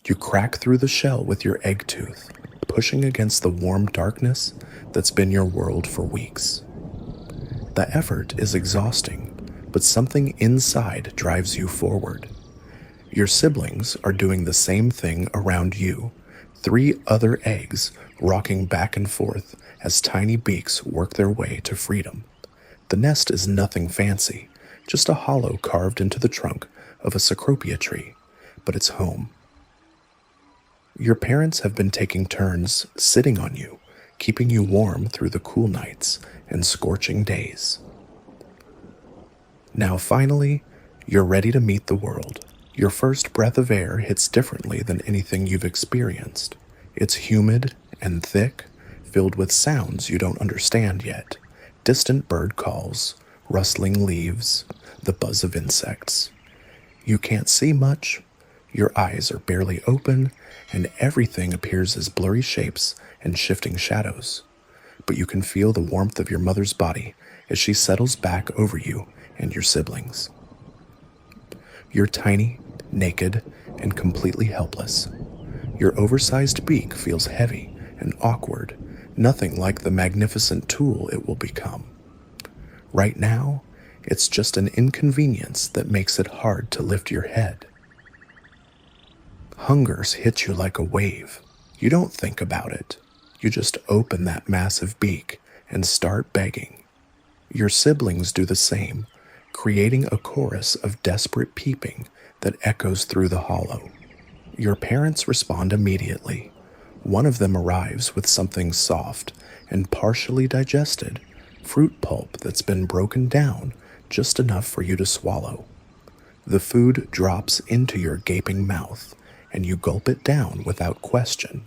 You crack through the shell with your egg tooth, pushing against the warm darkness that's been your world for weeks. The effort is exhausting, but something inside drives you forward. Your siblings are doing the same thing around you, 3 other eggs rocking back and forth as tiny beaks work their way to freedom. The nest is nothing fancy, just a hollow carved into the trunk of a cecropia tree, but it's home. Your parents have been taking turns sitting on you, keeping you warm through the cool nights and scorching days. Now finally, you're ready to meet the world. Your first breath of air hits differently than anything you've experienced. It's humid and thick, filled with sounds you don't understand yet. Distant bird calls, rustling leaves, the buzz of insects. You can't see much, your eyes are barely open, and everything appears as blurry shapes and shifting shadows. But you can feel the warmth of your mother's body as she settles back over you and your siblings. You're tiny, naked, and completely helpless. Your oversized beak feels heavy and awkward, nothing like the magnificent tool it will become. Right now, it's just an inconvenience that makes it hard to lift your head. Hunger hits you like a wave. You don't think about it. You just open that massive beak and start begging. Your siblings do the same, creating a chorus of desperate peeping that echoes through the hollow. Your parents respond immediately. One of them arrives with something soft and partially digested, fruit pulp that's been broken down just enough for you to swallow. The food drops into your gaping mouth, and you gulp it down without question.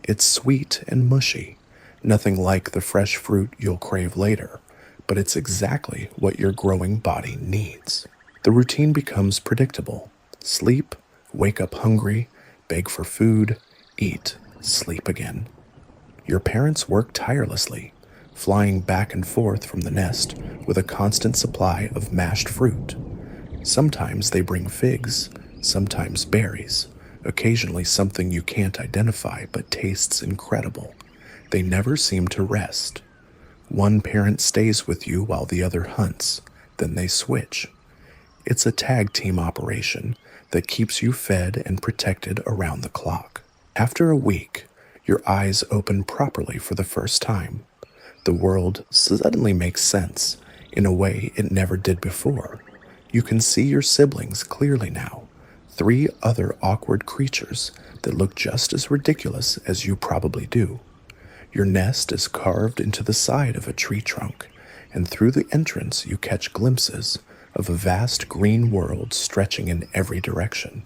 It's sweet and mushy, nothing like the fresh fruit you'll crave later, but it's exactly what your growing body needs. The routine becomes predictable. Sleep, wake up hungry, beg for food, eat, sleep again. Your parents work tirelessly, flying back and forth from the nest with a constant supply of mashed fruit. Sometimes they bring figs, sometimes berries, occasionally something you can't identify but tastes incredible. They never seem to rest. One parent stays with you while the other hunts, then they switch. It's a tag team operation that keeps you fed and protected around the clock. After a week, your eyes open properly for the first time. The world suddenly makes sense in a way it never did before. You can see your siblings clearly now. 3 other awkward creatures that look just as ridiculous as you probably do. Your nest is carved into the side of a tree trunk, and through the entrance you catch glimpses of a vast green world stretching in every direction.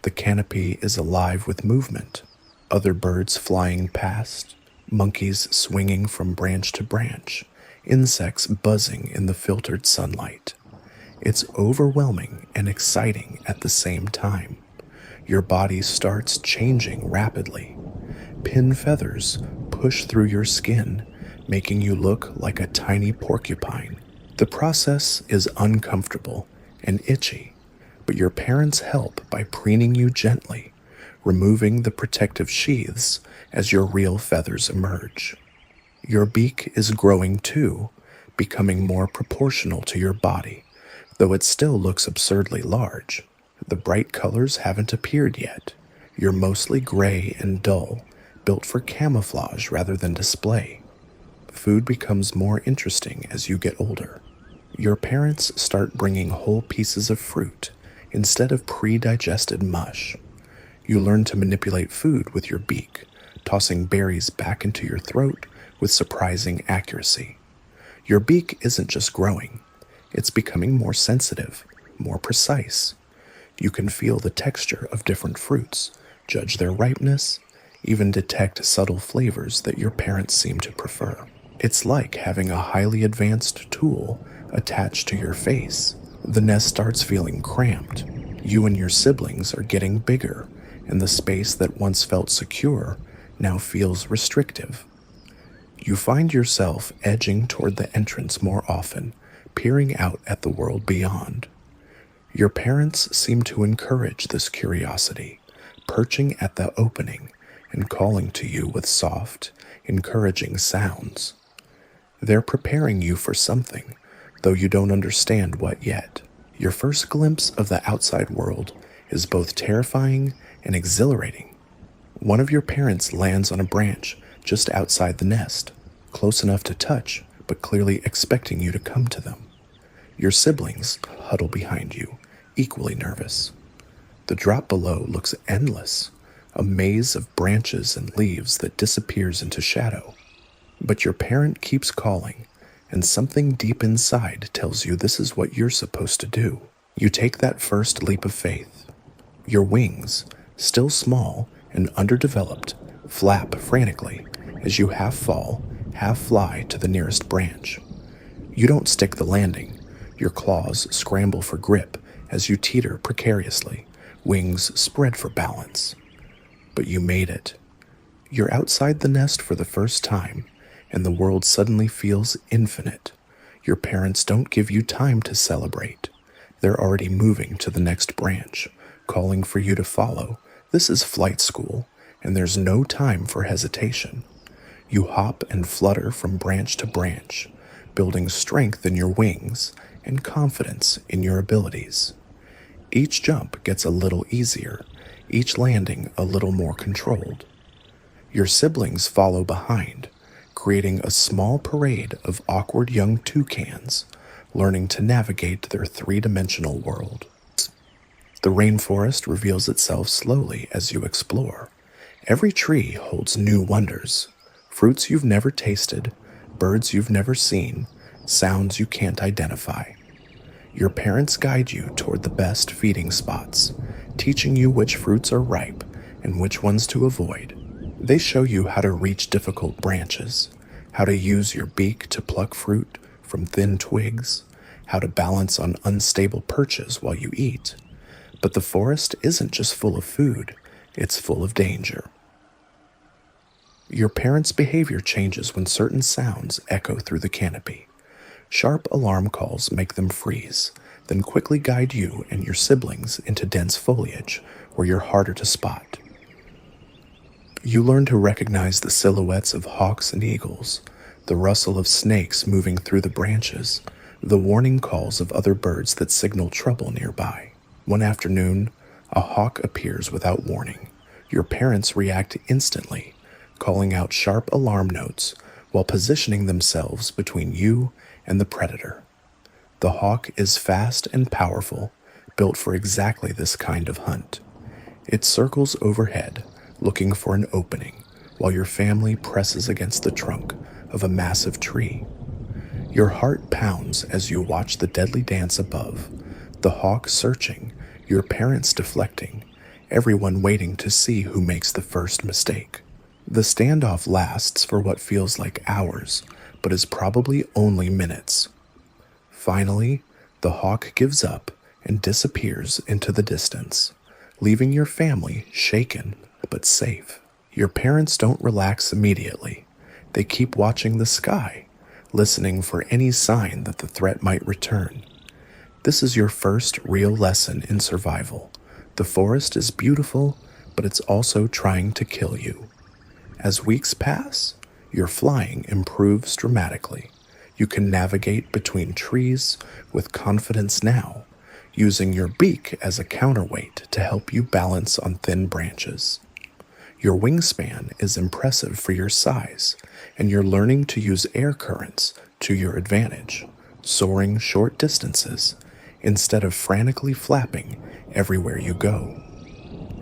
The canopy is alive with movement, other birds flying past, monkeys swinging from branch to branch, insects buzzing in the filtered sunlight. It's overwhelming and exciting at the same time. Your body starts changing rapidly. Pin feathers push through your skin, making you look like a tiny porcupine. The process is uncomfortable and itchy, but your parents help by preening you gently, removing the protective sheaths as your real feathers emerge. Your beak is growing too, becoming more proportional to your body, though it still looks absurdly large. The bright colors haven't appeared yet. You're mostly gray and dull, built for camouflage rather than display. Food becomes more interesting as you get older. Your parents start bringing whole pieces of fruit instead of pre-digested mush. You learn to manipulate food with your beak, tossing berries back into your throat with surprising accuracy. Your beak isn't just growing, it's becoming more sensitive, more precise. You can feel the texture of different fruits, judge their ripeness, even detect subtle flavors that your parents seem to prefer. It's like having a highly advanced tool attached to your face. The nest starts feeling cramped. You and your siblings are getting bigger, and the space that once felt secure now feels restrictive. You find yourself edging toward the entrance more often, peering out at the world beyond. Your parents seem to encourage this curiosity, perching at the opening and calling to you with soft, encouraging sounds. They're preparing you for something, though you don't understand what yet. Your first glimpse of the outside world is both terrifying and exhilarating. One of your parents lands on a branch just outside the nest, close enough to touch, but clearly expecting you to come to them. Your siblings huddle behind you, equally nervous. The drop below looks endless, a maze of branches and leaves that disappears into shadow. But your parent keeps calling, and something deep inside tells you this is what you're supposed to do. You take that first leap of faith. Your wings, still small and underdeveloped, flap frantically as you half fall, half fly to the nearest branch. You don't stick the landing. Your claws scramble for grip as you teeter precariously, wings spread for balance. But you made it. You're outside the nest for the first time, and the world suddenly feels infinite. Your parents don't give you time to celebrate. They're already moving to the next branch, calling for you to follow. This is flight school, and there's no time for hesitation. You hop and flutter from branch to branch, building strength in your wings and confidence in your abilities. Each jump gets a little easier, each landing a little more controlled. Your siblings follow behind, creating a small parade of awkward young toucans, learning to navigate their three-dimensional world. The rainforest reveals itself slowly as you explore. Every tree holds new wonders, fruits you've never tasted, birds you've never seen, sounds you can't identify. Your parents guide you toward the best feeding spots, teaching you which fruits are ripe and which ones to avoid. They show you how to reach difficult branches, how to use your beak to pluck fruit from thin twigs, how to balance on unstable perches while you eat. But the forest isn't just full of food, it's full of danger. Your parents' behavior changes when certain sounds echo through the canopy. Sharp alarm calls make them freeze, then quickly guide you and your siblings into dense foliage where you're harder to spot. You learn to recognize the silhouettes of hawks and eagles, the rustle of snakes moving through the branches, the warning calls of other birds that signal trouble nearby. One afternoon, a hawk appears without warning. Your parents react instantly, calling out sharp alarm notes while positioning themselves between you and the predator. The hawk is fast and powerful, built for exactly this kind of hunt. It circles overhead, looking for an opening, while your family presses against the trunk of a massive tree. Your heart pounds as you watch the deadly dance above, the hawk searching, your parents deflecting, everyone waiting to see who makes the first mistake. The standoff lasts for what feels like hours, but is probably only minutes. Finally, the hawk gives up and disappears into the distance, leaving your family shaken but safe. Your parents don't relax immediately. They keep watching the sky, listening for any sign that the threat might return. This is your first real lesson in survival. The forest is beautiful, but it's also trying to kill you. As weeks pass, your flying improves dramatically. You can navigate between trees with confidence now, using your beak as a counterweight to help you balance on thin branches. Your wingspan is impressive for your size, and you're learning to use air currents to your advantage, soaring short distances instead of frantically flapping everywhere you go.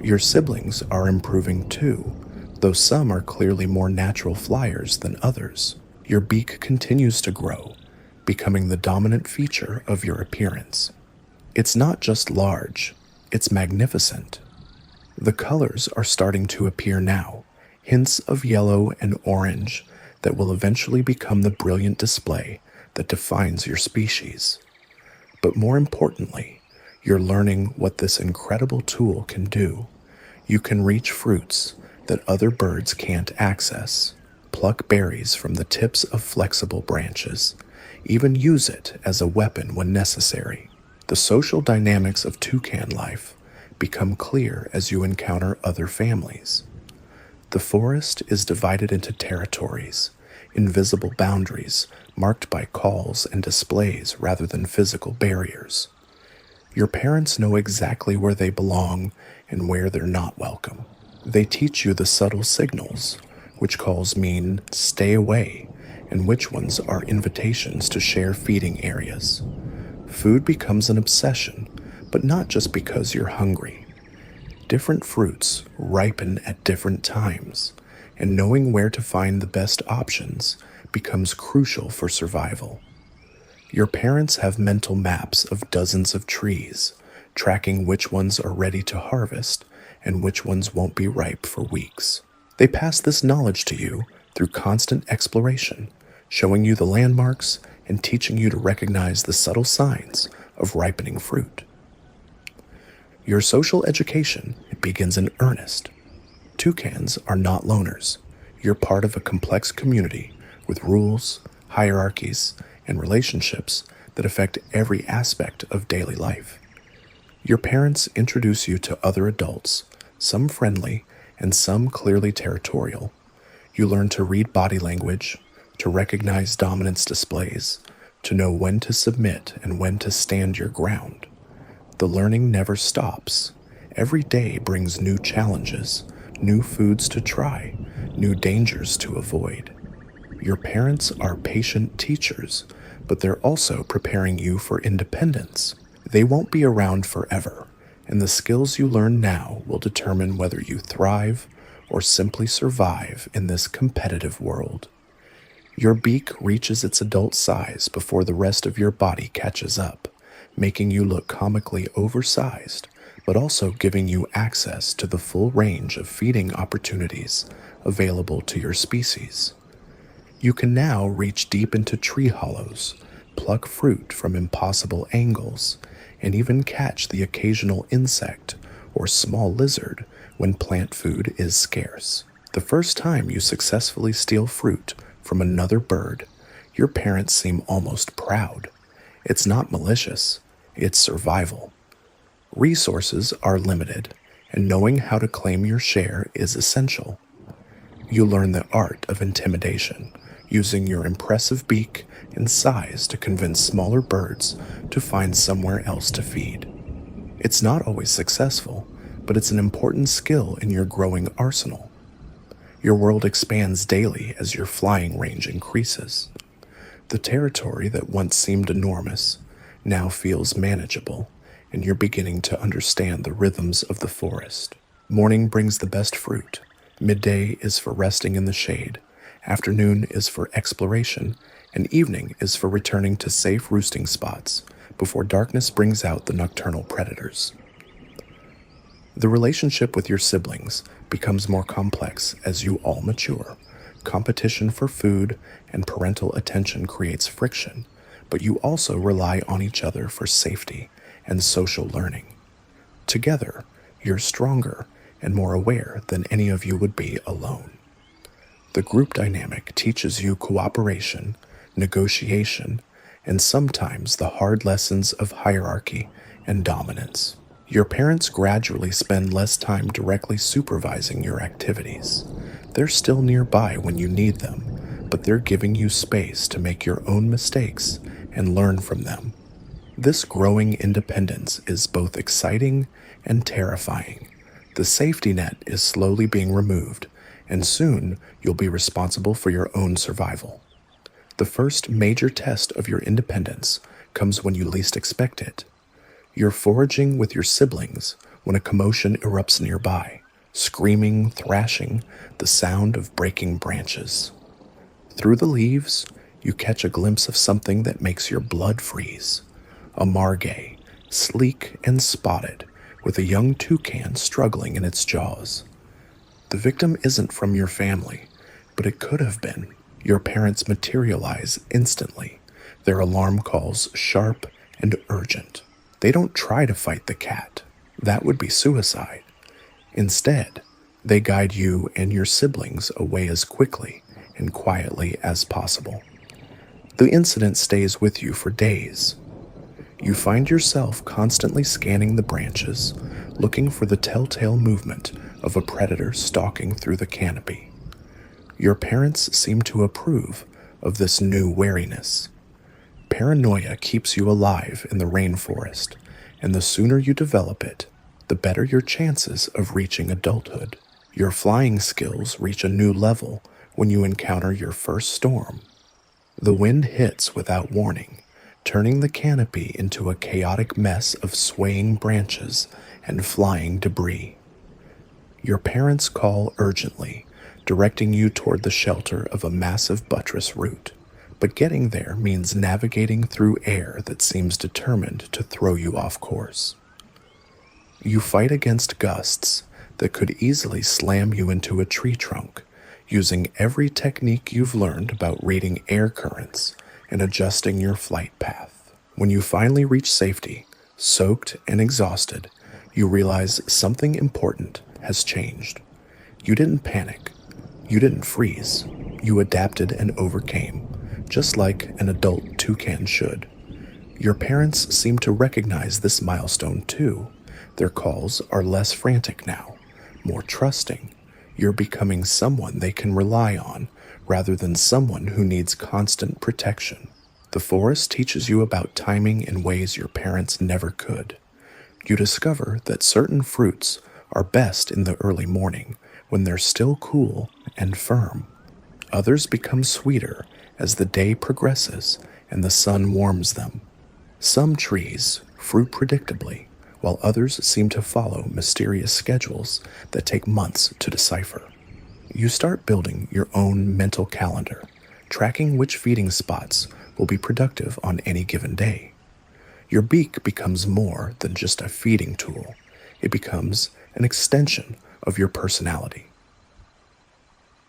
Your siblings are improving too, though some are clearly more natural flyers than others. Your beak continues to grow, becoming the dominant feature of your appearance. It's not just large, it's magnificent. The colors are starting to appear now, hints of yellow and orange that will eventually become the brilliant display that defines your species. But more importantly, you're learning what this incredible tool can do. You can reach fruits that other birds can't access, pluck berries from the tips of flexible branches, even use it as a weapon when necessary. The social dynamics of toucan life become clear as you encounter other families. The forest is divided into territories, invisible boundaries marked by calls and displays rather than physical barriers. Your parents know exactly where they belong and where they're not welcome. They teach you the subtle signals, which calls mean stay away, and which ones are invitations to share feeding areas. Food becomes an obsession, but not just because you're hungry. Different fruits ripen at different times, and knowing where to find the best options becomes crucial for survival. Your parents have mental maps of dozens of trees, tracking which ones are ready to harvest and which ones won't be ripe for weeks. They pass this knowledge to you through constant exploration, showing you the landmarks and teaching you to recognize the subtle signs of ripening fruit. Your social education begins in earnest. Toucans are not loners. You're part of a complex community with rules, hierarchies, and relationships that affect every aspect of daily life. Your parents introduce you to other adults, some friendly and some clearly territorial. You learn to read body language, to recognize dominance displays, to know when to submit and when to stand your ground. The learning never stops. Every day brings new challenges, new foods to try, new dangers to avoid. Your parents are patient teachers, but they're also preparing you for independence. They won't be around forever, and the skills you learn now will determine whether you thrive or simply survive in this competitive world. Your beak reaches its adult size before the rest of your body catches up, making you look comically oversized, but also giving you access to the full range of feeding opportunities available to your species. You can now reach deep into tree hollows, pluck fruit from impossible angles, and even catch the occasional insect or small lizard when plant food is scarce. The first time you successfully steal fruit from another bird, your parents seem almost proud. It's not malicious, it's survival. Resources are limited, and knowing how to claim your share is essential. You learn the art of intimidation, using your impressive beak and size to convince smaller birds to find somewhere else to feed. It's not always successful, but it's an important skill in your growing arsenal. Your world expands daily as your flying range increases. The territory that once seemed enormous now feels manageable, and you're beginning to understand the rhythms of the forest. Morning brings the best fruit. Midday is for resting in the shade. Afternoon is for exploration, and evening is for returning to safe roosting spots before darkness brings out the nocturnal predators. The relationship with your siblings becomes more complex as you all mature. Competition for food and parental attention creates friction, but you also rely on each other for safety and social learning. Together, you're stronger and more aware than any of you would be alone. The group dynamic teaches you cooperation, negotiation, and sometimes the hard lessons of hierarchy and dominance. Your parents gradually spend less time directly supervising your activities. They're still nearby when you need them, but they're giving you space to make your own mistakes and learn from them. This growing independence is both exciting and terrifying. The safety net is slowly being removed, and soon you'll be responsible for your own survival. The first major test of your independence comes when you least expect it. You're foraging with your siblings when a commotion erupts nearby, screaming, thrashing, the sound of breaking branches. Through the leaves, you catch a glimpse of something that makes your blood freeze. A margay, sleek and spotted, with a young toucan struggling in its jaws. The victim isn't from your family, but it could have been. Your parents materialize instantly, their alarm calls sharp and urgent. They don't try to fight the cat. That would be suicide. Instead, they guide you and your siblings away as quickly and quietly as possible. The incident stays with you for days. You find yourself constantly scanning the branches, looking for the telltale movement of a predator stalking through the canopy. Your parents seem to approve of this new wariness. Paranoia keeps you alive in the rainforest, and the sooner you develop it, the better your chances of reaching adulthood. Your flying skills reach a new level when you encounter your first storm. The wind hits without warning, turning the canopy into a chaotic mess of swaying branches and flying debris. Your parents call urgently, directing you toward the shelter of a massive buttress root. But getting there means navigating through air that seems determined to throw you off course. You fight against gusts that could easily slam you into a tree trunk, using every technique you've learned about reading air currents and adjusting your flight path. When you finally reach safety, soaked and exhausted, you realize something important has changed. You didn't panic. You didn't freeze. You adapted and overcame, just like an adult toucan should. Your parents seem to recognize this milestone too. Their calls are less frantic now, more trusting. You're becoming someone they can rely on rather than someone who needs constant protection. The forest teaches you about timing in ways your parents never could. You discover that certain fruits are best in the early morning when they're still cool and firm. Others become sweeter as the day progresses and the sun warms them. Some trees fruit predictably, while others seem to follow mysterious schedules that take months to decipher. You start building your own mental calendar, tracking which feeding spots will be productive on any given day. Your beak becomes more than just a feeding tool. It becomes an extension of your personality.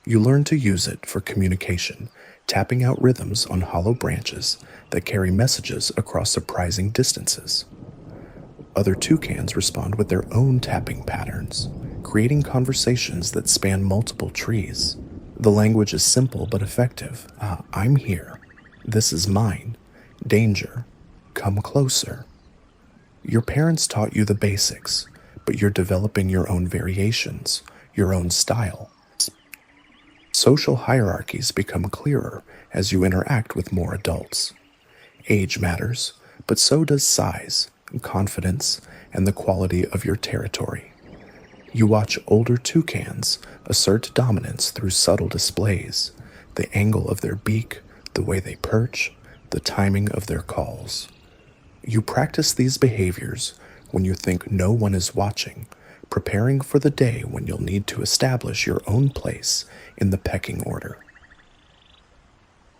You learn to use it for communication, tapping out rhythms on hollow branches that carry messages across surprising distances. Other toucans respond with their own tapping patterns, creating conversations that span multiple trees. The language is simple but effective. I'm here. This is mine. Danger. Come closer. Your parents taught you the basics, but you're developing your own variations, your own style. Social hierarchies become clearer as you interact with more adults. Age matters, but so does size, confidence, and the quality of your territory. You watch older toucans assert dominance through subtle displays, the angle of their beak, the way they perch, the timing of their calls. You practice these behaviors when you think no one is watching, preparing for the day when you'll need to establish your own place in the pecking order.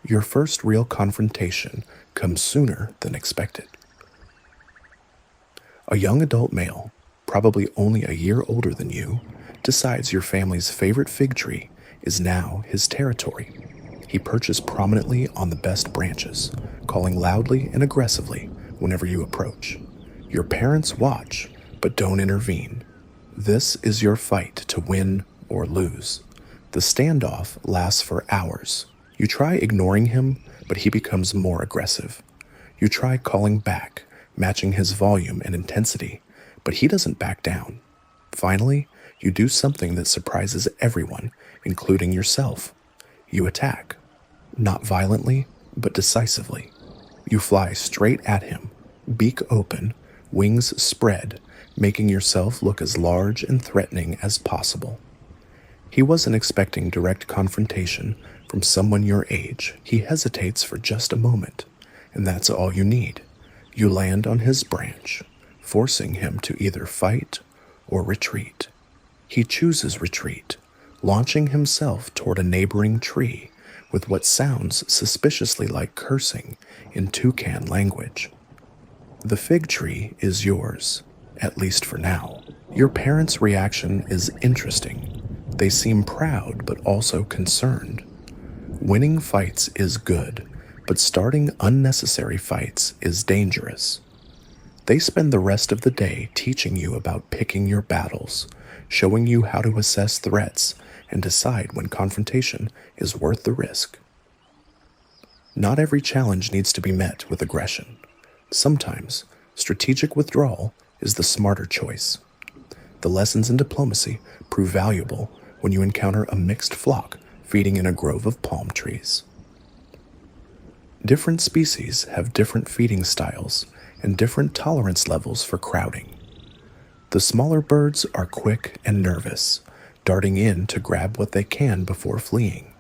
Your first real confrontation comes sooner than expected. A young adult male, probably only a year older than you, decides your family's favorite fig tree is now his territory. He perches prominently on the best branches, calling loudly and aggressively whenever you approach. Your parents watch, but don't intervene. This is your fight to win or lose. The standoff lasts for hours. You try ignoring him, but he becomes more aggressive. You try calling back, matching his volume and intensity, but he doesn't back down. Finally, you do something that surprises everyone, including yourself. You attack. Not violently, but decisively. You fly straight at him, beak open, wings spread, making yourself look as large and threatening as possible. He wasn't expecting direct confrontation from someone your age. He hesitates for just a moment, and that's all you need. You land on his branch, forcing him to either fight or retreat. He chooses retreat, launching himself toward a neighboring tree with what sounds suspiciously like cursing in toucan language. The fig tree is yours, at least for now. Your parents' reaction is interesting. They seem proud but also concerned. Winning fights is good, but starting unnecessary fights is dangerous. They spend the rest of the day teaching you about picking your battles, showing you how to assess threats and decide when confrontation is worth the risk. Not every challenge needs to be met with aggression. Sometimes, strategic withdrawal is the smarter choice. The lessons in diplomacy prove valuable when you encounter a mixed flock feeding in a grove of palm trees. Different species have different feeding styles and different tolerance levels for crowding. The smaller birds are quick and nervous, darting in to grab what they can before fleeing.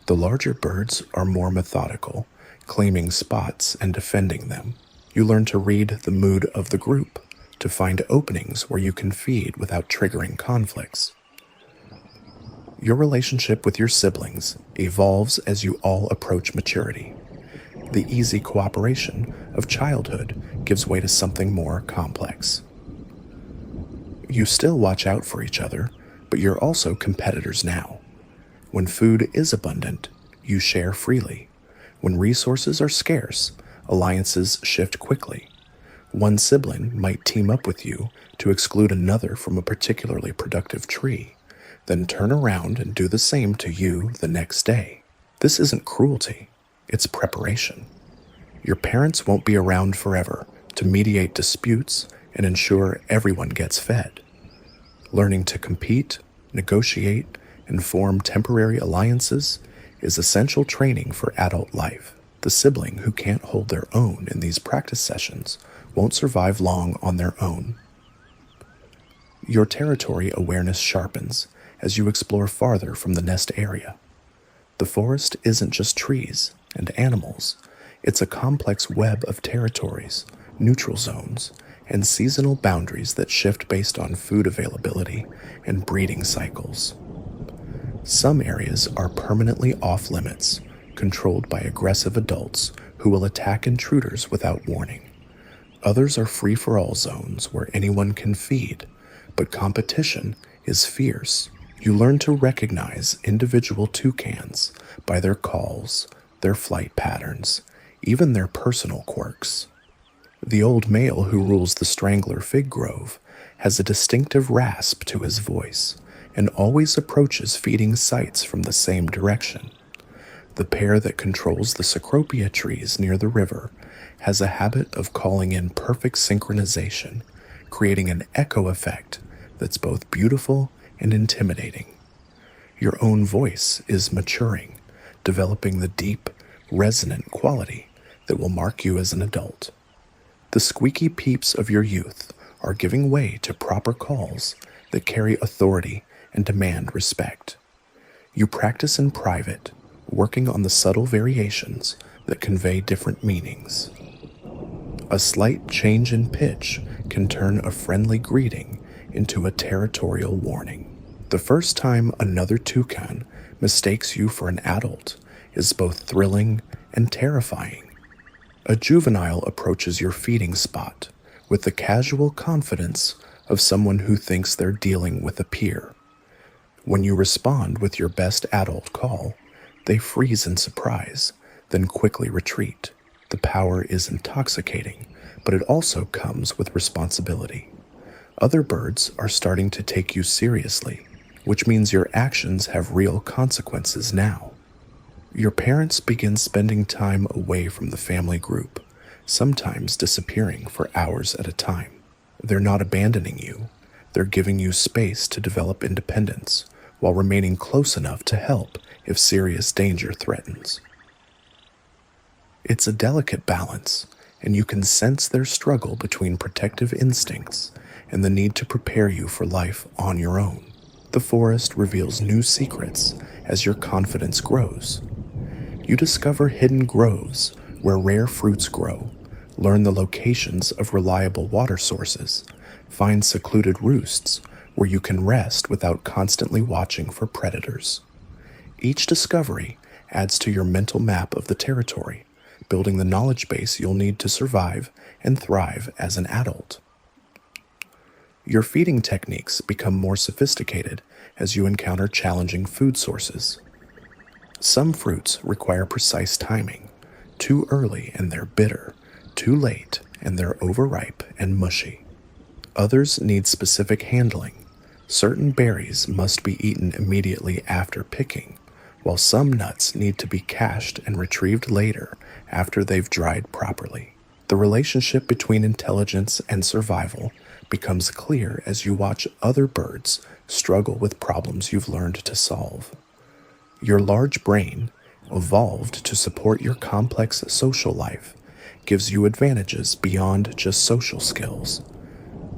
The larger birds are more methodical, claiming spots and defending them. You learn to read the mood of the group, to find openings where you can feed without triggering conflicts. Your relationship with your siblings evolves as you all approach maturity. The easy cooperation of childhood gives way to something more complex. You still watch out for each other, but you're also competitors now. When food is abundant, you share freely. When resources are scarce, alliances shift quickly. One sibling might team up with you to exclude another from a particularly productive tree, then turn around and do the same to you the next day. This isn't cruelty, it's preparation. Your parents won't be around forever to mediate disputes and ensure everyone gets fed. Learning to compete, negotiate, and form temporary alliances is essential training for adult life. The sibling who can't hold their own in these practice sessions won't survive long on their own. Your territory awareness sharpens as you explore farther from the nest area. The forest isn't just trees and animals, it's a complex web of territories, neutral zones, and seasonal boundaries that shift based on food availability and breeding cycles. Some areas are permanently off limits, controlled by aggressive adults who will attack intruders without warning. Others are free-for-all zones where anyone can feed, but competition is fierce. You learn to recognize individual toucans by their calls, their flight patterns, even their personal quirks. The old male who rules the Strangler fig grove has a distinctive rasp to his voice and always approaches feeding sites from the same direction. The pair that controls the Cecropia trees near the river has a habit of calling in perfect synchronization, creating an echo effect that's both beautiful and intimidating. Your own voice is maturing, developing the deep, resonant quality that will mark you as an adult. The squeaky peeps of your youth are giving way to proper calls that carry authority and demand respect. You practice in private, working on the subtle variations that convey different meanings. A slight change in pitch can turn a friendly greeting into a territorial warning. The first time another toucan mistakes you for an adult is both thrilling and terrifying. A juvenile approaches your feeding spot with the casual confidence of someone who thinks they're dealing with a peer. When you respond with your best adult call, they freeze in surprise, then quickly retreat. The power is intoxicating, but it also comes with responsibility. Other birds are starting to take you seriously, which means your actions have real consequences now. Your parents begin spending time away from the family group, sometimes disappearing for hours at a time. They're not abandoning you, they're giving you space to develop independence, while remaining close enough to help if serious danger threatens. It's a delicate balance, and you can sense their struggle between protective instincts and the need to prepare you for life on your own. The forest reveals new secrets as your confidence grows. You discover hidden groves where rare fruits grow, learn the locations of reliable water sources, find secluded roosts where you can rest without constantly watching for predators. Each discovery adds to your mental map of the territory, building the knowledge base you'll need to survive and thrive as an adult. Your feeding techniques become more sophisticated as you encounter challenging food sources. Some fruits require precise timing. Too early and they're bitter, too late and they're overripe and mushy. Others need specific handling. Certain berries must be eaten immediately after picking, while some nuts need to be cached and retrieved later after they've dried properly. The relationship between intelligence and survival becomes clear as you watch other birds struggle with problems you've learned to solve. Your large brain, evolved to support your complex social life, gives you advantages beyond just social skills.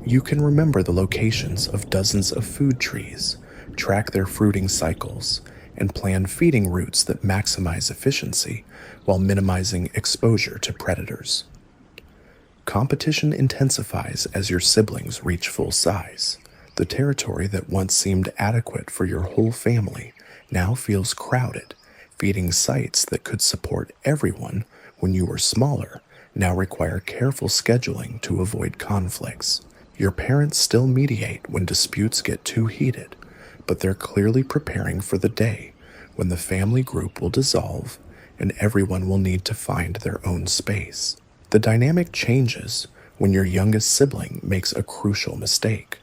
You can remember the locations of dozens of food trees, track their fruiting cycles, and plan feeding routes that maximize efficiency while minimizing exposure to predators. Competition intensifies as your siblings reach full size. The territory that once seemed adequate for your whole family now feels crowded. Feeding sites that could support everyone when you were smaller now require careful scheduling to avoid conflicts. Your parents still mediate when disputes get too heated, but they're clearly preparing for the day when the family group will dissolve and everyone will need to find their own space. The dynamic changes when your youngest sibling makes a crucial mistake.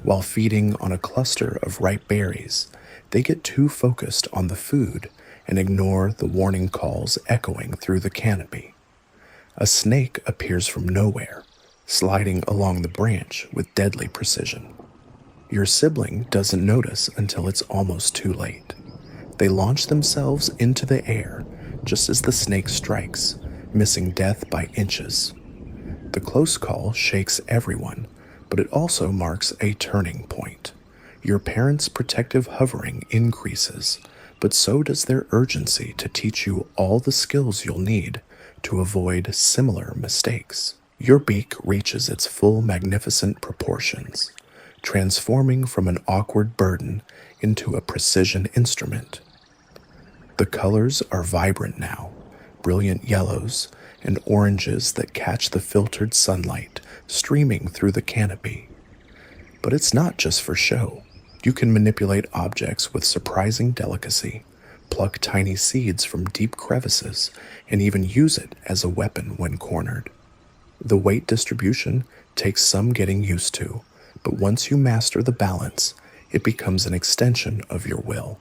While feeding on a cluster of ripe berries, they get too focused on the food and ignore the warning calls echoing through the canopy. A snake appears from nowhere, sliding along the branch with deadly precision. Your sibling doesn't notice until it's almost too late. They launch themselves into the air just as the snake strikes, missing death by inches. The close call shakes everyone, but it also marks a turning point. Your parents' protective hovering increases, but so does their urgency to teach you all the skills you'll need to avoid similar mistakes. Your beak reaches its full magnificent proportions, transforming from an awkward burden into a precision instrument. The colors are vibrant now, brilliant yellows and oranges that catch the filtered sunlight streaming through the canopy. But it's not just for show. You can manipulate objects with surprising delicacy, pluck tiny seeds from deep crevices, and even use it as a weapon when cornered. The weight distribution takes some getting used to, but once you master the balance, it becomes an extension of your will.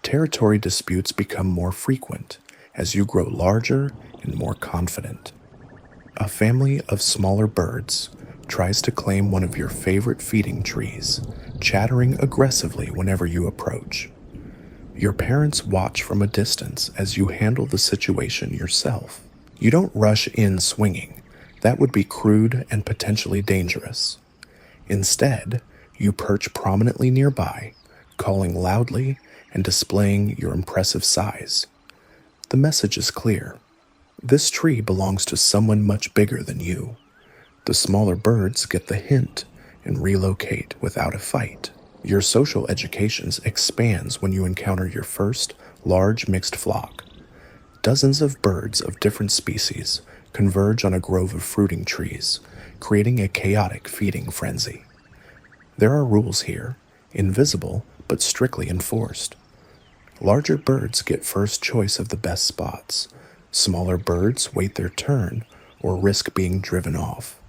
Territory disputes become more frequent as you grow larger and more confident. A family of smaller birds tries to claim one of your favorite feeding trees, chattering aggressively whenever you approach. Your parents watch from a distance as you handle the situation yourself. You don't rush in swinging. That would be crude and potentially dangerous. Instead, you perch prominently nearby, calling loudly and displaying your impressive size. The message is clear. This tree belongs to someone much bigger than you. The smaller birds get the hint and relocate without a fight. Your social education expands when you encounter your first large mixed flock. Dozens of birds of different species converge on a grove of fruiting trees, creating a chaotic feeding frenzy. There are rules here, invisible but strictly enforced. Larger birds get first choice of the best spots. Smaller birds wait their turn or risk being driven off.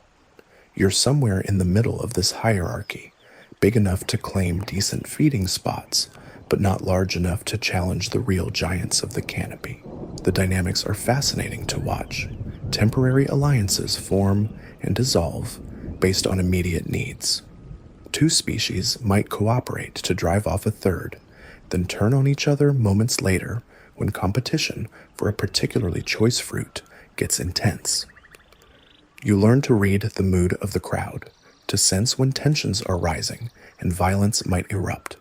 You're somewhere in the middle of this hierarchy, big enough to claim decent feeding spots, but not large enough to challenge the real giants of the canopy. The dynamics are fascinating to watch. Temporary alliances form and dissolve based on immediate needs. Two species might cooperate to drive off a third, then turn on each other moments later when competition for a particularly choice fruit gets intense. You learn to read the mood of the crowd, to sense when tensions are rising and violence might erupt.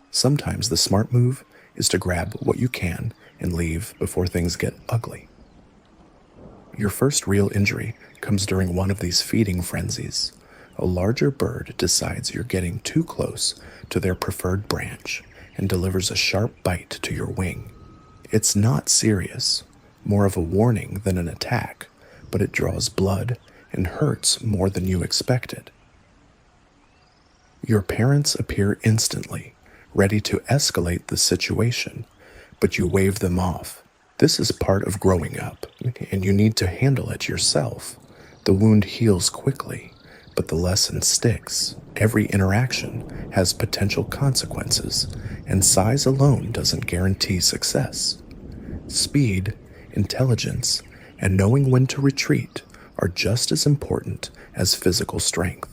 Sometimes the smart move is to grab what you can and leave before things get ugly. Your first real injury comes during one of these feeding frenzies. A larger bird decides you're getting too close to their preferred branch and delivers a sharp bite to your wing. It's not serious, more of a warning than an attack, but it draws blood and hurts more than you expected. Your parents appear instantly, ready to escalate the situation, but you wave them off. This is part of growing up, and you need to handle it yourself. The wound heals quickly, but the lesson sticks. Every interaction has potential consequences, and size alone doesn't guarantee success. Speed, intelligence, and knowing when to retreat are just as important as physical strength.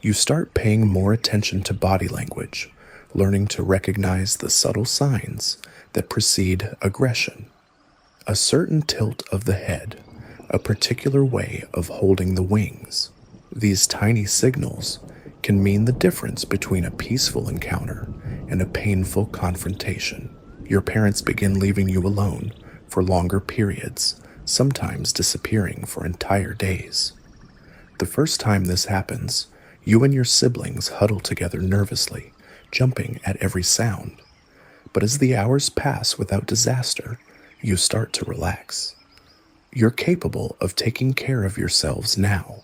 You start paying more attention to body language, learning to recognize the subtle signs that precede aggression. A certain tilt of the head, a particular way of holding the wings. These tiny signals can mean the difference between a peaceful encounter and a painful confrontation. Your parents begin leaving you alone for longer periods, sometimes disappearing for entire days. The first time this happens, you and your siblings huddle together nervously, jumping at every sound. But as the hours pass without disaster, you start to relax. You're capable of taking care of yourselves now,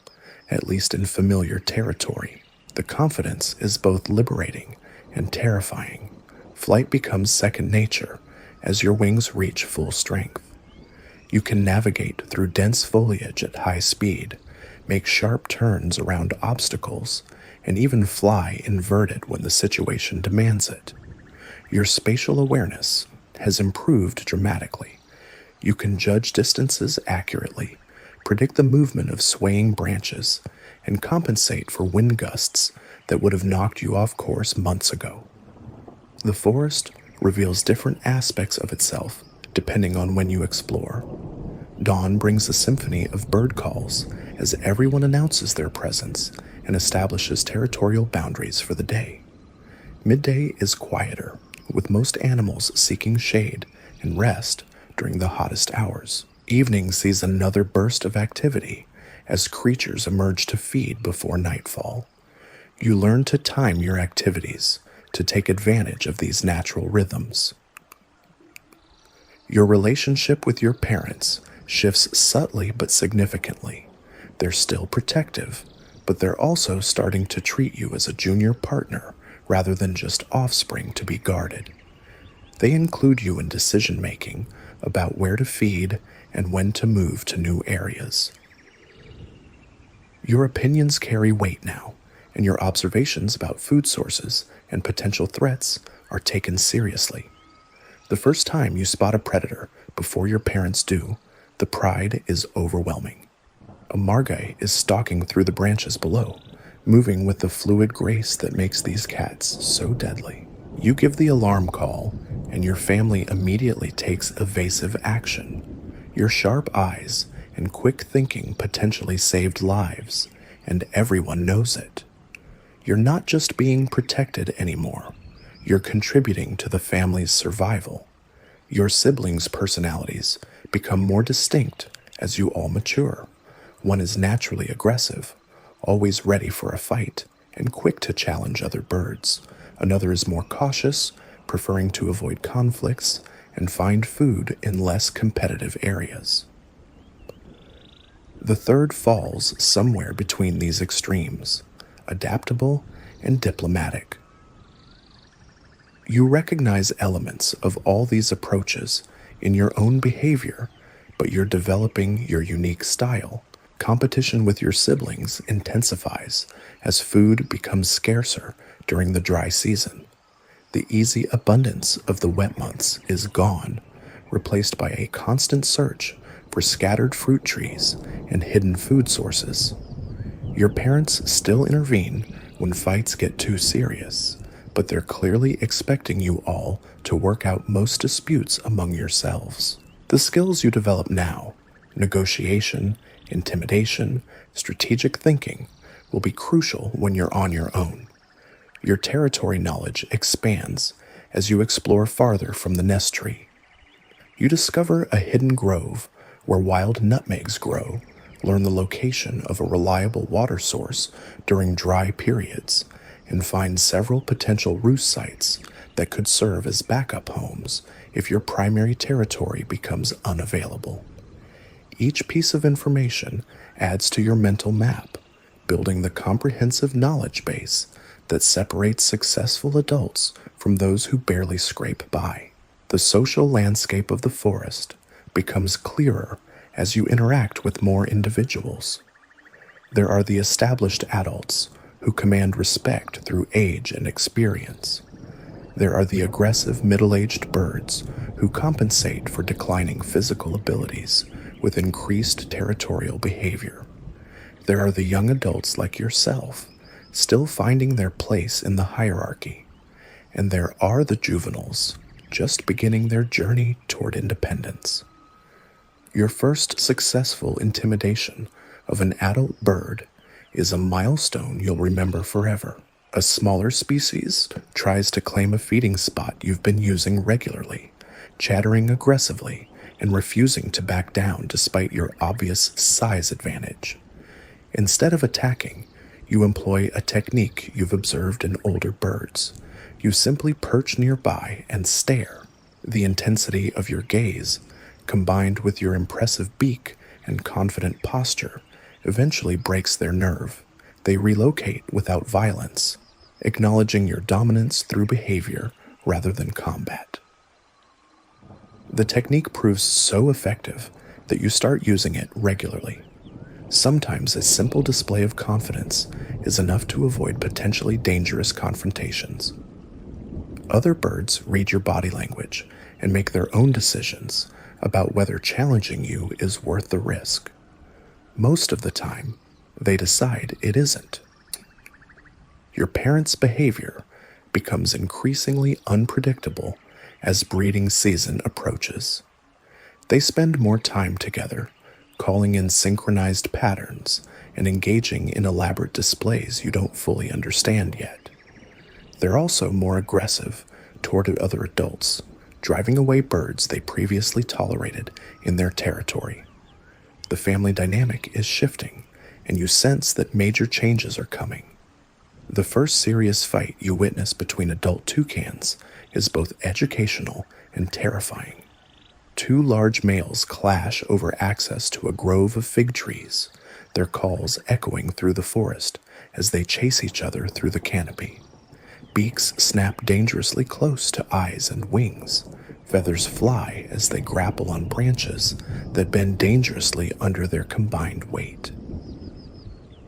at least in familiar territory. The confidence is both liberating and terrifying. Flight becomes second nature as your wings reach full strength. You can navigate through dense foliage at high speed, make sharp turns around obstacles, and even fly inverted when the situation demands it. Your spatial awareness has improved dramatically. You can judge distances accurately, predict the movement of swaying branches, and compensate for wind gusts that would have knocked you off course months ago. The forest reveals different aspects of itself depending on when you explore. Dawn brings a symphony of bird calls as everyone announces their presence and establishes territorial boundaries for the day. Midday is quieter, with most animals seeking shade and rest during the hottest hours. Evening sees another burst of activity as creatures emerge to feed before nightfall. You learn to time your activities to take advantage of these natural rhythms. Your relationship with your parents shifts subtly but significantly. They're still protective, but they're also starting to treat you as a junior partner rather than just offspring to be guarded. They include you in decision-making about where to feed and when to move to new areas. Your opinions carry weight now, and your observations about food sources and potential threats are taken seriously. The first time you spot a predator before your parents do, the pride is overwhelming. A margay is stalking through the branches below, moving with the fluid grace that makes these cats so deadly. You give the alarm call, and your family immediately takes evasive action. Your sharp eyes and quick thinking potentially saved lives, and everyone knows it. You're not just being protected anymore. You're contributing to the family's survival. Your siblings' personalities become more distinct as you all mature. One is naturally aggressive, always ready for a fight, and quick to challenge other birds. Another is more cautious, preferring to avoid conflicts and find food in less competitive areas. The third falls somewhere between these extremes, adaptable and diplomatic. You recognize elements of all these approaches in your own behavior, but you're developing your unique style. Competition with your siblings intensifies as food becomes scarcer during the dry season. The easy abundance of the wet months is gone, replaced by a constant search for scattered fruit trees and hidden food sources. Your parents still intervene when fights get too serious, but they're clearly expecting you all to work out most disputes among yourselves. The skills you develop now, negotiation, intimidation, strategic thinking, will be crucial when you're on your own. Your territory knowledge expands as you explore farther from the nest tree. You discover a hidden grove where wild nutmegs grow, learn the location of a reliable water source during dry periods, and find several potential roost sites that could serve as backup homes if your primary territory becomes unavailable. Each piece of information adds to your mental map, building the comprehensive knowledge base that separates successful adults from those who barely scrape by. The social landscape of the forest becomes clearer as you interact with more individuals. There are the established adults who command respect through age and experience. There are the aggressive middle-aged birds who compensate for declining physical abilities with increased territorial behavior. There are the young adults like yourself, still finding their place in the hierarchy, and there are the juveniles, just beginning their journey toward independence. Your first successful intimidation of an adult bird is a milestone you'll remember forever. A smaller species tries to claim a feeding spot you've been using regularly, chattering aggressively and refusing to back down despite your obvious size advantage. Instead of attacking, you employ a technique you've observed in older birds. You simply perch nearby and stare. The intensity of your gaze, combined with your impressive beak and confident posture, eventually breaks their nerve. They relocate without violence, acknowledging your dominance through behavior rather than combat. The technique proves so effective that you start using it regularly. Sometimes a simple display of confidence is enough to avoid potentially dangerous confrontations. Other birds read your body language and make their own decisions about whether challenging you is worth the risk. Most of the time, they decide it isn't. Your parents' behavior becomes increasingly unpredictable as breeding season approaches. They spend more time together, calling in synchronized patterns and engaging in elaborate displays you don't fully understand yet. They're also more aggressive toward other adults, driving away birds they previously tolerated in their territory. The family dynamic is shifting, and you sense that major changes are coming. The first serious fight you witness between adult toucans is both educational and terrifying. Two large males clash over access to a grove of fig trees, their calls echoing through the forest as they chase each other through the canopy. Beaks snap dangerously close to eyes and wings. Feathers fly as they grapple on branches that bend dangerously under their combined weight.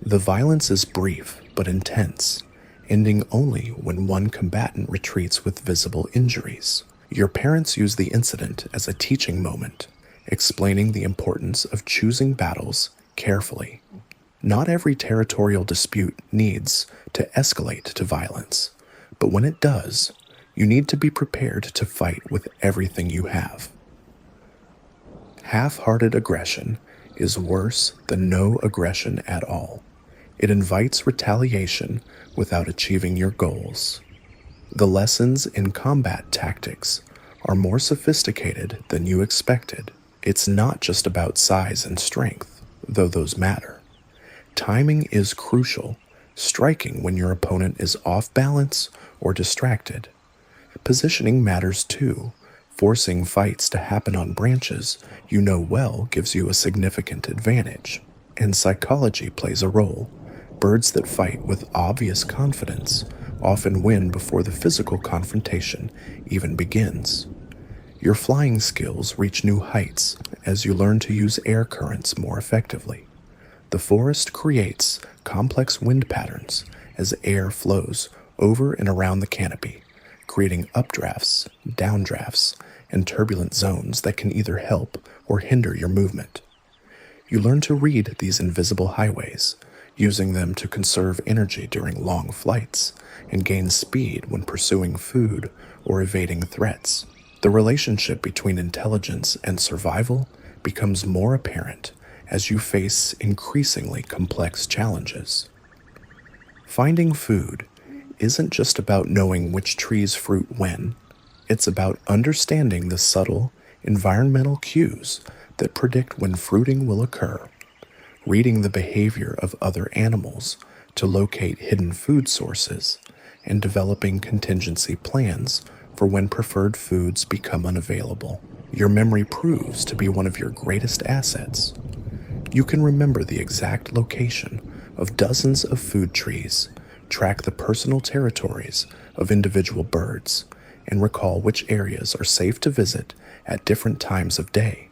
The violence is brief but intense, ending only when one combatant retreats with visible injuries. Your parents use the incident as a teaching moment, explaining the importance of choosing battles carefully. Not every territorial dispute needs to escalate to violence, but when it does, you need to be prepared to fight with everything you have. Half-hearted aggression is worse than no aggression at all. It invites retaliation without achieving your goals. The lessons in combat tactics are more sophisticated than you expected. It's not just about size and strength, though those matter. Timing is crucial, striking when your opponent is off balance or distracted. Positioning matters too. Forcing fights to happen on branches you know well gives you a significant advantage. And psychology plays a role. Birds that fight with obvious confidence often win before the physical confrontation even begins. Your flying skills reach new heights as you learn to use air currents more effectively. The forest creates complex wind patterns as air flows over and around the canopy, creating updrafts, downdrafts, and turbulent zones that can either help or hinder your movement. You learn to read these invisible highways, using them to conserve energy during long flights and gain speed when pursuing food or evading threats. The relationship between intelligence and survival becomes more apparent as you face increasingly complex challenges. Finding food isn't just about knowing which trees fruit when. It's about understanding the subtle environmental cues that predict when fruiting will occur, reading the behavior of other animals to locate hidden food sources, and developing contingency plans for when preferred foods become unavailable. Your memory proves to be one of your greatest assets. You can remember the exact location of dozens of food trees, track the personal territories of individual birds, and recall which areas are safe to visit at different times of day.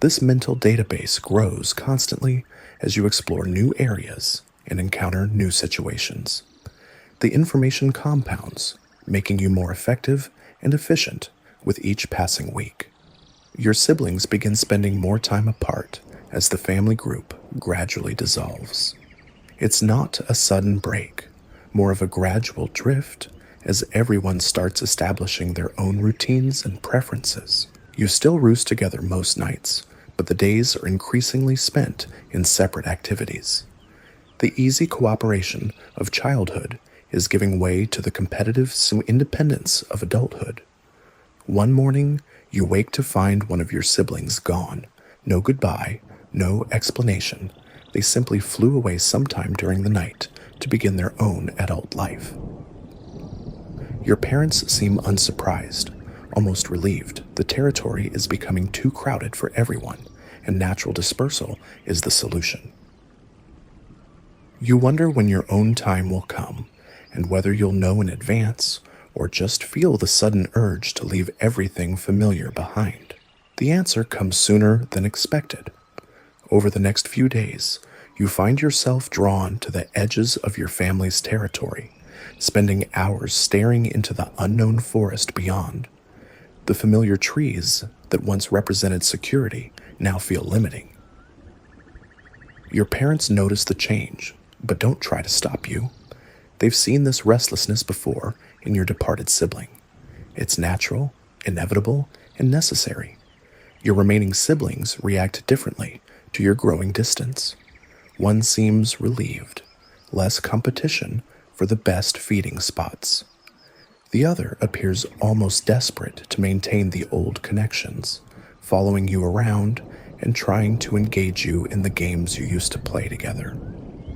This mental database grows constantly as you explore new areas and encounter new situations. The information compounds, making you more effective and efficient with each passing week. Your siblings begin spending more time apart as the family group gradually dissolves. It's not a sudden break, more of a gradual drift as everyone starts establishing their own routines and preferences. You still roost together most nights, but the days are increasingly spent in separate activities. The easy cooperation of childhood is giving way to the competitive independence of adulthood. One morning, you wake to find one of your siblings gone. No goodbye, no explanation. They simply flew away sometime during the night to begin their own adult life. Your parents seem unsurprised, almost relieved. The territory is becoming too crowded for everyone, and natural dispersal is the solution. You wonder when your own time will come, and whether you'll know in advance or just feel the sudden urge to leave everything familiar behind. The answer comes sooner than expected. Over the next few days, you find yourself drawn to the edges of your family's territory, spending hours staring into the unknown forest beyond. The familiar trees that once represented security now feel limiting. Your parents notice the change, but don't try to stop you. They've seen this restlessness before in your departed sibling. It's natural, inevitable, and necessary. Your remaining siblings react differently to your growing distance. One seems relieved, less competition for the best feeding spots. The other appears almost desperate to maintain the old connections, following you around and trying to engage you in the games you used to play together.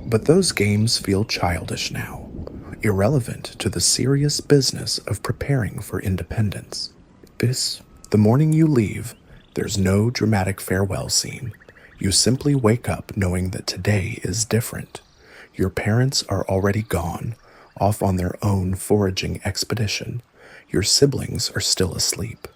But those games feel childish now, irrelevant to the serious business of preparing for independence. The morning you leave, there's no dramatic farewell scene. You simply wake up knowing that today is different. Your parents are already gone, off on their own foraging expedition. Your siblings are still asleep.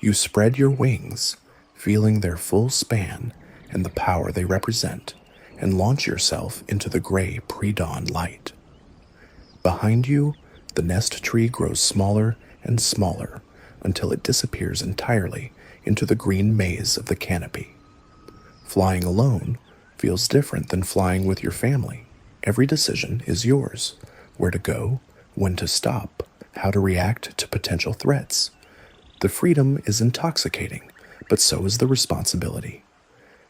You spread your wings, feeling their full span and the power they represent, and launch yourself into the gray pre-dawn light. Behind you, the nest tree grows smaller and smaller until it disappears entirely into the green maze of the canopy. Flying alone feels different than flying with your family. Every decision is yours: where to go, when to stop, how to react to potential threats. The freedom is intoxicating, but so is the responsibility.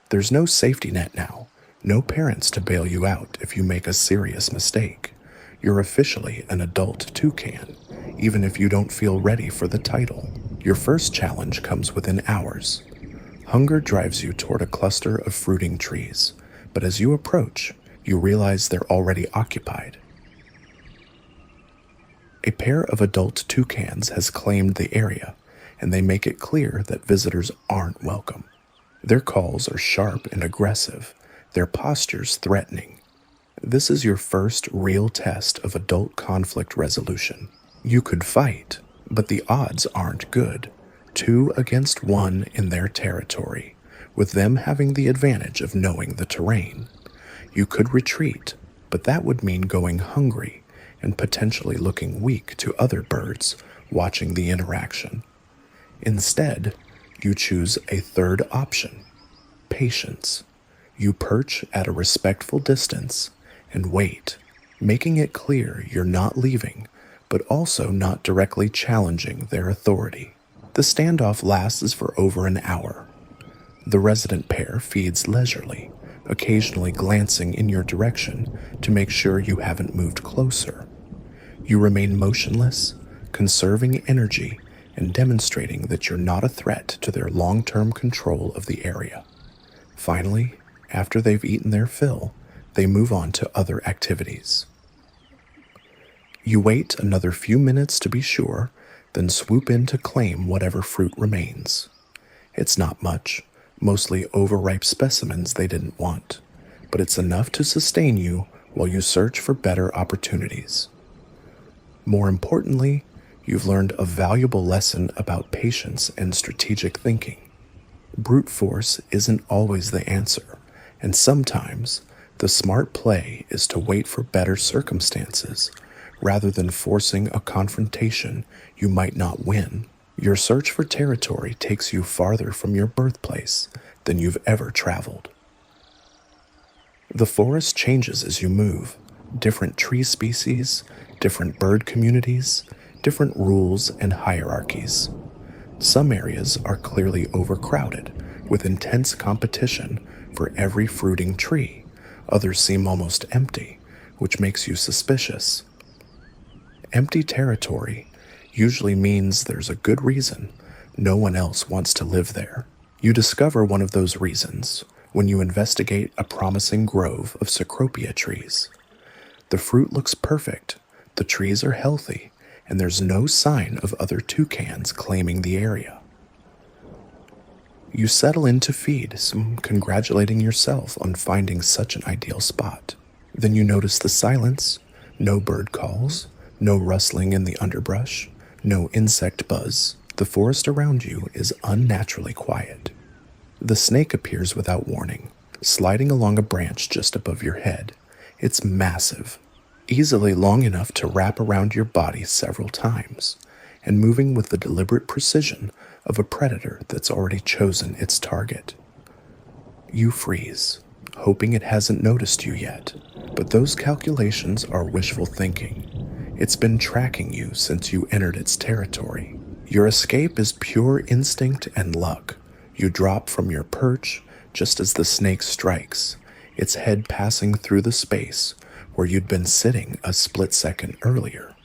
There's no safety net now, no parents to bail you out if you make a serious mistake. You're officially an adult toucan, even if you don't feel ready for the title. Your first challenge comes within hours. Hunger drives you toward a cluster of fruiting trees, but as you approach, you realize they're already occupied. A pair of adult toucans has claimed the area, and they make it clear that visitors aren't welcome. Their calls are sharp and aggressive, their postures threatening. This is your first real test of adult conflict resolution. You could fight, but the odds aren't good. 2 against 1 in their territory, with them having the advantage of knowing the terrain. You could retreat, but that would mean going hungry and potentially looking weak to other birds watching the interaction. Instead, you choose a third option: patience. You perch at a respectful distance and wait, making it clear you're not leaving, but also not directly challenging their authority. The standoff lasts for over an hour. The resident pair feeds leisurely, occasionally glancing in your direction to make sure you haven't moved closer. You remain motionless, conserving energy and demonstrating that you're not a threat to their long-term control of the area. Finally, after they've eaten their fill, they move on to other activities. You wait another few minutes to be sure, then swoop in to claim whatever fruit remains. It's not much, mostly overripe specimens they didn't want, but it's enough to sustain you while you search for better opportunities. More importantly, you've learned a valuable lesson about patience and strategic thinking. Brute force isn't always the answer, and sometimes the smart play is to wait for better circumstances rather than forcing a confrontation you might not win. Your search for territory takes you farther from your birthplace than you've ever traveled. The forest changes as you move. Different tree species, different bird communities, different rules and hierarchies. Some areas are clearly overcrowded, with intense competition for every fruiting tree. Others seem almost empty, which makes you suspicious. Empty territory usually means there's a good reason no one else wants to live there. You discover one of those reasons when you investigate a promising grove of cecropia trees. The fruit looks perfect, the trees are healthy, and there's no sign of other toucans claiming the area. You settle in to feed, congratulating yourself on finding such an ideal spot. Then you notice the silence, no bird calls, no rustling in the underbrush, no insect buzz. The forest around you is unnaturally quiet. The snake appears without warning, sliding along a branch just above your head. It's massive, easily long enough to wrap around your body several times, and moving with the deliberate precision of a predator that's already chosen its target. You freeze, hoping it hasn't noticed you yet, but those calculations are wishful thinking. It's been tracking you since you entered its territory. Your escape is pure instinct and luck. You drop from your perch just as the snake strikes, its head passing through the space where you'd been sitting a split second earlier.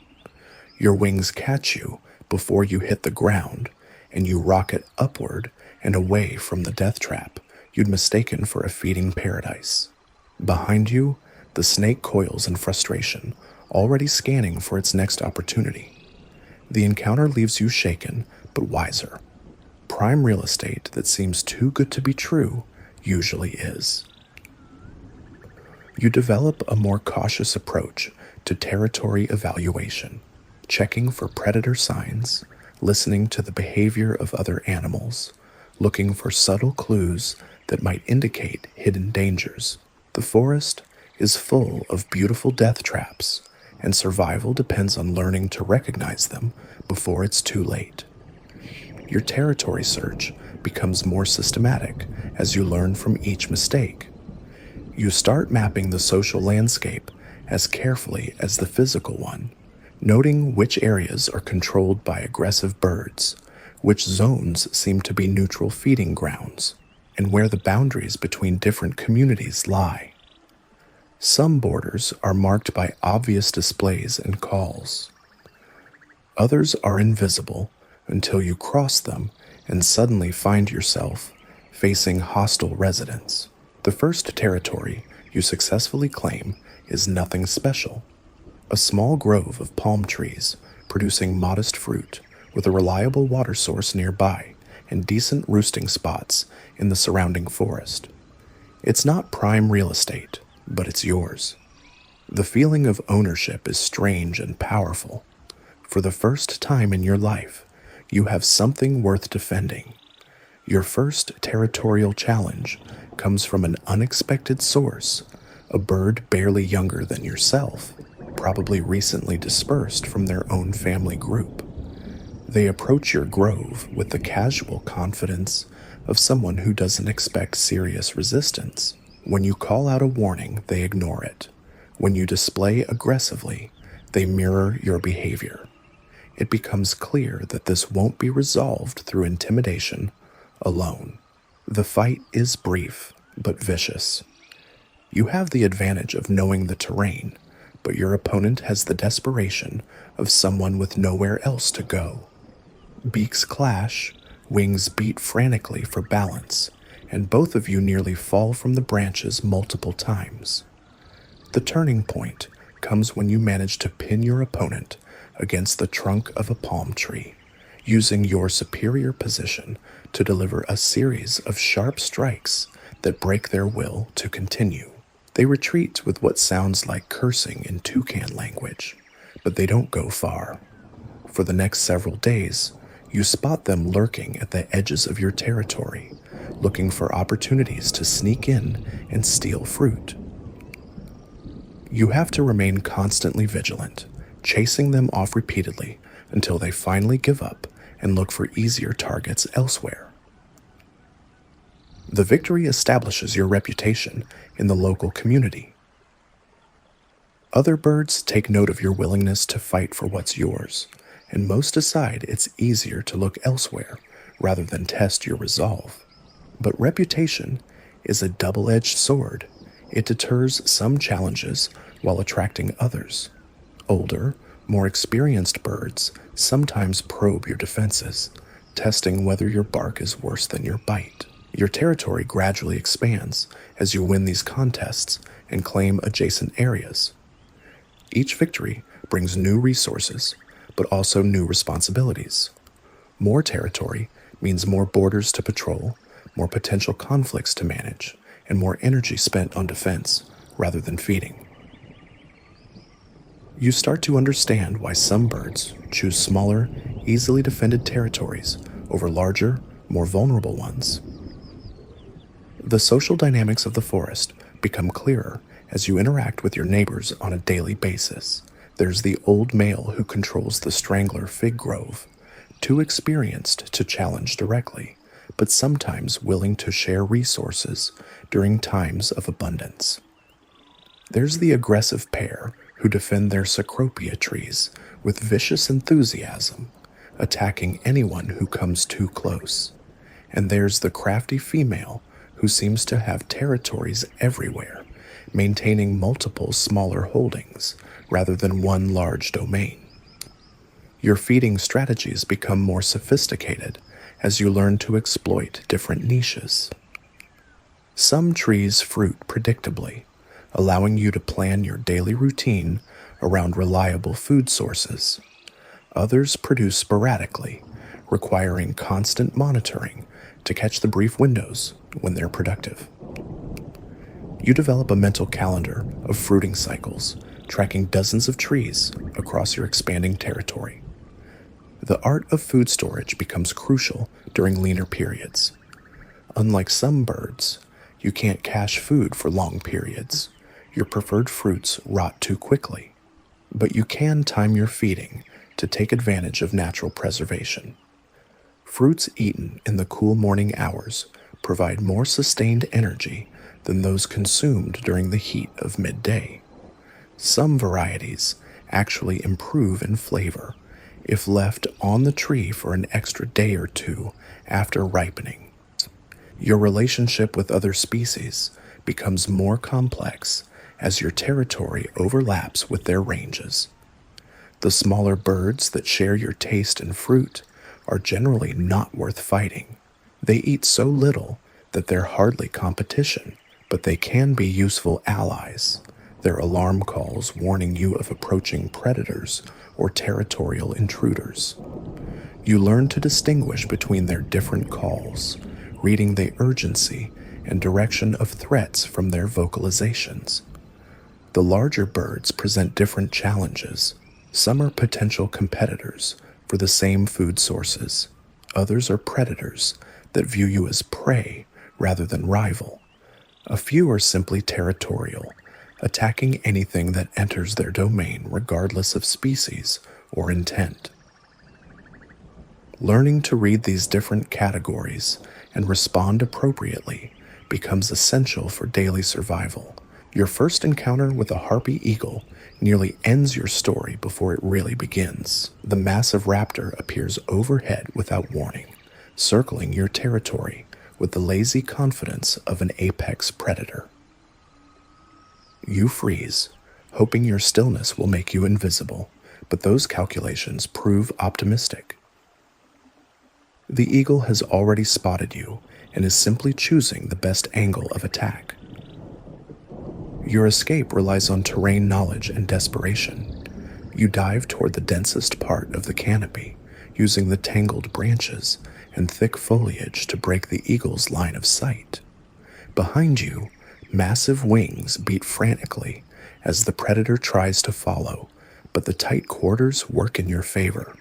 Your wings catch you before you hit the ground, and you rocket upward and away from the death trap you'd mistaken for a feeding paradise. Behind you, the snake coils in frustration, already scanning for its next opportunity. The encounter leaves you shaken, but wiser. Prime real estate that seems too good to be true usually is. You develop a more cautious approach to territory evaluation, checking for predator signs, listening to the behavior of other animals, looking for subtle clues that might indicate hidden dangers. The forest is full of beautiful death traps, and survival depends on learning to recognize them before it's too late. Your territory search becomes more systematic as you learn from each mistake. You start mapping the social landscape as carefully as the physical one, noting which areas are controlled by aggressive birds, which zones seem to be neutral feeding grounds, and where the boundaries between different communities lie. Some borders are marked by obvious displays and calls. Others are invisible until you cross them and suddenly find yourself facing hostile residents. The first territory you successfully claim is nothing special. A small grove of palm trees producing modest fruit with a reliable water source nearby and decent roosting spots in the surrounding forest. It's not prime real estate, but it's yours. The feeling of ownership is strange and powerful. For the first time in your life, you have something worth defending. Your first territorial challenge comes from an unexpected source, a bird barely younger than yourself, probably recently dispersed from their own family group. They approach your grove with the casual confidence of someone who doesn't expect serious resistance. When you call out a warning, they ignore it. When you display aggressively, they mirror your behavior. It becomes clear that this won't be resolved through intimidation alone. The fight is brief, but vicious. You have the advantage of knowing the terrain, but your opponent has the desperation of someone with nowhere else to go. Beaks clash, wings beat frantically for balance, and both of you nearly fall from the branches multiple times. The turning point comes when you manage to pin your opponent against the trunk of a palm tree, using your superior position to deliver a series of sharp strikes that break their will to continue. They retreat with what sounds like cursing in Toucan language, but they don't go far. For the next several days, you spot them lurking at the edges of your territory, looking for opportunities to sneak in and steal fruit. You have to remain constantly vigilant, chasing them off repeatedly until they finally give up and look for easier targets elsewhere. The victory establishes your reputation in the local community. Other birds take note of your willingness to fight for what's yours, and most decide it's easier to look elsewhere rather than test your resolve. But reputation is a double-edged sword. It deters some challenges while attracting others. Older, more experienced birds sometimes probe your defenses, testing whether your bark is worse than your bite. Your territory gradually expands as you win these contests and claim adjacent areas. Each victory brings new resources, but also new responsibilities. More territory means more borders to patrol, more potential conflicts to manage, and more energy spent on defense rather than feeding. You start to understand why some birds choose smaller, easily defended territories over larger, more vulnerable ones. The social dynamics of the forest become clearer as you interact with your neighbors on a daily basis. There's the old male who controls the strangler fig grove, too experienced to challenge directly, but sometimes willing to share resources during times of abundance. There's the aggressive pair who defend their cecropia trees with vicious enthusiasm, attacking anyone who comes too close. And there's the crafty female who seems to have territories everywhere, maintaining multiple smaller holdings rather than one large domain. Your feeding strategies become more sophisticated as you learn to exploit different niches. Some trees fruit predictably, allowing you to plan your daily routine around reliable food sources. Others produce sporadically, requiring constant monitoring to catch the brief windows when they're productive. You develop a mental calendar of fruiting cycles, tracking dozens of trees across your expanding territory. The art of food storage becomes crucial during leaner periods. Unlike some birds, you can't cache food for long periods. Your preferred fruits rot too quickly, but you can time your feeding to take advantage of natural preservation. Fruits eaten in the cool morning hours provide more sustained energy than those consumed during the heat of midday. Some varieties actually improve in flavor if left on the tree for an extra day or two after ripening. Your relationship with other species becomes more complex as your territory overlaps with their ranges. The smaller birds that share your taste in fruit are generally not worth fighting. They eat so little that they're hardly competition, but they can be useful allies, their alarm calls warning you of approaching predators or territorial intruders. You learn to distinguish between their different calls, reading the urgency and direction of threats from their vocalizations. The larger birds present different challenges. Some are potential competitors for the same food sources. Others are predators that view you as prey rather than rival. A few are simply territorial, attacking anything that enters their domain regardless of species or intent. Learning to read these different categories and respond appropriately becomes essential for daily survival. Your first encounter with a harpy eagle nearly ends your story before it really begins. The massive raptor appears overhead without warning, circling your territory with the lazy confidence of an apex predator. You freeze, hoping your stillness will make you invisible, but those calculations prove optimistic. The eagle has already spotted you and is simply choosing the best angle of attack. Your escape relies on terrain knowledge and desperation. You dive toward the densest part of the canopy, using the tangled branches and thick foliage to break the eagle's line of sight. Behind you, massive wings beat frantically as the predator tries to follow, but the tight quarters work in your favor.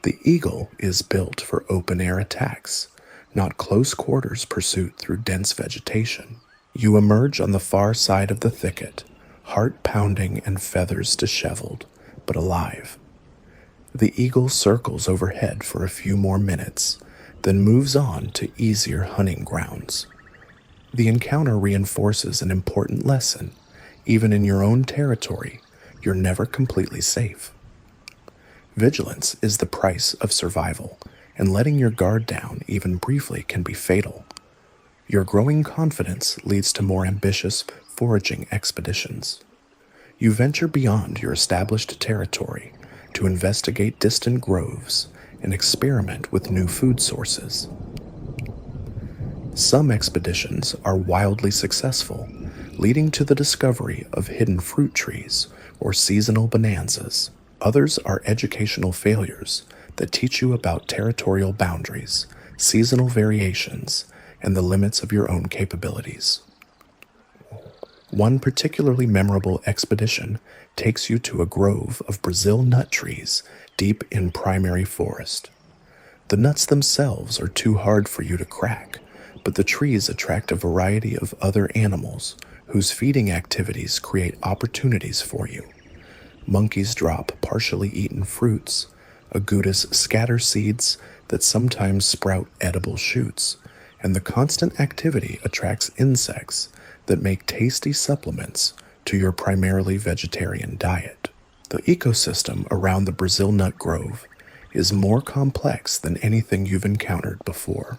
The eagle is built for open-air attacks, not close quarters pursuit through dense vegetation. You emerge on the far side of the thicket, heart pounding and feathers disheveled, but alive. The eagle circles overhead for a few more minutes, then moves on to easier hunting grounds. The encounter reinforces an important lesson. Even in your own territory, you're never completely safe. Vigilance is the price of survival, and letting your guard down even briefly can be fatal. Your growing confidence leads to more ambitious foraging expeditions. You venture beyond your established territory to investigate distant groves and experiment with new food sources. Some expeditions are wildly successful, leading to the discovery of hidden fruit trees or seasonal bonanzas. Others are educational failures that teach you about territorial boundaries, seasonal variations, and the limits of your own capabilities. One particularly memorable expedition takes you to a grove of Brazil nut trees deep in primary forest. The nuts themselves are too hard for you to crack, but the trees attract a variety of other animals whose feeding activities create opportunities for you. Monkeys drop partially eaten fruits, agudas scatter seeds that sometimes sprout edible shoots, and the constant activity attracts insects that make tasty supplements to your primarily vegetarian diet. The ecosystem around the Brazil nut grove is more complex than anything you've encountered before.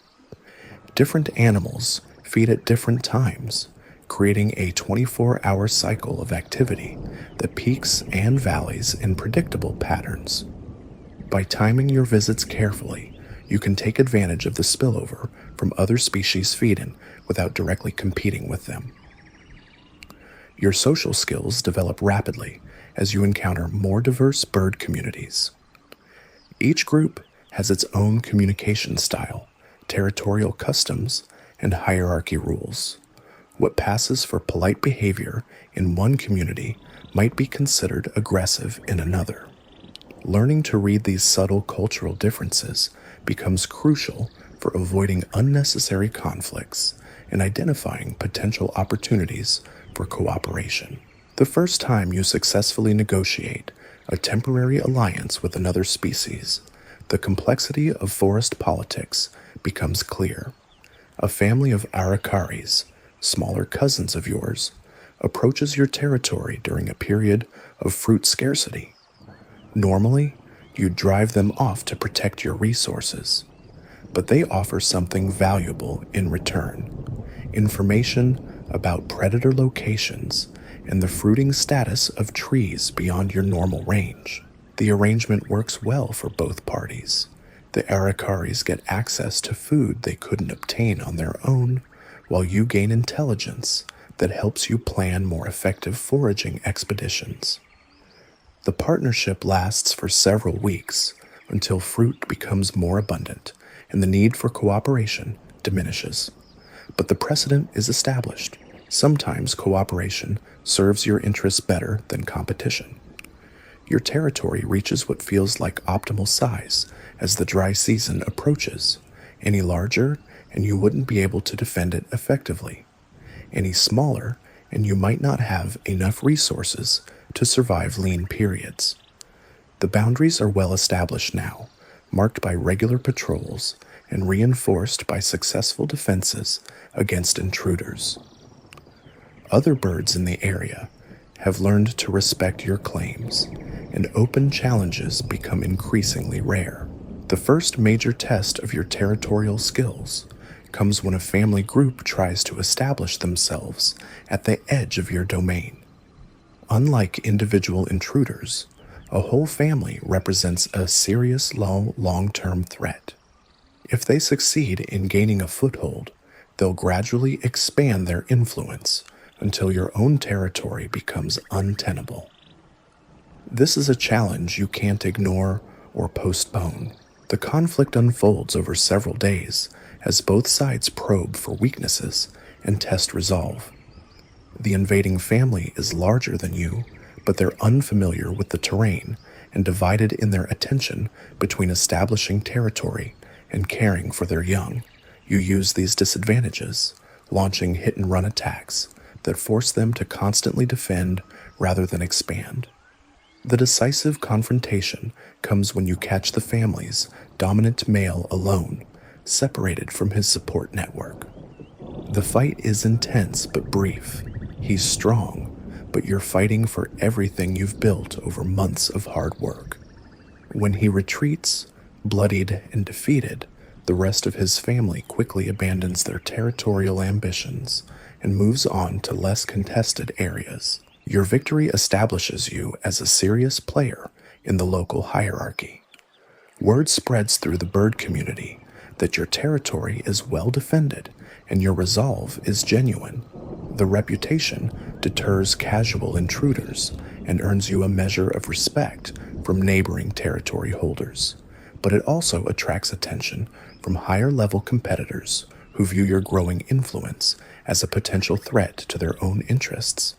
Different animals feed at different times, creating a 24-hour cycle of activity that peaks and valleys in predictable patterns. By timing your visits carefully, you can take advantage of the spillover from other species feeding without directly competing with them. Your social skills develop rapidly as you encounter more diverse bird communities. Each group has its own communication style, territorial customs, and hierarchy rules. What passes for polite behavior in one community might be considered aggressive in another. Learning to read these subtle cultural differences becomes crucial for avoiding unnecessary conflicts and identifying potential opportunities for cooperation. The first time you successfully negotiate a temporary alliance with another species, the complexity of forest politics becomes clear. A family of araucaries, smaller cousins of yours, approaches your territory during a period of fruit scarcity. Normally, you'd drive them off to protect your resources, but they offer something valuable in return: information about predator locations and the fruiting status of trees beyond your normal range. The arrangement works well for both parties. The araucaries get access to food they couldn't obtain on their own, while you gain intelligence that helps you plan more effective foraging expeditions. The partnership lasts for several weeks until fruit becomes more abundant and the need for cooperation diminishes. But the precedent is established. Sometimes cooperation serves your interests better than competition. Your territory reaches what feels like optimal size as the dry season approaches. Any larger, and you wouldn't be able to defend it effectively. Any smaller, and you might not have enough resources to survive lean periods. The boundaries are well established now, marked by regular patrols and reinforced by successful defenses against intruders. Other birds in the area have learned to respect your claims, and open challenges become increasingly rare. The first major test of your territorial skills comes when a family group tries to establish themselves at the edge of your domain. Unlike individual intruders, a whole family represents a serious long-term threat. If they succeed in gaining a foothold, they'll gradually expand their influence until your own territory becomes untenable. This is a challenge you can't ignore or postpone. The conflict unfolds over several days as both sides probe for weaknesses and test resolve. The invading family is larger than you, but they're unfamiliar with the terrain and divided in their attention between establishing territory and caring for their young. You use these disadvantages, launching hit-and-run attacks that force them to constantly defend rather than expand. The decisive confrontation comes when you catch the family's dominant male alone, separated from his support network. The fight is intense but brief. He's strong, but you're fighting for everything you've built over months of hard work. When he retreats, bloodied and defeated, the rest of his family quickly abandons their territorial ambitions and moves on to less contested areas. Your victory establishes you as a serious player in the local hierarchy. Word spreads through the bird community that your territory is well defended and your resolve is genuine. The reputation deters casual intruders and earns you a measure of respect from neighboring territory holders, but it also attracts attention from higher-level competitors who view your growing influence as a potential threat to their own interests.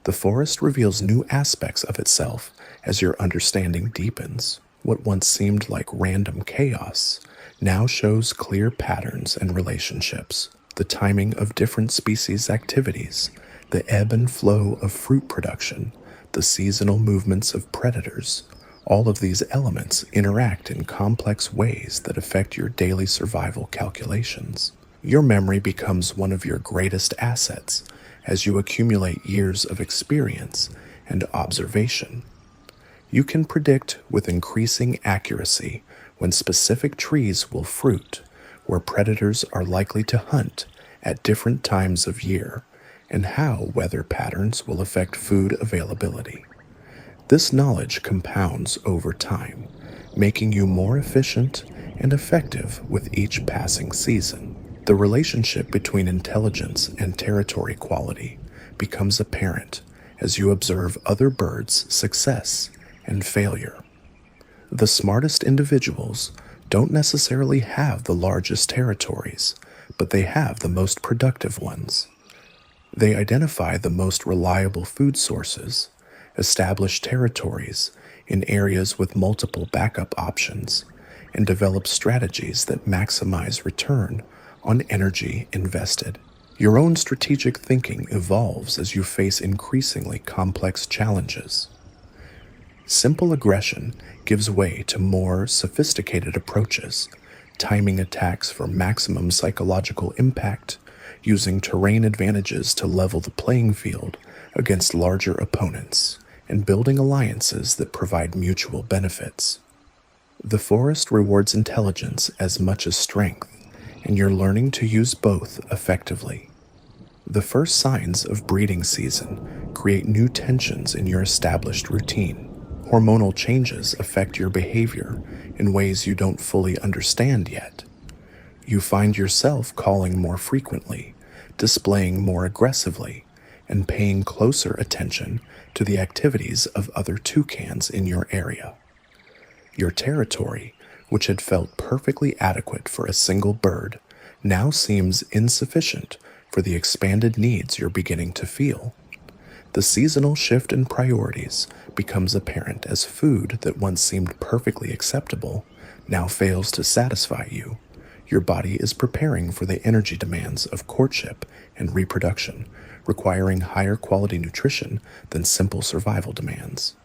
The forest reveals new aspects of itself as your understanding deepens. What once seemed like random chaos now shows clear patterns and relationships. The timing of different species' activities, the ebb and flow of fruit production, the seasonal movements of predators, all of these elements interact in complex ways that affect your daily survival calculations. Your memory becomes one of your greatest assets as you accumulate years of experience and observation. You can predict with increasing accuracy when specific trees will fruit, where predators are likely to hunt at different times of year, and how weather patterns will affect food availability. This knowledge compounds over time, making you more efficient and effective with each passing season. The relationship between intelligence and territory quality becomes apparent as you observe other birds' success and failure. The smartest individuals don't necessarily have the largest territories, but they have the most productive ones. They identify the most reliable food sources, establish territories in areas with multiple backup options, and develop strategies that maximize return on energy invested. Your own strategic thinking evolves as you face increasingly complex challenges. Simple aggression gives way to more sophisticated approaches, timing attacks for maximum psychological impact, using terrain advantages to level the playing field against larger opponents, and building alliances that provide mutual benefits. The forest rewards intelligence as much as strength, and you're learning to use both effectively. The first signs of breeding season create new tensions in your established routine. Hormonal changes affect your behavior in ways you don't fully understand yet. You find yourself calling more frequently, displaying more aggressively, and paying closer attention to the activities of other toucans in your area. Your territory, which had felt perfectly adequate for a single bird, now seems insufficient for the expanded needs you're beginning to feel. The seasonal shift in priorities becomes apparent as food that once seemed perfectly acceptable now fails to satisfy you. Your body is preparing for the energy demands of courtship and reproduction, requiring higher quality nutrition than simple survival demands.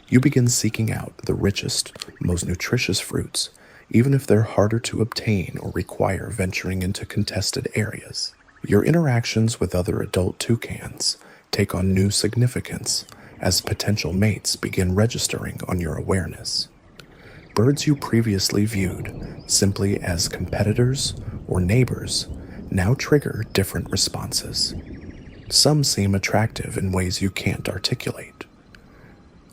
You begin seeking out the richest, most nutritious fruits, even if they're harder to obtain or require venturing into contested areas. Your interactions with other adult toucans take on new significance as potential mates begin registering on your awareness. Birds you previously viewed simply as competitors or neighbors now trigger different responses. Some seem attractive in ways you can't articulate.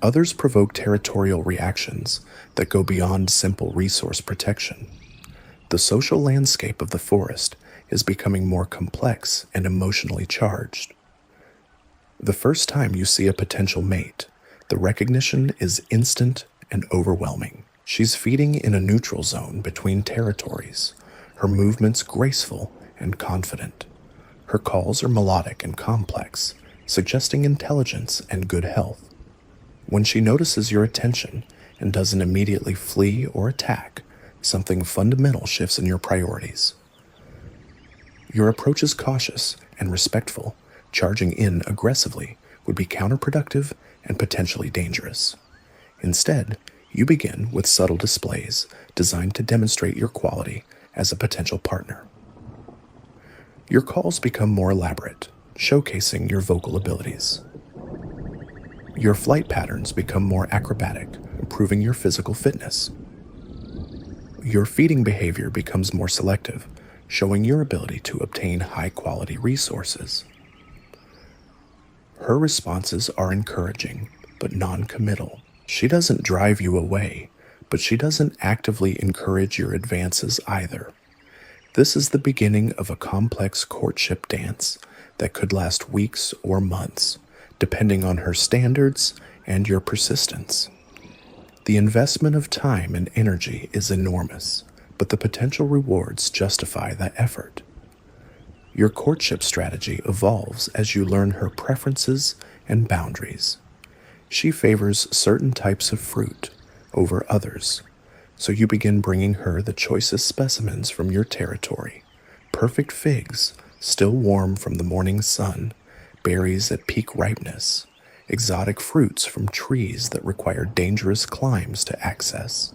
Others provoke territorial reactions that go beyond simple resource protection. The social landscape of the forest is becoming more complex and emotionally charged. The first time you see a potential mate, the recognition is instant and overwhelming. She's feeding in a neutral zone between territories, her movements graceful and confident. Her calls are melodic and complex, suggesting intelligence and good health. When she notices your attention and doesn't immediately flee or attack, something fundamental shifts in your priorities. Your approach is cautious and respectful. Charging in aggressively would be counterproductive and potentially dangerous. Instead, you begin with subtle displays designed to demonstrate your quality as a potential partner. Your calls become more elaborate, showcasing your vocal abilities. Your flight patterns become more acrobatic, improving your physical fitness. Your feeding behavior becomes more selective, showing your ability to obtain high-quality resources. Her responses are encouraging, but non-committal. She doesn't drive you away, but she doesn't actively encourage your advances either. This is the beginning of a complex courtship dance that could last weeks or months, depending on her standards and your persistence. The investment of time and energy is enormous, but the potential rewards justify that effort. Your courtship strategy evolves as you learn her preferences and boundaries. She favors certain types of fruit over others, so you begin bringing her the choicest specimens from your territory: perfect figs, still warm from the morning sun, berries at peak ripeness, exotic fruits from trees that require dangerous climbs to access.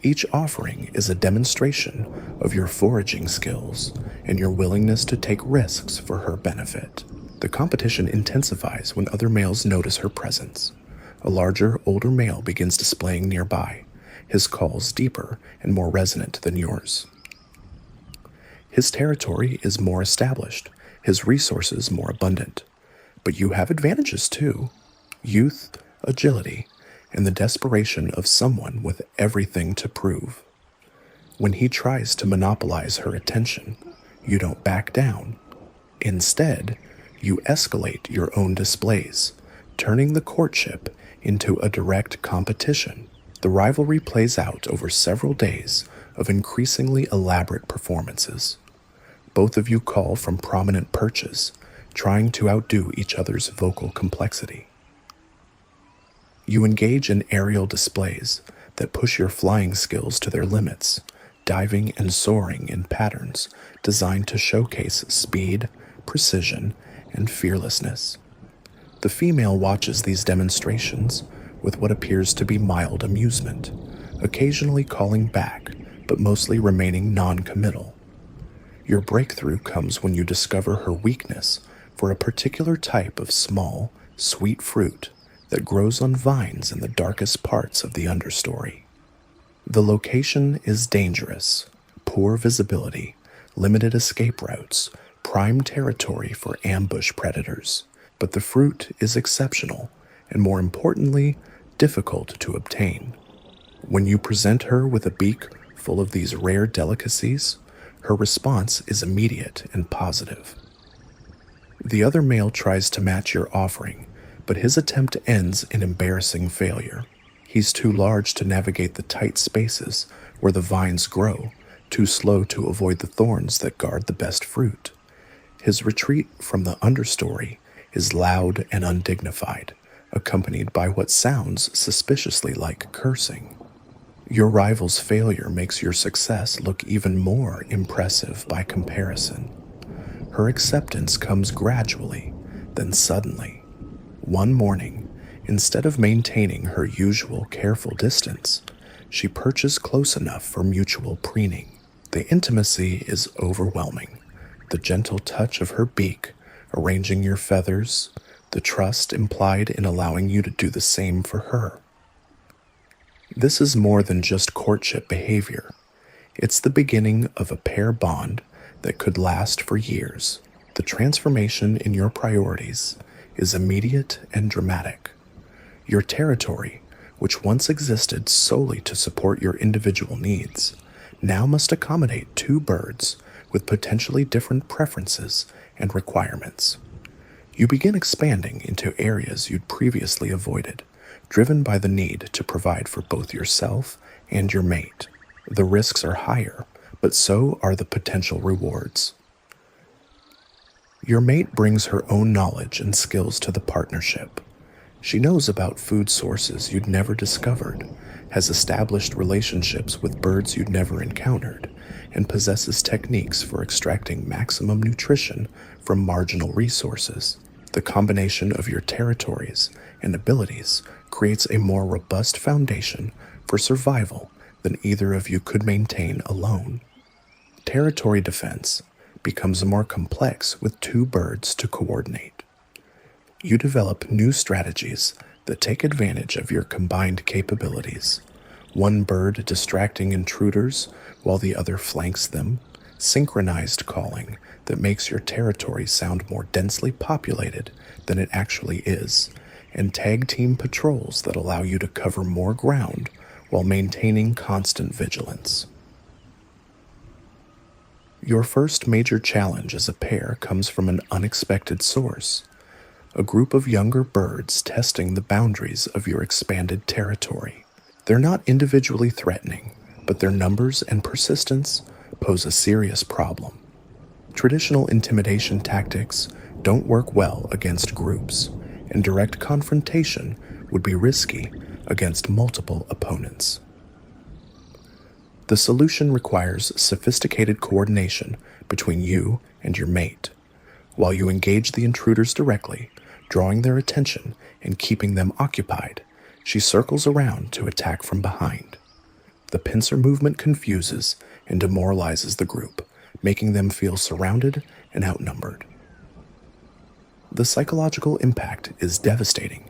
Each offering is a demonstration of your foraging skills and your willingness to take risks for her benefit. The competition intensifies when other males notice her presence. A larger, older male begins displaying nearby, his calls deeper and more resonant than yours. His territory is more established, his resources more abundant. But you have advantages too: youth, agility, and the desperation of someone with everything to prove. When he tries to monopolize her attention, you don't back down. Instead, you escalate your own displays, turning the courtship into a direct competition. The rivalry plays out over several days of increasingly elaborate performances. Both of you call from prominent perches, trying to outdo each other's vocal complexity. You engage in aerial displays that push your flying skills to their limits, diving and soaring in patterns designed to showcase speed, precision, and fearlessness. The female watches these demonstrations with what appears to be mild amusement, occasionally calling back, but mostly remaining non-committal. Your breakthrough comes when you discover her weakness for a particular type of small, sweet fruit that grows on vines in the darkest parts of the understory. The location is dangerous: poor visibility, limited escape routes, prime territory for ambush predators. But the fruit is exceptional, and more importantly, difficult to obtain. When you present her with a beak full of these rare delicacies, her response is immediate and positive. The other male tries to match your offering, but his attempt ends in embarrassing failure. He's too large to navigate the tight spaces where the vines grow, too slow to avoid the thorns that guard the best fruit. His retreat from the understory is loud and undignified, accompanied by what sounds suspiciously like cursing. Your rival's failure makes your success look even more impressive by comparison. Her acceptance comes gradually, then suddenly. One morning, instead of maintaining her usual careful distance, she perches close enough for mutual preening. The intimacy is overwhelming. The gentle touch of her beak, arranging your feathers, the trust implied in allowing you to do the same for her. This is more than just courtship behavior. It's the beginning of a pair bond that could last for years. The transformation in your priorities is immediate and dramatic. Your territory, which once existed solely to support your individual needs, now must accommodate two birds with potentially different preferences and requirements. You begin expanding into areas you'd previously avoided, driven by the need to provide for both yourself and your mate. The risks are higher, but so are the potential rewards. Your mate brings her own knowledge and skills to the partnership. She knows about food sources you'd never discovered, has established relationships with birds you'd never encountered, and possesses techniques for extracting maximum nutrition from marginal resources. The combination of your territories and abilities creates a more robust foundation for survival than either of you could maintain alone. Territory defense becomes more complex with two birds to coordinate. You develop new strategies that take advantage of your combined capabilities. One bird distracting intruders while the other flanks them, synchronized calling that makes your territory sound more densely populated than it actually is, and tag team patrols that allow you to cover more ground while maintaining constant vigilance. Your first major challenge as a pair comes from an unexpected source: a group of younger birds testing the boundaries of your expanded territory. They're not individually threatening, but their numbers and persistence pose a serious problem. Traditional intimidation tactics don't work well against groups, and direct confrontation would be risky against multiple opponents. The solution requires sophisticated coordination between you and your mate. While you engage the intruders directly, drawing their attention and keeping them occupied, she circles around to attack from behind. The pincer movement confuses and demoralizes the group, making them feel surrounded and outnumbered. The psychological impact is devastating.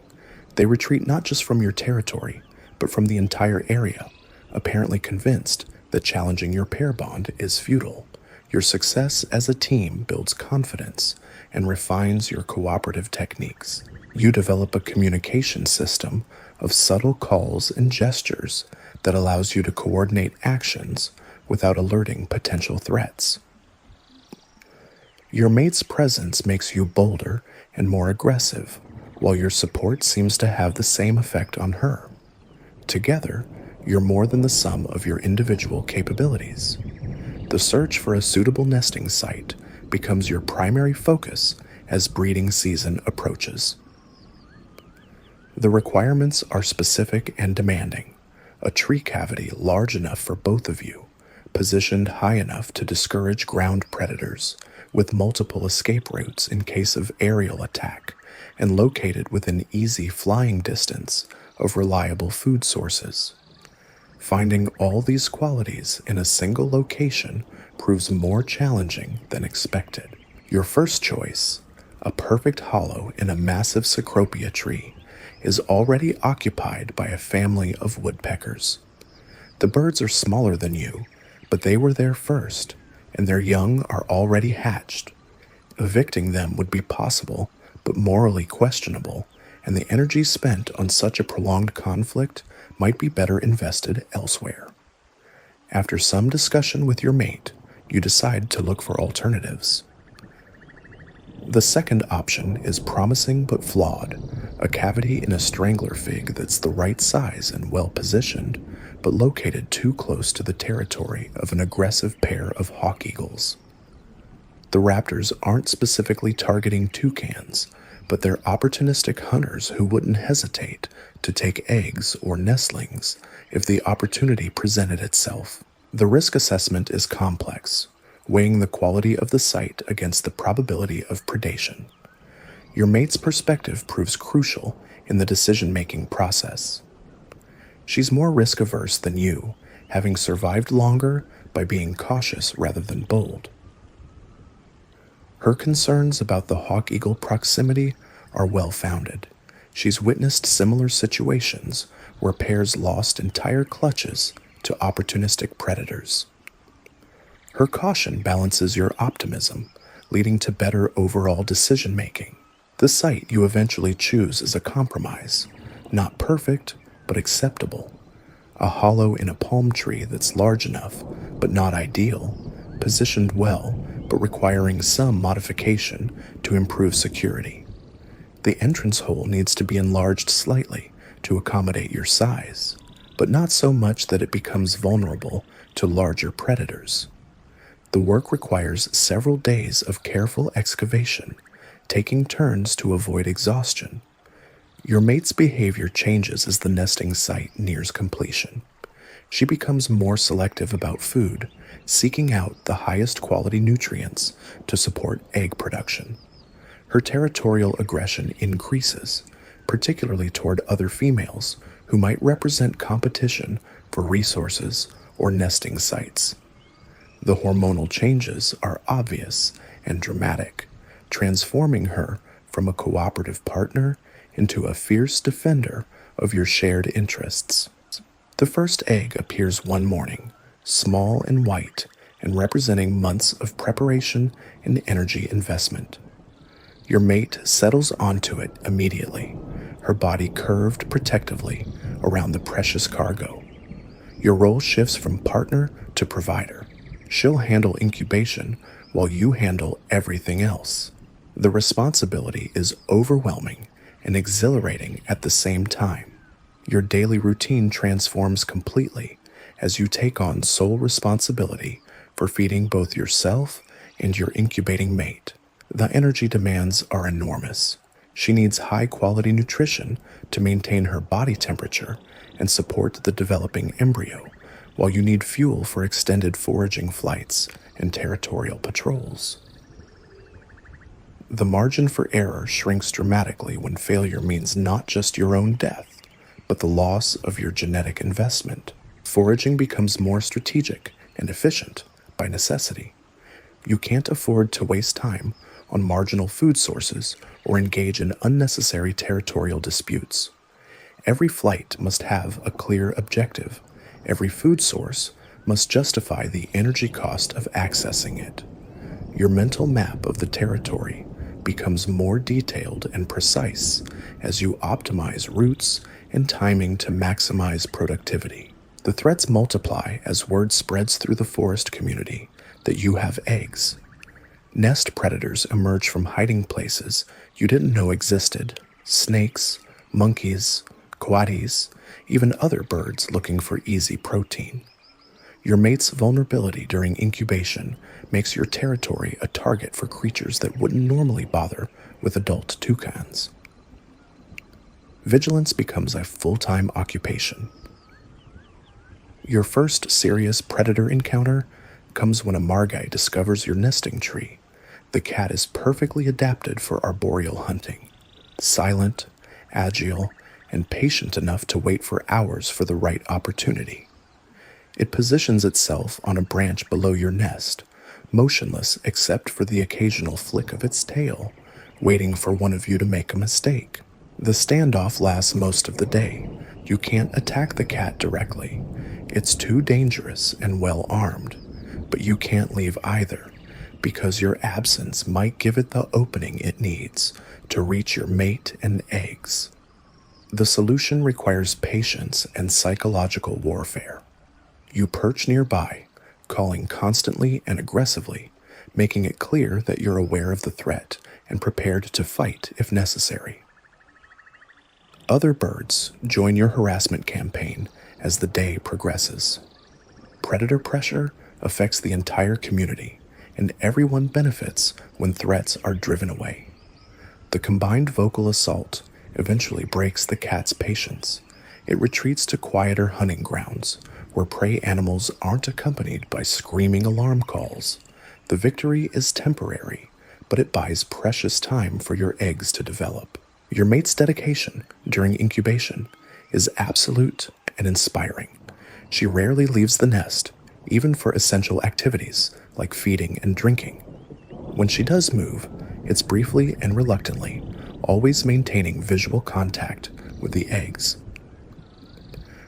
They retreat not just from your territory, but from the entire area, apparently convinced that challenging your pair bond is futile. Your success as a team builds confidence and refines your cooperative techniques. You develop a communication system of subtle calls and gestures that allows you to coordinate actions without alerting potential threats. Your mate's presence makes you bolder and more aggressive, while your support seems to have the same effect on her. Together, you're more than the sum of your individual capabilities. The search for a suitable nesting site becomes your primary focus as breeding season approaches. The requirements are specific and demanding: a tree cavity large enough for both of you, positioned high enough to discourage ground predators, with multiple escape routes in case of aerial attack, and located within easy flying distance of reliable food sources. Finding all these qualities in a single location proves more challenging than expected. Your first choice, a perfect hollow in a massive cecropia tree, is already occupied by a family of woodpeckers. The birds are smaller than you, but they were there first, and their young are already hatched. Evicting them would be possible, but morally questionable, and the energy spent on such a prolonged conflict might be better invested elsewhere. After some discussion with your mate, you decide to look for alternatives. The second option is promising but flawed: a cavity in a strangler fig that's the right size and well positioned, but located too close to the territory of an aggressive pair of hawk eagles. The raptors aren't specifically targeting toucans, but they're opportunistic hunters who wouldn't hesitate to take eggs or nestlings if the opportunity presented itself. The risk assessment is complex, weighing the quality of the site against the probability of predation. Your mate's perspective proves crucial in the decision-making process. She's more risk-averse than you, having survived longer by being cautious rather than bold. Her concerns about the hawk-eagle proximity are well-founded. She's witnessed similar situations where pairs lost entire clutches to opportunistic predators. Her caution balances your optimism, leading to better overall decision-making. The site you eventually choose is a compromise, not perfect, but acceptable. A hollow in a palm tree that's large enough, but not ideal, positioned well, but requiring some modification to improve security. The entrance hole needs to be enlarged slightly to accommodate your size, but not so much that it becomes vulnerable to larger predators. The work requires several days of careful excavation, taking turns to avoid exhaustion. Your mate's behavior changes as the nesting site nears completion. She becomes more selective about food, seeking out the highest quality nutrients to support egg production. Her territorial aggression increases, particularly toward other females who might represent competition for resources or nesting sites. The hormonal changes are obvious and dramatic, transforming her from a cooperative partner into a fierce defender of your shared interests. The first egg appears one morning, small and white, and representing months of preparation and energy investment. Your mate settles onto it immediately, her body curved protectively around the precious cargo. Your role shifts from partner to provider. She'll handle incubation while you handle everything else. The responsibility is overwhelming and exhilarating at the same time. Your daily routine transforms completely as you take on sole responsibility for feeding both yourself and your incubating mate. The energy demands are enormous. She needs high-quality nutrition to maintain her body temperature and support the developing embryo, while you need fuel for extended foraging flights and territorial patrols. The margin for error shrinks dramatically when failure means not just your own death, but the loss of your genetic investment. Foraging becomes more strategic and efficient by necessity. You can't afford to waste time on marginal food sources or engage in unnecessary territorial disputes. Every flight must have a clear objective. Every food source must justify the energy cost of accessing it. Your mental map of the territory becomes more detailed and precise as you optimize routes and timing to maximize productivity. The threats multiply as word spreads through the forest community that you have eggs. Nest predators emerge from hiding places you didn't know existed: snakes, monkeys, coatis, even other birds looking for easy protein. Your mate's vulnerability during incubation makes your territory a target for creatures that wouldn't normally bother with adult toucans. Vigilance becomes a full-time occupation. Your first serious predator encounter comes when a margay discovers your nesting tree. The cat is perfectly adapted for arboreal hunting, silent, agile, and patient enough to wait for hours for the right opportunity. It positions itself on a branch below your nest, motionless except for the occasional flick of its tail, waiting for one of you to make a mistake. The standoff lasts most of the day. You can't attack the cat directly. It's too dangerous and well armed, but you can't leave either, because your absence might give it the opening it needs to reach your mate and eggs. The solution requires patience and psychological warfare. You perch nearby, calling constantly and aggressively, making it clear that you're aware of the threat and prepared to fight if necessary. Other birds join your harassment campaign as the day progresses. Predator pressure affects the entire community, and everyone benefits when threats are driven away. The combined vocal assault eventually breaks the cat's patience. It retreats to quieter hunting grounds, where prey animals aren't accompanied by screaming alarm calls. The victory is temporary, but it buys precious time for your eggs to develop. Your mate's dedication during incubation is absolute and inspiring. She rarely leaves the nest, even for essential activities like feeding and drinking. When she does move, it's briefly and reluctantly, always maintaining visual contact with the eggs.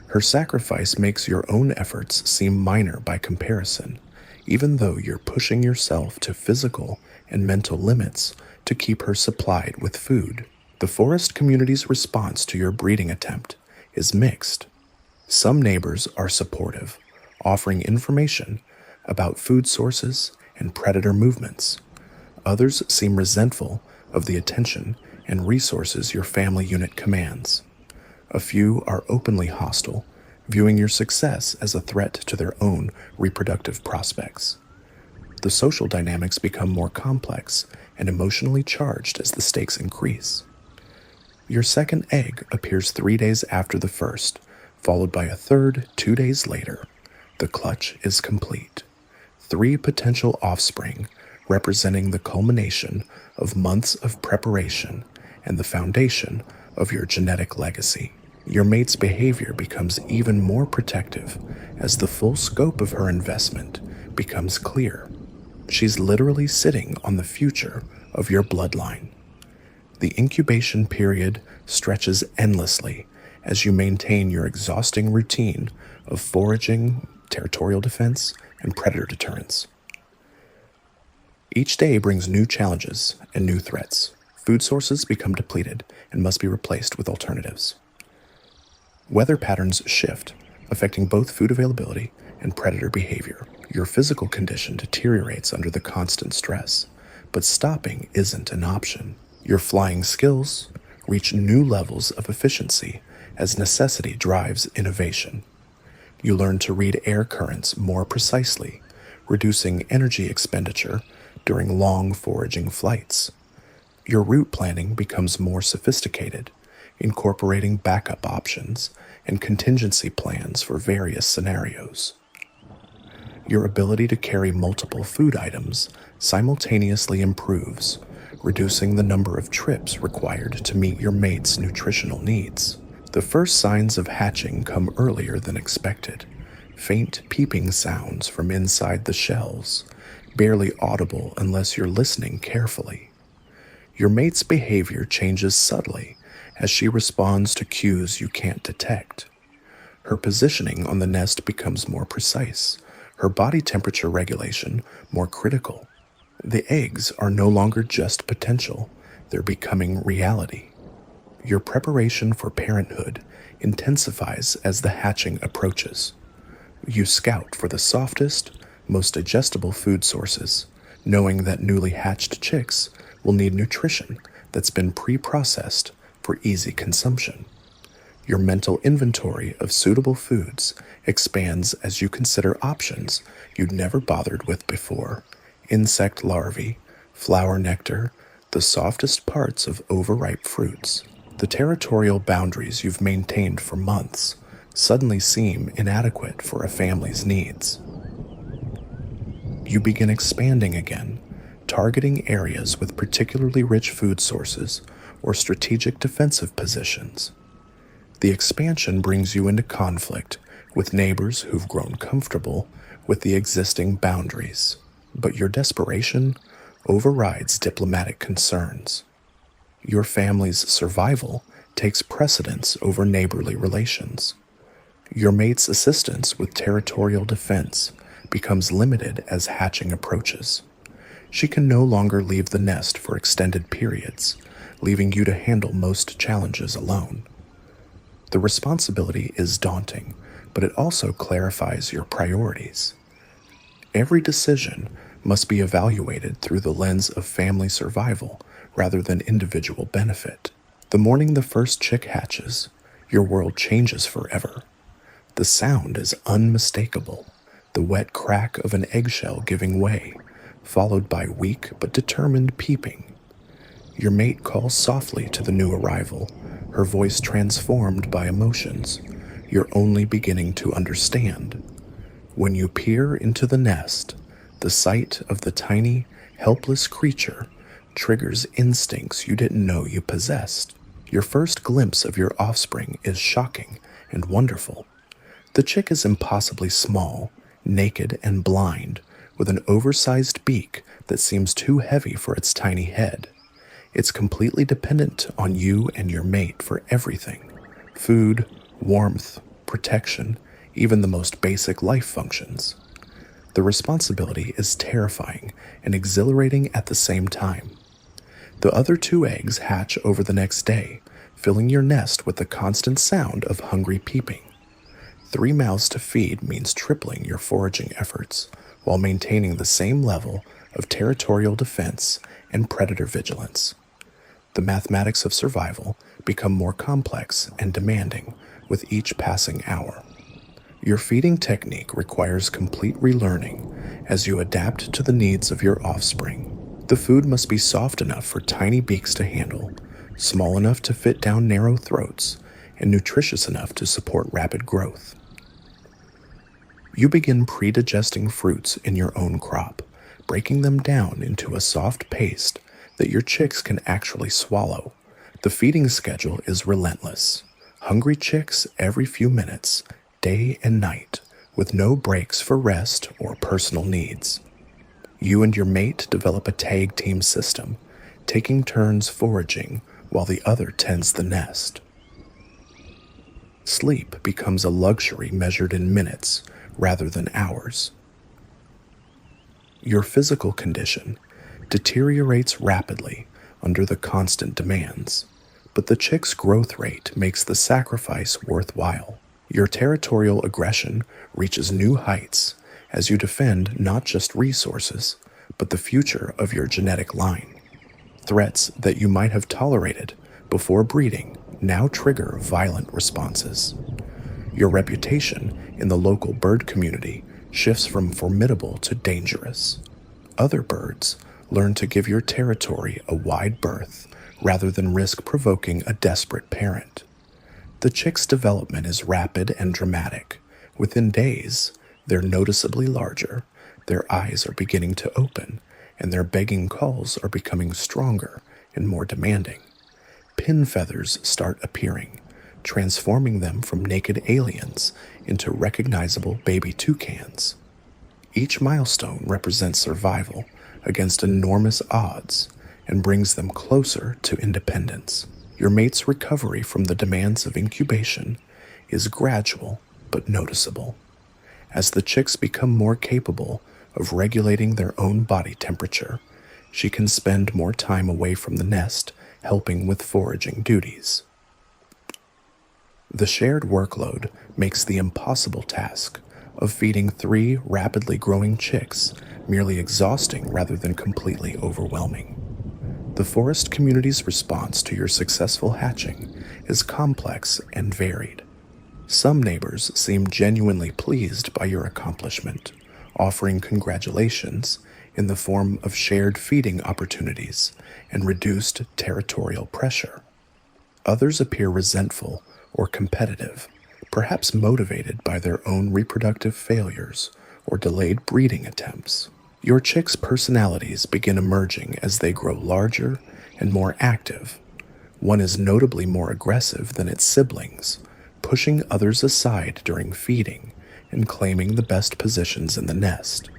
Her sacrifice makes your own efforts seem minor by comparison, even though you're pushing yourself to physical and mental limits to keep her supplied with food. The forest community's response to your breeding attempt is mixed. Some neighbors are supportive, offering information about food sources and predator movements. Others seem resentful of the attention and resources your family unit commands. A few are openly hostile, viewing your success as a threat to their own reproductive prospects. The social dynamics become more complex and emotionally charged as the stakes increase. Your second egg appears 3 days after the first, followed by a third 2 days later. The clutch is complete. 3 potential offspring representing the culmination of months of preparation and the foundation of your genetic legacy. Your mate's behavior becomes even more protective as the full scope of her investment becomes clear. She's literally sitting on the future of your bloodline. The incubation period stretches endlessly as you maintain your exhausting routine of foraging, territorial defense, and predator deterrence. Each day brings new challenges and new threats. Food sources become depleted and must be replaced with alternatives. Weather patterns shift, affecting both food availability and predator behavior. Your physical condition deteriorates under the constant stress, but stopping isn't an option. Your flying skills reach new levels of efficiency as necessity drives innovation. You learn to read air currents more precisely, reducing energy expenditure during long foraging flights. Your route planning becomes more sophisticated, incorporating backup options and contingency plans for various scenarios. Your ability to carry multiple food items simultaneously improves, reducing the number of trips required to meet your mate's nutritional needs. The first signs of hatching come earlier than expected. Faint peeping sounds from inside the shells, barely audible unless you're listening carefully. Your mate's behavior changes subtly as she responds to cues you can't detect. Her positioning on the nest becomes more precise, her body temperature regulation more critical. The eggs are no longer just potential, they're becoming reality. Your preparation for parenthood intensifies as the hatching approaches. You scout for the softest, most digestible food sources, knowing that newly hatched chicks will need nutrition that's been pre-processed for easy consumption. Your mental inventory of suitable foods expands as you consider options you'd never bothered with before. Insect larvae, flower nectar, the softest parts of overripe fruits. The territorial boundaries you've maintained for months suddenly seem inadequate for a family's needs. You begin expanding again, targeting areas with particularly rich food sources or strategic defensive positions. The expansion brings you into conflict with neighbors who've grown comfortable with the existing boundaries, but your desperation overrides diplomatic concerns. Your family's survival takes precedence over neighborly relations. Your mate's assistance with territorial defense becomes limited as hatching approaches. She can no longer leave the nest for extended periods, leaving you to handle most challenges alone. The responsibility is daunting, but it also clarifies your priorities. Every decision must be evaluated through the lens of family survival rather than individual benefit. The morning the first chick hatches, your world changes forever. The sound is unmistakable, the wet crack of an eggshell giving way, followed by weak but determined peeping. Your mate calls softly to the new arrival, her voice transformed by emotions you're only beginning to understand. When you peer into the nest, the sight of the tiny, helpless creature triggers instincts you didn't know you possessed. Your first glimpse of your offspring is shocking and wonderful. The chick is impossibly small, naked and blind, with an oversized beak that seems too heavy for its tiny head. It's completely dependent on you and your mate for everything: food, warmth, protection, even the most basic life functions. The responsibility is terrifying and exhilarating at the same time. The other two eggs hatch over the next day, filling your nest with the constant sound of hungry peeping. 3 mouths to feed means tripling your foraging efforts while maintaining the same level of territorial defense and predator vigilance. The mathematics of survival become more complex and demanding with each passing hour. Your feeding technique requires complete relearning as you adapt to the needs of your offspring. The food must be soft enough for tiny beaks to handle, small enough to fit down narrow throats, and nutritious enough to support rapid growth. You begin pre-digesting fruits in your own crop, breaking them down into a soft paste that your chicks can actually swallow. The feeding schedule is relentless. Hungry chicks every few minutes, day and night, with no breaks for rest or personal needs. You and your mate develop a tag team system, taking turns foraging while the other tends the nest. Sleep becomes a luxury measured in minutes rather than hours. Your physical condition deteriorates rapidly under the constant demands, but the chick's growth rate makes the sacrifice worthwhile. Your territorial aggression reaches new heights as you defend not just resources, but the future of your genetic line. Threats that you might have tolerated before breeding now trigger violent responses. Your reputation in the local bird community shifts from formidable to dangerous. Other birds learn to give your territory a wide berth rather than risk provoking a desperate parent. The chick's development is rapid and dramatic. Within days, they're noticeably larger, their eyes are beginning to open, and their begging calls are becoming stronger and more demanding. Pin feathers start appearing, transforming them from naked aliens into recognizable baby toucans. Each milestone represents survival against enormous odds and brings them closer to independence. Your mate's recovery from the demands of incubation is gradual but noticeable. As the chicks become more capable of regulating their own body temperature, she can spend more time away from the nest helping with foraging duties. The shared workload makes the impossible task of feeding 3 rapidly growing chicks merely exhausting rather than completely overwhelming. The forest community's response to your successful hatching is complex and varied. Some neighbors seem genuinely pleased by your accomplishment, offering congratulations in the form of shared feeding opportunities and reduced territorial pressure. Others appear resentful or competitive, perhaps motivated by their own reproductive failures or delayed breeding attempts. Your chicks' personalities begin emerging as they grow larger and more active. One is notably more aggressive than its siblings, pushing others aside during feeding and claiming the best positions in the nest.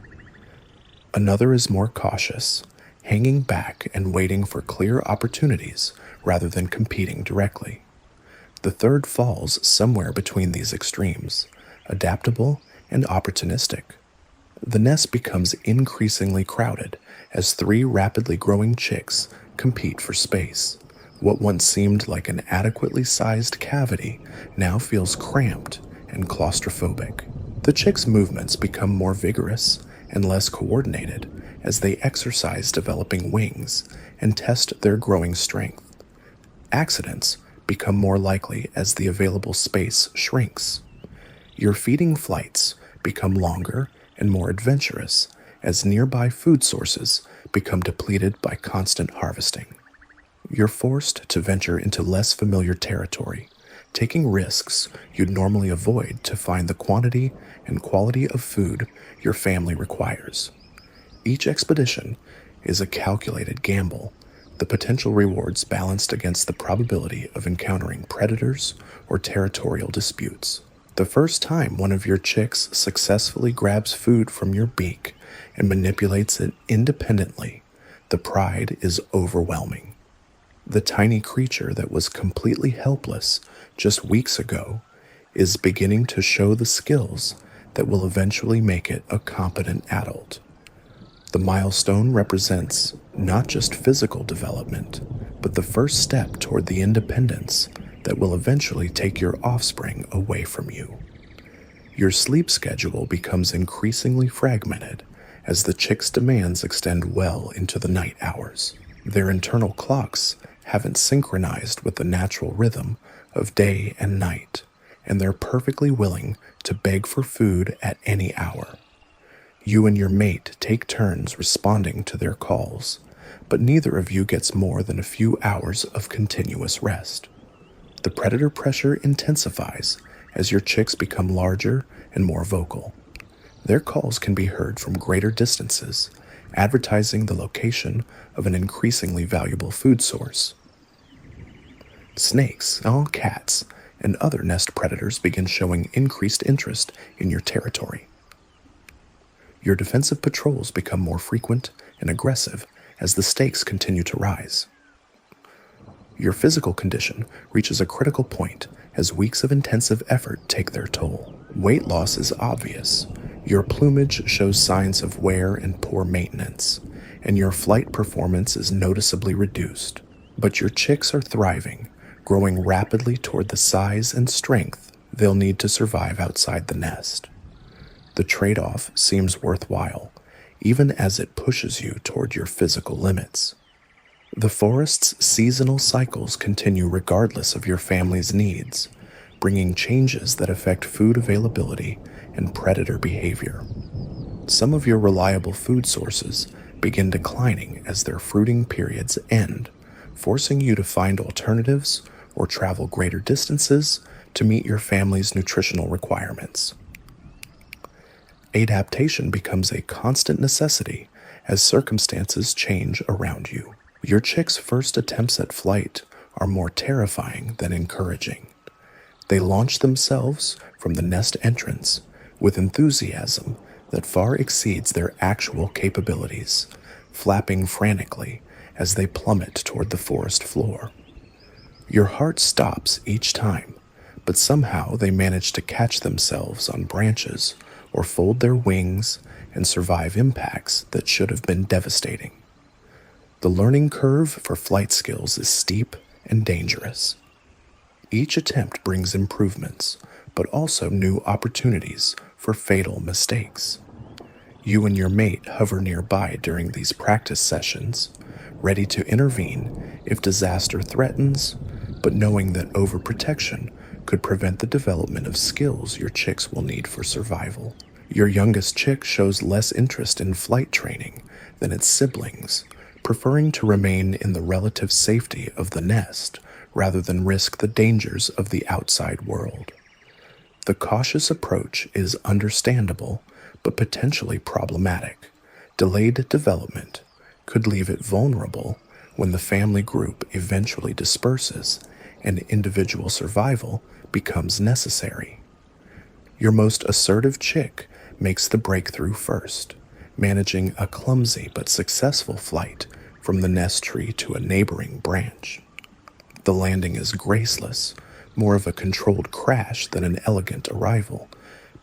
Another is more cautious, hanging back and waiting for clear opportunities rather than competing directly. The third falls somewhere between these extremes, adaptable and opportunistic. The nest becomes increasingly crowded as 3 rapidly growing chicks compete for space. What once seemed like an adequately sized cavity now feels cramped and claustrophobic. The chicks' movements become more vigorous and less coordinated as they exercise developing wings and test their growing strength. Accidents become more likely as the available space shrinks. Your feeding flights become longer and more adventurous as nearby food sources become depleted by constant harvesting. You're forced to venture into less familiar territory, taking risks you'd normally avoid to find the quantity and quality of food your family requires. Each expedition is a calculated gamble, the potential rewards balanced against the probability of encountering predators or territorial disputes. The first time one of your chicks successfully grabs food from your beak and manipulates it independently, the pride is overwhelming. The tiny creature that was completely helpless just weeks ago is beginning to show the skills that will eventually make it a competent adult. The milestone represents not just physical development, but the first step toward the independence that will eventually take your offspring away from you. Your sleep schedule becomes increasingly fragmented as the chicks' demands extend well into the night hours. Their internal clocks haven't synchronized with the natural rhythm of day and night, and they're perfectly willing to beg for food at any hour. You and your mate take turns responding to their calls, but neither of you gets more than a few hours of continuous rest. The predator pressure intensifies as your chicks become larger and more vocal. Their calls can be heard from greater distances, advertising the location of an increasingly valuable food source. Snakes, cats, and other nest predators begin showing increased interest in your territory. Your defensive patrols become more frequent and aggressive as the stakes continue to rise. Your physical condition reaches a critical point as weeks of intensive effort take their toll. Weight loss is obvious. Your plumage shows signs of wear and poor maintenance, and your flight performance is noticeably reduced. But your chicks are thriving, growing rapidly toward the size and strength they'll need to survive outside the nest. The trade-off seems worthwhile, even as it pushes you toward your physical limits. The forest's seasonal cycles continue regardless of your family's needs, bringing changes that affect food availability and predator behavior. Some of your reliable food sources begin declining as their fruiting periods end, forcing you to find alternatives or travel greater distances to meet your family's nutritional requirements. Adaptation becomes a constant necessity as circumstances change around you. Your chick's first attempts at flight are more terrifying than encouraging. They launch themselves from the nest entrance with enthusiasm that far exceeds their actual capabilities, flapping frantically as they plummet toward the forest floor. Your heart stops each time, but somehow they manage to catch themselves on branches or fold their wings and survive impacts that should have been devastating. The learning curve for flight skills is steep and dangerous. Each attempt brings improvements, but also new opportunities for fatal mistakes. You and your mate hover nearby during these practice sessions, ready to intervene if disaster threatens, but knowing that overprotection could prevent the development of skills your chicks will need for survival. Your youngest chick shows less interest in flight training than its siblings, preferring to remain in the relative safety of the nest rather than risk the dangers of the outside world. The cautious approach is understandable, but potentially problematic. Delayed development could leave it vulnerable when the family group eventually disperses and individual survival becomes necessary. Your most assertive chick makes the breakthrough first, managing a clumsy but successful flight from the nest tree to a neighboring branch. The landing is graceless, more of a controlled crash than an elegant arrival,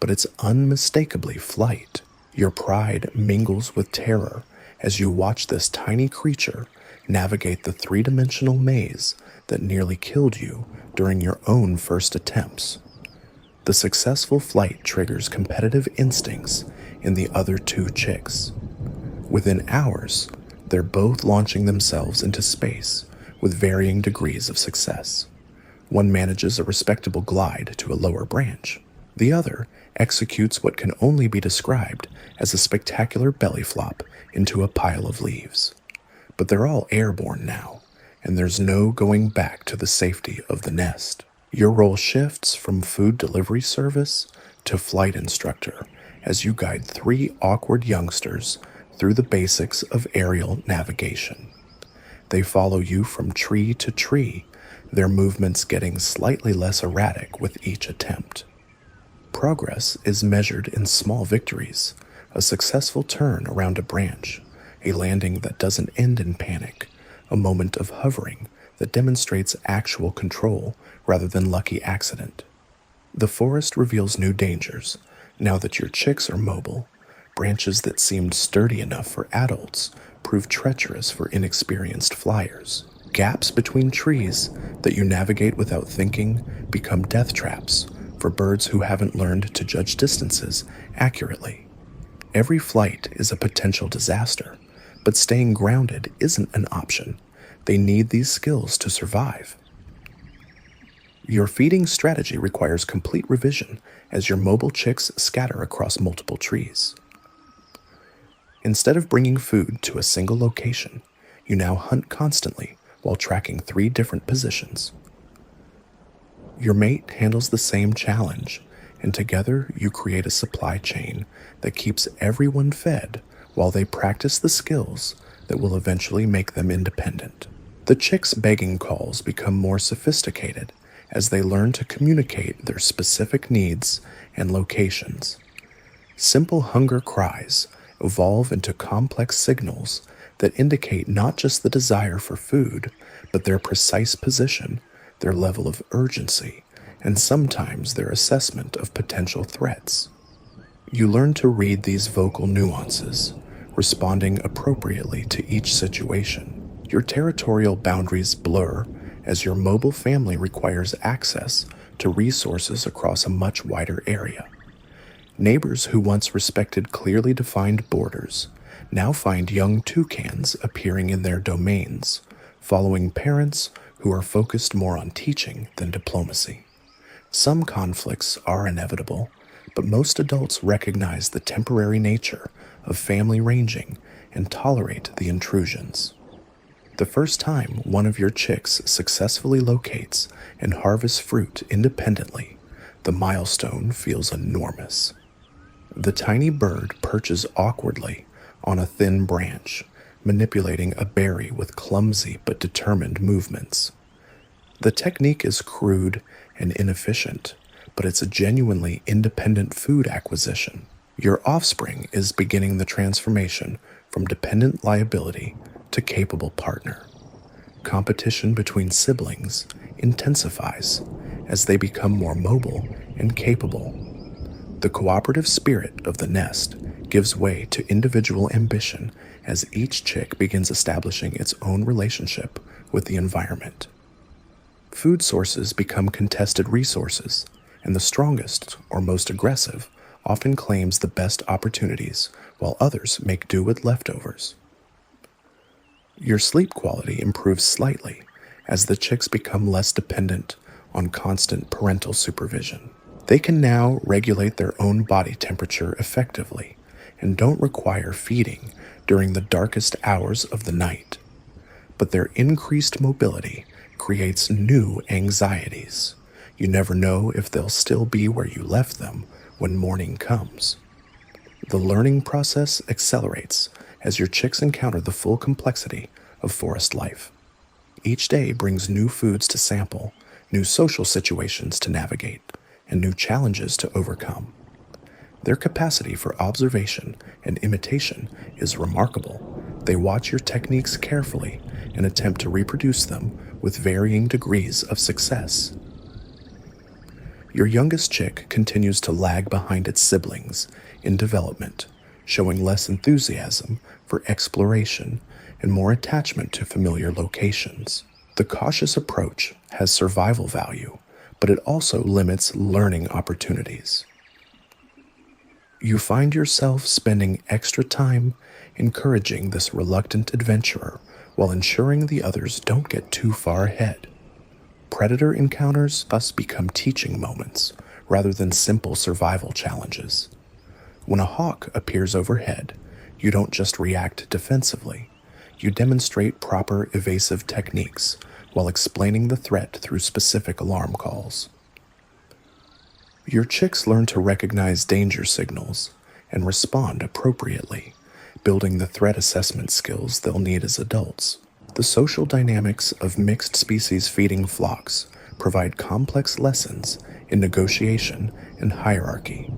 but it's unmistakably flight. Your pride mingles with terror as you watch this tiny creature navigate the three-dimensional maze that nearly killed you during your own first attempts. The successful flight triggers competitive instincts in the other two chicks. Within hours, they're both launching themselves into space with varying degrees of success. One manages a respectable glide to a lower branch. The other executes what can only be described as a spectacular belly flop into a pile of leaves. But they're all airborne now, and there's no going back to the safety of the nest. Your role shifts from food delivery service to flight instructor as you guide three awkward youngsters through the basics of aerial navigation. They follow you from tree to tree, their movements getting slightly less erratic with each attempt. Progress is measured in small victories, a successful turn around a branch, a landing that doesn't end in panic, a moment of hovering that demonstrates actual control rather than lucky accident. The forest reveals new dangers now that your chicks are mobile. Branches that seemed sturdy enough for adults prove treacherous for inexperienced flyers. Gaps between trees that you navigate without thinking become death traps for birds who haven't learned to judge distances accurately. Every flight is a potential disaster, but staying grounded isn't an option. They need these skills to survive. Your feeding strategy requires complete revision as your mobile chicks scatter across multiple trees. Instead of bringing food to a single location, you now hunt constantly while tracking 3 different positions. Your mate handles the same challenge, and together you create a supply chain that keeps everyone fed while they practice the skills that will eventually make them independent. The chicks' begging calls become more sophisticated as they learn to communicate their specific needs and locations. Simple hunger cries evolve into complex signals that indicate not just the desire for food, but their precise position, their level of urgency, and sometimes their assessment of potential threats. You learn to read these vocal nuances, responding appropriately to each situation. Your territorial boundaries blur as your mobile family requires access to resources across a much wider area. Neighbors who once respected clearly defined borders now find young toucans appearing in their domains, following parents who are focused more on teaching than diplomacy. Some conflicts are inevitable, but most adults recognize the temporary nature of family ranging and tolerate the intrusions. The first time one of your chicks successfully locates and harvests fruit independently, the milestone feels enormous. The tiny bird perches awkwardly on a thin branch, manipulating a berry with clumsy but determined movements. The technique is crude and inefficient, but it's a genuinely independent food acquisition. Your offspring is beginning the transformation from dependent liability to capable partner. Competition between siblings intensifies as they become more mobile and capable. The cooperative spirit of the nest gives way to individual ambition as each chick begins establishing its own relationship with the environment. Food sources become contested resources, and the strongest or most aggressive often claims the best opportunities while others make do with leftovers. Your sleep quality improves slightly as the chicks become less dependent on constant parental supervision. They can now regulate their own body temperature effectively and don't require feeding during the darkest hours of the night. But their increased mobility creates new anxieties. You never know if they'll still be where you left them when morning comes. The learning process accelerates as your chicks encounter the full complexity of forest life. Each day brings new foods to sample, new social situations to navigate, and new challenges to overcome. Their capacity for observation and imitation is remarkable. They watch your techniques carefully and attempt to reproduce them with varying degrees of success. Your youngest chick continues to lag behind its siblings in development, showing less enthusiasm for exploration and more attachment to familiar locations. The cautious approach has survival value, but it also limits learning opportunities. You find yourself spending extra time encouraging this reluctant adventurer while ensuring the others don't get too far ahead. Predator encounters thus become teaching moments rather than simple survival challenges. When a hawk appears overhead, you don't just react defensively. You demonstrate proper evasive techniques while explaining the threat through specific alarm calls. Your chicks learn to recognize danger signals and respond appropriately, building the threat assessment skills they'll need as adults. The social dynamics of mixed species feeding flocks provide complex lessons in negotiation and hierarchy.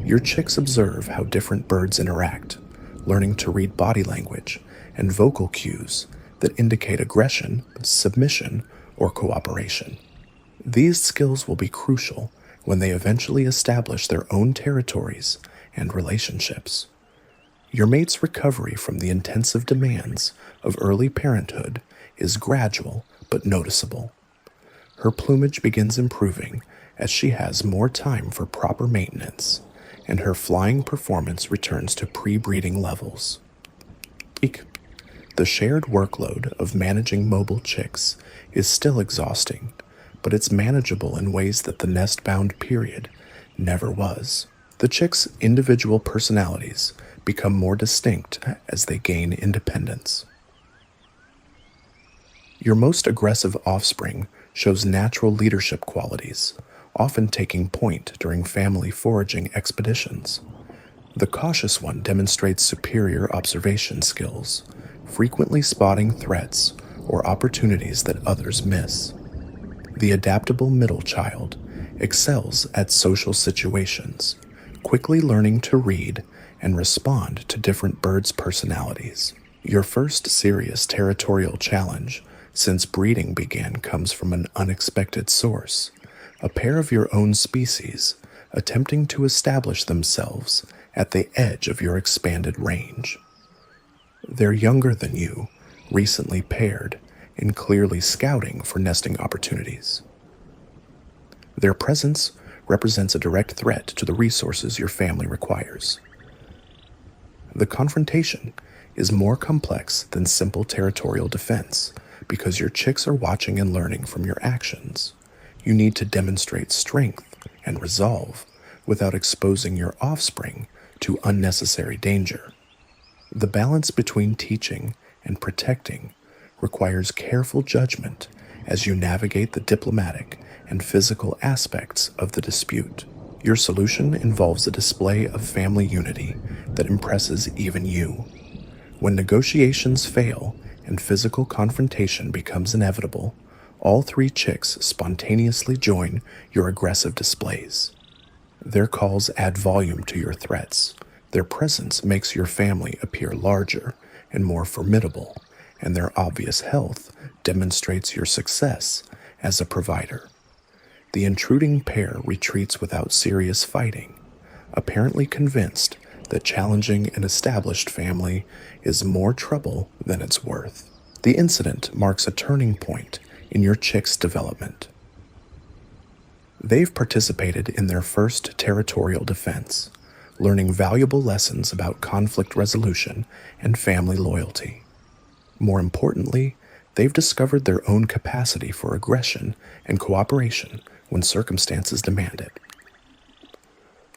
Your chicks observe how different birds interact, learning to read body language and vocal cues that indicate aggression, submission, or cooperation. These skills will be crucial when they eventually establish their own territories and relationships. Your mate's recovery from the intensive demands of early parenthood is gradual but noticeable. Her plumage begins improving as she has more time for proper maintenance, and her flying performance returns to pre-breeding levels. The shared workload of managing mobile chicks is still exhausting, but it's manageable in ways that the nest-bound period never was. The chicks' individual personalities become more distinct as they gain independence. Your most aggressive offspring shows natural leadership qualities, often taking point during family foraging expeditions. The cautious one demonstrates superior observation skills, frequently spotting threats or opportunities that others miss. The adaptable middle child excels at social situations, quickly learning to read and respond to different birds' personalities. Your first serious territorial challenge since breeding began comes from an unexpected source, a pair of your own species attempting to establish themselves at the edge of your expanded range. They're younger than you, recently paired, and clearly scouting for nesting opportunities. Their presence represents a direct threat to the resources your family requires. The confrontation is more complex than simple territorial defense because your chicks are watching and learning from your actions. You need to demonstrate strength and resolve without exposing your offspring to unnecessary danger. The balance between teaching and protecting requires careful judgment as you navigate the diplomatic and physical aspects of the dispute. Your solution involves a display of family unity that impresses even you. When negotiations fail and physical confrontation becomes inevitable, all three chicks spontaneously join your aggressive displays. Their calls add volume to your threats. Their presence makes your family appear larger and more formidable, and their obvious health demonstrates your success as a provider. The intruding pair retreats without serious fighting, apparently convinced that challenging an established family is more trouble than it's worth. The incident marks a turning point in your chick's development. They've participated in their first territorial defense, learning valuable lessons about conflict resolution and family loyalty. More importantly, they've discovered their own capacity for aggression and cooperation when circumstances demand it.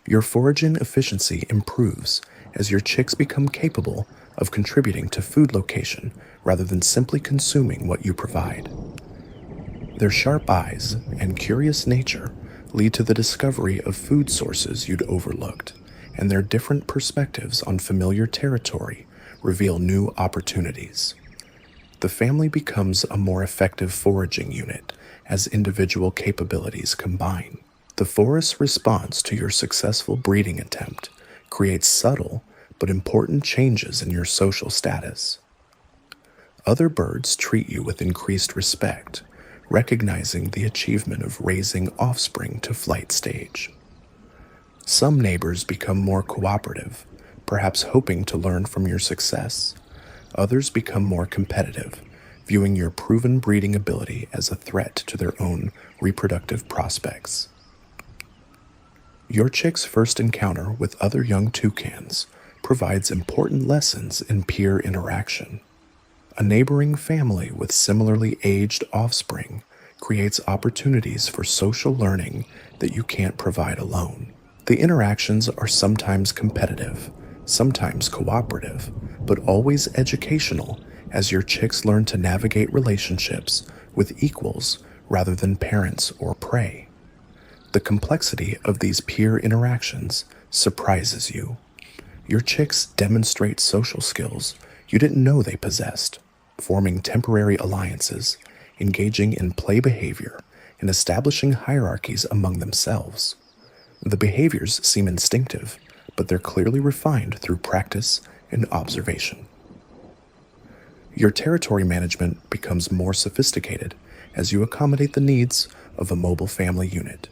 Your foraging efficiency improves as your chicks become capable of contributing to food location rather than simply consuming what you provide. Their sharp eyes and curious nature lead to the discovery of food sources you'd overlooked, and their different perspectives on familiar territory reveal new opportunities. The family becomes a more effective foraging unit as individual capabilities combine. The forest's response to your successful breeding attempt creates subtle but important changes in your social status. Other birds treat you with increased respect, recognizing the achievement of raising offspring to flight stage. Some neighbors become more cooperative, perhaps hoping to learn from your success. Others become more competitive, viewing your proven breeding ability as a threat to their own reproductive prospects. Your chick's first encounter with other young toucans provides important lessons in peer interaction. A neighboring family with similarly aged offspring creates opportunities for social learning that you can't provide alone. The interactions are sometimes competitive, sometimes cooperative, but always educational as your chicks learn to navigate relationships with equals rather than parents or prey. The complexity of these peer interactions surprises you. Your chicks demonstrate social skills you didn't know they possessed, forming temporary alliances, engaging in play behavior, and establishing hierarchies among themselves. The behaviors seem instinctive, but they're clearly refined through practice and observation. Your territory management becomes more sophisticated as you accommodate the needs of a mobile family unit.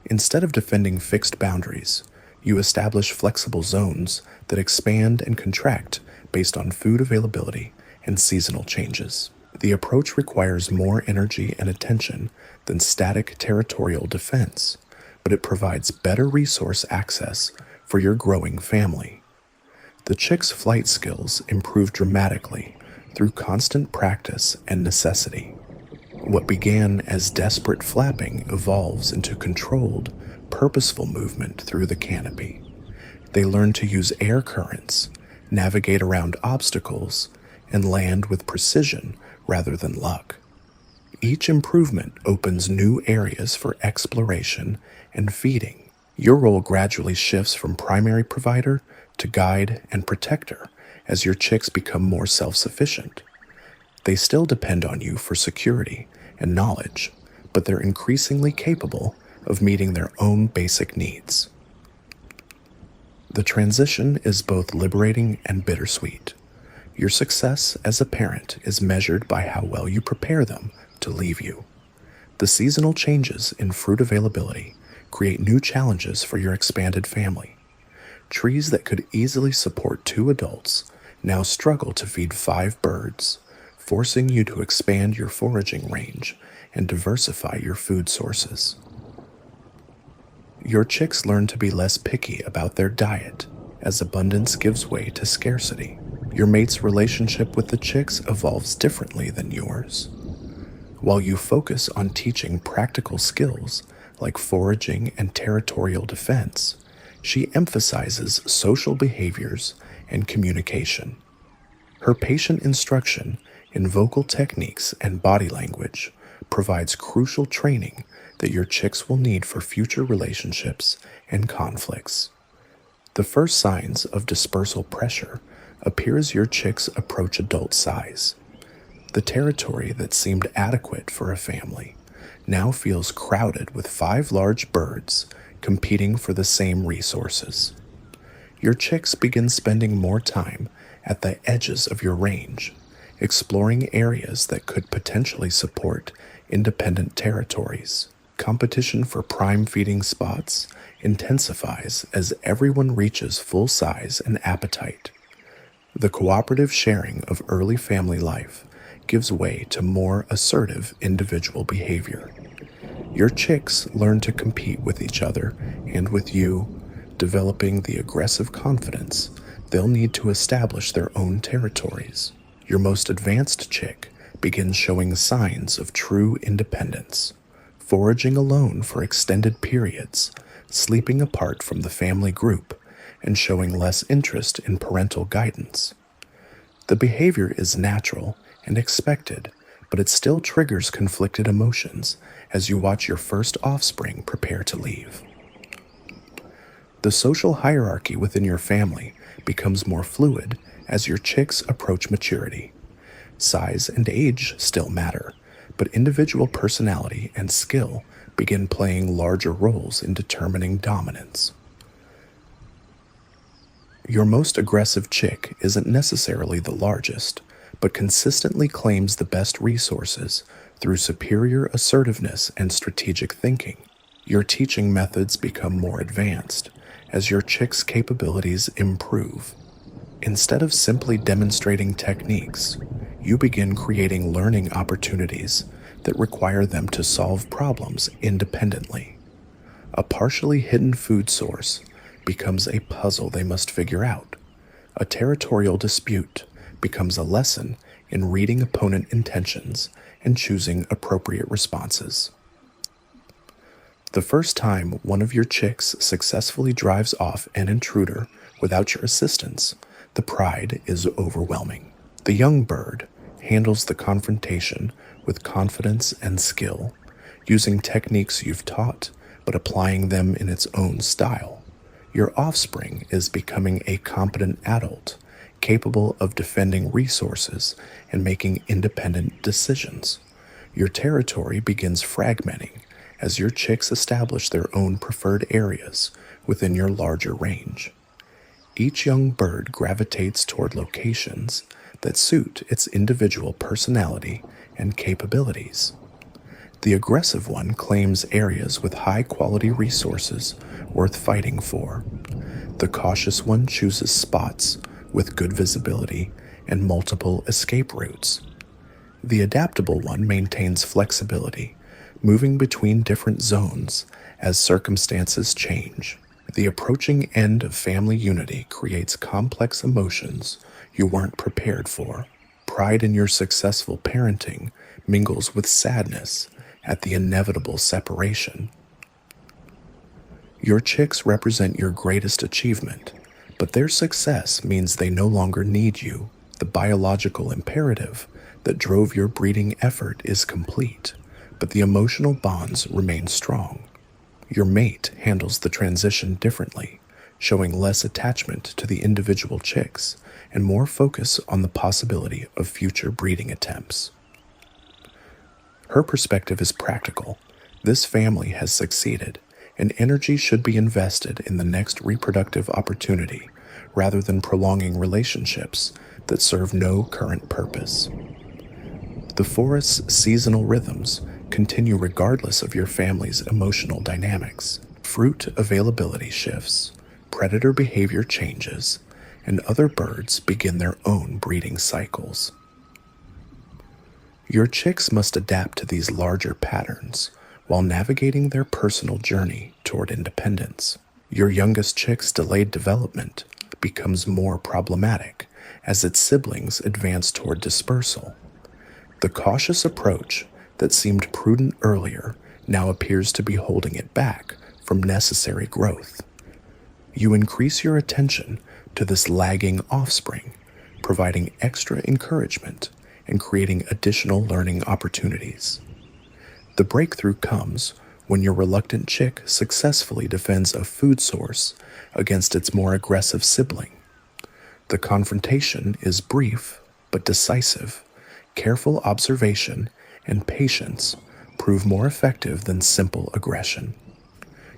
Instead of defending fixed boundaries, you establish flexible zones that expand and contract based on food availability and seasonal changes. The approach requires more energy and attention than static territorial defense, but it provides better resource access for your growing family. The chick's flight skills improve dramatically through constant practice and necessity. What began as desperate flapping evolves into controlled, purposeful movement through the canopy. They learn to use air currents, navigate around obstacles, and land with precision rather than luck. Each improvement opens new areas for exploration and feeding, Your role gradually shifts from primary provider to guide and protector as your chicks become more self sufficient. They still depend on you for security and knowledge, but they're increasingly capable of meeting their own basic needs. The transition is both liberating and bittersweet. Your success as a parent is measured by how well you prepare them to leave you. The seasonal changes in fruit availability create new challenges for your expanded family. Trees that could easily support 2 adults now struggle to feed 5 birds, forcing you to expand your foraging range and diversify your food sources. Your chicks learn to be less picky about their diet as abundance gives way to scarcity. Your mate's relationship with the chicks evolves differently than yours. While you focus on teaching practical skills like foraging and territorial defense, she emphasizes social behaviors and communication. Her patient instruction in vocal techniques and body language provides crucial training that your chicks will need for future relationships and conflicts. The first signs of dispersal pressure appear as your chicks approach adult size. The territory that seemed adequate for a family now feels crowded with 5 large birds competing for the same resources. Your chicks begin spending more time at the edges of your range, exploring areas that could potentially support independent territories. Competition for prime feeding spots intensifies as everyone reaches full size and appetite. The cooperative sharing of early family life gives way to more assertive individual behavior. Your chicks learn to compete with each other and with you, developing the aggressive confidence they'll need to establish their own territories. Your most advanced chick begins showing signs of true independence, foraging alone for extended periods, sleeping apart from the family group, and showing less interest in parental guidance. The behavior is natural and expected, but it still triggers conflicted emotions as you watch your first offspring prepare to leave. The social hierarchy within your family becomes more fluid as your chicks approach maturity. Size and age still matter, but individual personality and skill begin playing larger roles in determining dominance. Your most aggressive chick isn't necessarily the largest, but consistently claims the best resources through superior assertiveness and strategic thinking. Your teaching methods become more advanced as your chick's capabilities improve. Instead of simply demonstrating techniques, you begin creating learning opportunities that require them to solve problems independently. A partially hidden food source becomes a puzzle they must figure out. A territorial dispute becomes a lesson in reading opponent intentions and choosing appropriate responses. The first time one of your chicks successfully drives off an intruder without your assistance, the pride is overwhelming. The young bird handles the confrontation with confidence and skill, using techniques you've taught, but applying them in its own style. Your offspring is becoming a competent adult, capable of defending resources and making independent decisions. Your territory begins fragmenting as your chicks establish their own preferred areas within your larger range. Each young bird gravitates toward locations that suit its individual personality and capabilities. The aggressive one claims areas with high-quality resources worth fighting for. The cautious one chooses spots with good visibility and multiple escape routes. The adaptable one maintains flexibility, moving between different zones as circumstances change. The approaching end of family unity creates complex emotions you weren't prepared for. Pride in your successful parenting mingles with sadness at the inevitable separation. Your chicks represent your greatest achievement, but their success means they no longer need you. The biological imperative that drove your breeding effort is complete, but the emotional bonds remain strong. Your mate handles the transition differently, showing less attachment to the individual chicks and more focus on the possibility of future breeding attempts. Her perspective is practical. This family has succeeded, and energy should be invested in the next reproductive opportunity rather than prolonging relationships that serve no current purpose. The forest's seasonal rhythms continue regardless of your family's emotional dynamics. Fruit availability shifts, predator behavior changes, and other birds begin their own breeding cycles. Your chicks must adapt to these larger patterns while navigating their personal journey toward independence. Your youngest chick's delayed development becomes more problematic as its siblings advance toward dispersal. The cautious approach that seemed prudent earlier now appears to be holding it back from necessary growth. You increase your attention to this lagging offspring, providing extra encouragement and creating additional learning opportunities. The breakthrough comes when your reluctant chick successfully defends a food source against its more aggressive sibling. The confrontation is brief but decisive. Careful observation and patience prove more effective than simple aggression.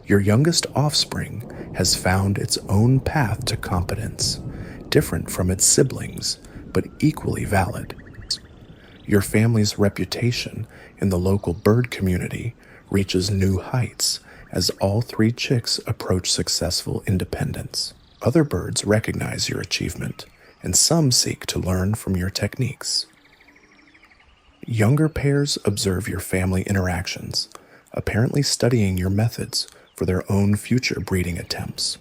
Your youngest offspring has found its own path to competence, different from its siblings, but equally valid. Your family's reputation in the local bird community reaches new heights as all three chicks approach successful independence. Other birds recognize your achievement, and some seek to learn from your techniques. Younger pairs observe your family interactions, apparently studying your methods for their own future breeding attempts.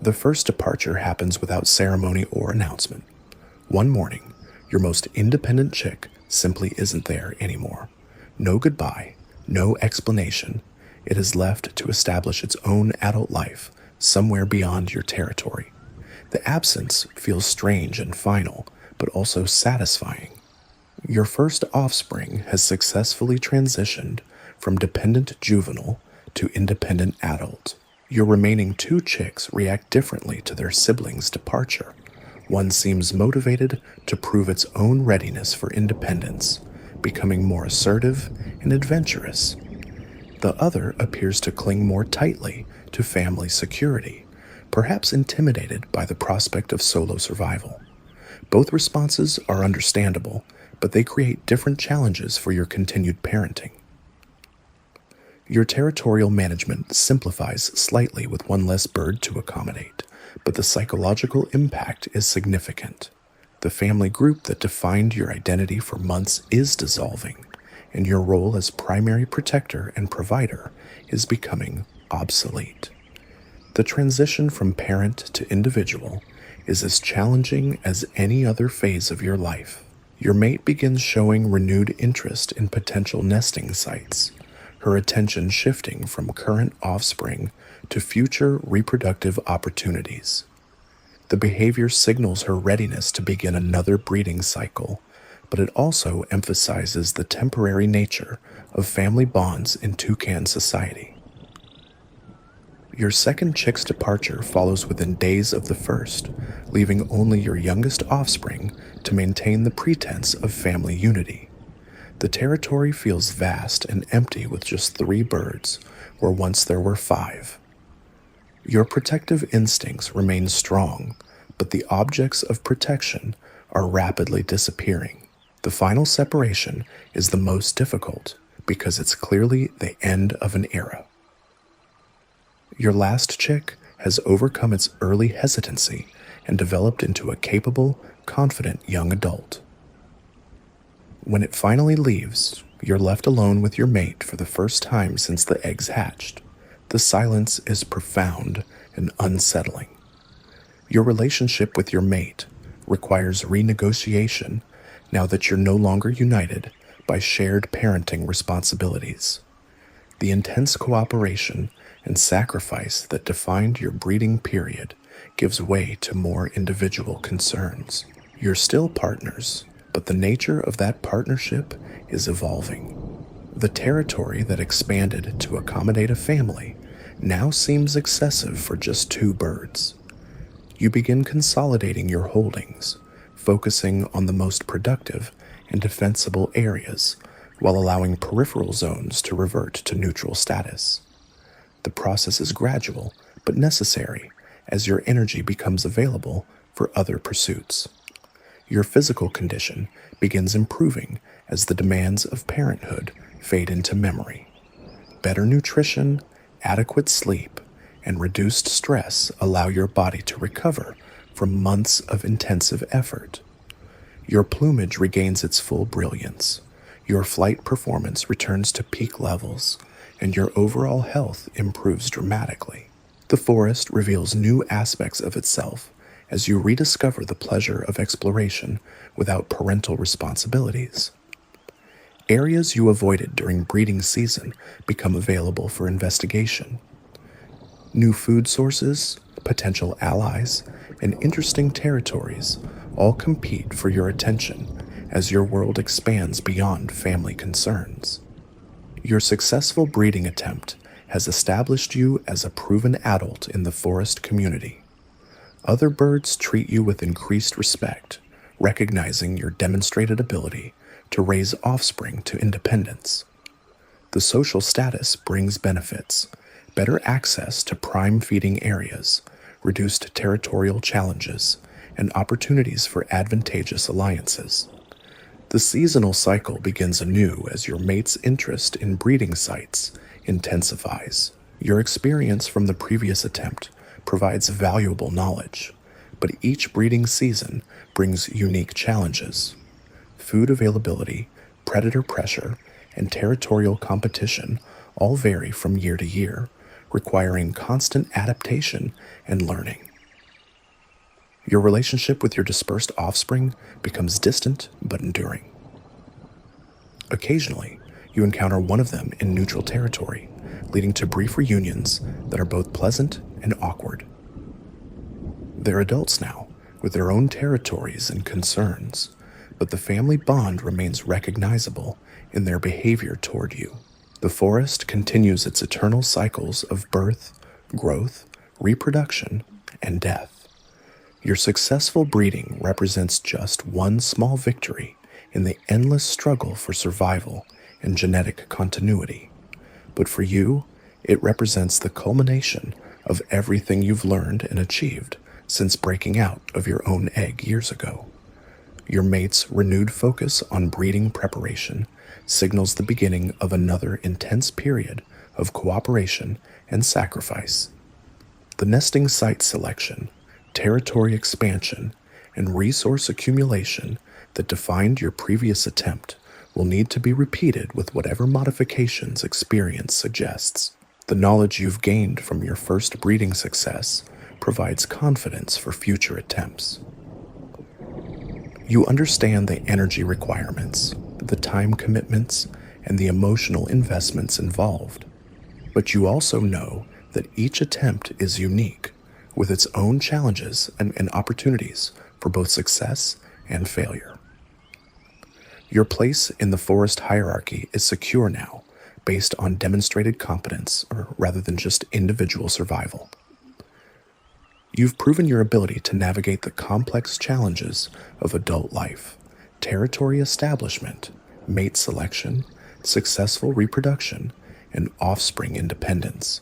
The first departure happens without ceremony or announcement. One morning, your most independent chick simply isn't there anymore. No goodbye, no explanation. It is left to establish its own adult life somewhere beyond your territory. The absence feels strange and final, but also satisfying. Your first offspring has successfully transitioned from dependent juvenile to independent adult. Your remaining two chicks react differently to their siblings' departure. One seems motivated to prove its own readiness for independence, becoming more assertive and adventurous. The other appears to cling more tightly to family security, perhaps intimidated by the prospect of solo survival. Both responses are understandable, but they create different challenges for your continued parenting. Your territorial management simplifies slightly with one less bird to accommodate, but the psychological impact is significant. The family group that defined your identity for months is dissolving, and your role as primary protector and provider is becoming obsolete. The transition from parent to individual is as challenging as any other phase of your life. Your mate begins showing renewed interest in potential nesting sites, her attention shifting from current offspring to future reproductive opportunities. The behavior signals her readiness to begin another breeding cycle, but it also emphasizes the temporary nature of family bonds in Toucan society. Your second chick's departure follows within days of the first, leaving only your youngest offspring to maintain the pretense of family unity. The territory feels vast and empty with just 3 birds, where once there were 5. Your protective instincts remain strong, but the objects of protection are rapidly disappearing. The final separation is the most difficult because it's clearly the end of an era. Your last chick has overcome its early hesitancy and developed into a capable, confident young adult. When it finally leaves, you're left alone with your mate for the first time since the eggs hatched. The silence is profound and unsettling. Your relationship with your mate requires renegotiation now that you're no longer united by shared parenting responsibilities. The intense cooperation and sacrifice that defined your breeding period gives way to more individual concerns. You're still partners, but the nature of that partnership is evolving. The territory that expanded to accommodate a family now seems excessive for just 2 birds. You begin consolidating your holdings, focusing on the most productive and defensible areas while allowing peripheral zones to revert to neutral status. The process is gradual but necessary as your energy becomes available for other pursuits. Your physical condition begins improving as the demands of parenthood fade into memory. Better nutrition, adequate sleep, and reduced stress allow your body to recover from months of intensive effort. Your plumage regains its full brilliance, your flight performance returns to peak levels, and your overall health improves dramatically. The forest reveals new aspects of itself as you rediscover the pleasure of exploration without parental responsibilities. Areas you avoided during breeding season become available for investigation. New food sources, potential allies, and interesting territories all compete for your attention as your world expands beyond family concerns. Your successful breeding attempt has established you as a proven adult in the forest community. Other birds treat you with increased respect, recognizing your demonstrated ability to raise offspring to independence. The social status brings benefits, better access to prime feeding areas, reduced territorial challenges, and opportunities for advantageous alliances. The seasonal cycle begins anew as your mate's interest in breeding sites intensifies. Your experience from the previous attempt provides valuable knowledge, but each breeding season brings unique challenges. Food availability, predator pressure, and territorial competition all vary from year to year, requiring constant adaptation and learning. Your relationship with your dispersed offspring becomes distant but enduring. Occasionally, you encounter one of them in neutral territory, leading to brief reunions that are both pleasant and awkward. They're adults now, with their own territories and concerns, but the family bond remains recognizable in their behavior toward you. The forest continues its eternal cycles of birth, growth, reproduction, and death. Your successful breeding represents just one small victory in the endless struggle for survival and genetic continuity. But for you, it represents the culmination of everything you've learned and achieved since breaking out of your own egg years ago. Your mate's renewed focus on breeding preparation signals the beginning of another intense period of cooperation and sacrifice. The nesting site selection, territory expansion, and resource accumulation that defined your previous attempt will need to be repeated with whatever modifications experience suggests. The knowledge you've gained from your first breeding success provides confidence for future attempts. You understand the energy requirements, the time commitments, and the emotional investments involved. But you also know that each attempt is unique, with its own challenges and opportunities for both success and failure. Your place in the forest hierarchy is secure now, based on demonstrated competence rather than just individual survival. You've proven your ability to navigate the complex challenges of adult life, territory establishment, mate selection, successful reproduction, and offspring independence.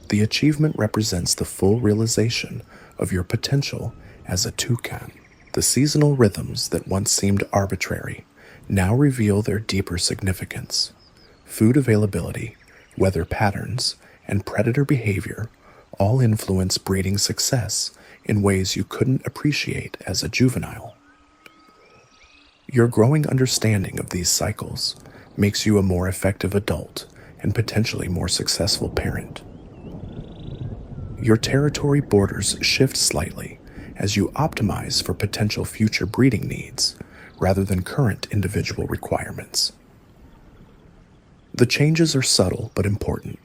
The achievement represents the full realization of your potential as a toucan. The seasonal rhythms that once seemed arbitrary now reveal their deeper significance. Food availability, weather patterns, and predator behavior all influence breeding success in ways you couldn't appreciate as a juvenile. Your growing understanding of these cycles makes you a more effective adult and potentially more successful parent. Your territory borders shift slightly as you optimize for potential future breeding needs rather than current individual requirements. The changes are subtle but important.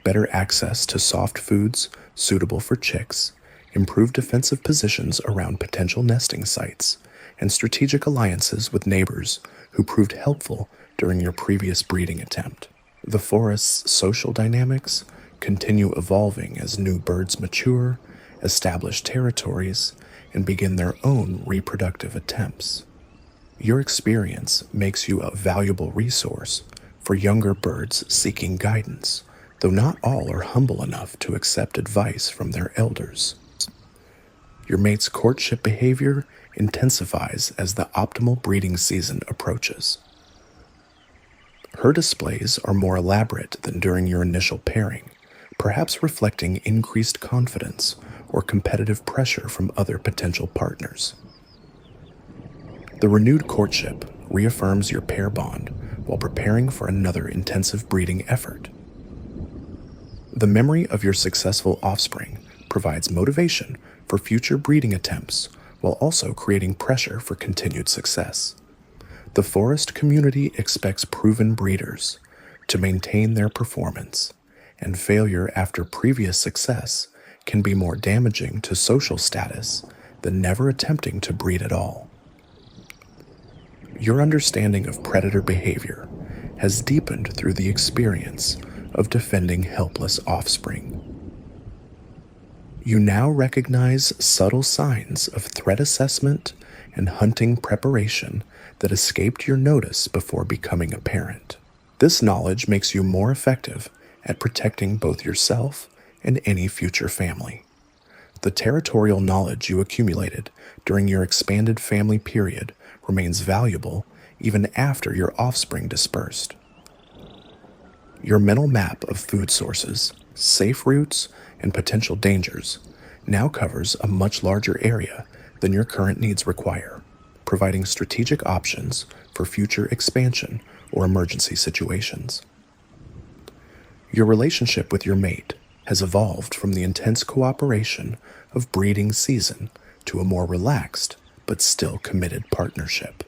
Better access to soft foods suitable for chicks, improved defensive positions around potential nesting sites, and strategic alliances with neighbors who proved helpful during your previous breeding attempt. The forest's social dynamics continue evolving as new birds mature, establish territories, and begin their own reproductive attempts. Your experience makes you a valuable resource for younger birds seeking guidance, though not all are humble enough to accept advice from their elders. Your mate's courtship behavior intensifies as the optimal breeding season approaches. Her displays are more elaborate than during your initial pairing, perhaps reflecting increased confidence or competitive pressure from other potential partners. The renewed courtship reaffirms your pair bond while preparing for another intensive breeding effort. The memory of your successful offspring provides motivation for future breeding attempts while also creating pressure for continued success. The forest community expects proven breeders to maintain their performance, and failure after previous success can be more damaging to social status than never attempting to breed at all. Your understanding of predator behavior has deepened through the experience of defending helpless offspring. You now recognize subtle signs of threat assessment and hunting preparation that escaped your notice before becoming apparent. This knowledge makes you more effective at protecting both yourself and any future family. The territorial knowledge you accumulated during your expanded family period remains valuable even after your offspring dispersed. Your mental map of food sources, safe routes, and potential dangers now covers a much larger area than your current needs require, providing strategic options for future expansion or emergency situations. Your relationship with your mate has evolved from the intense cooperation of breeding season to a more relaxed but still committed partnership.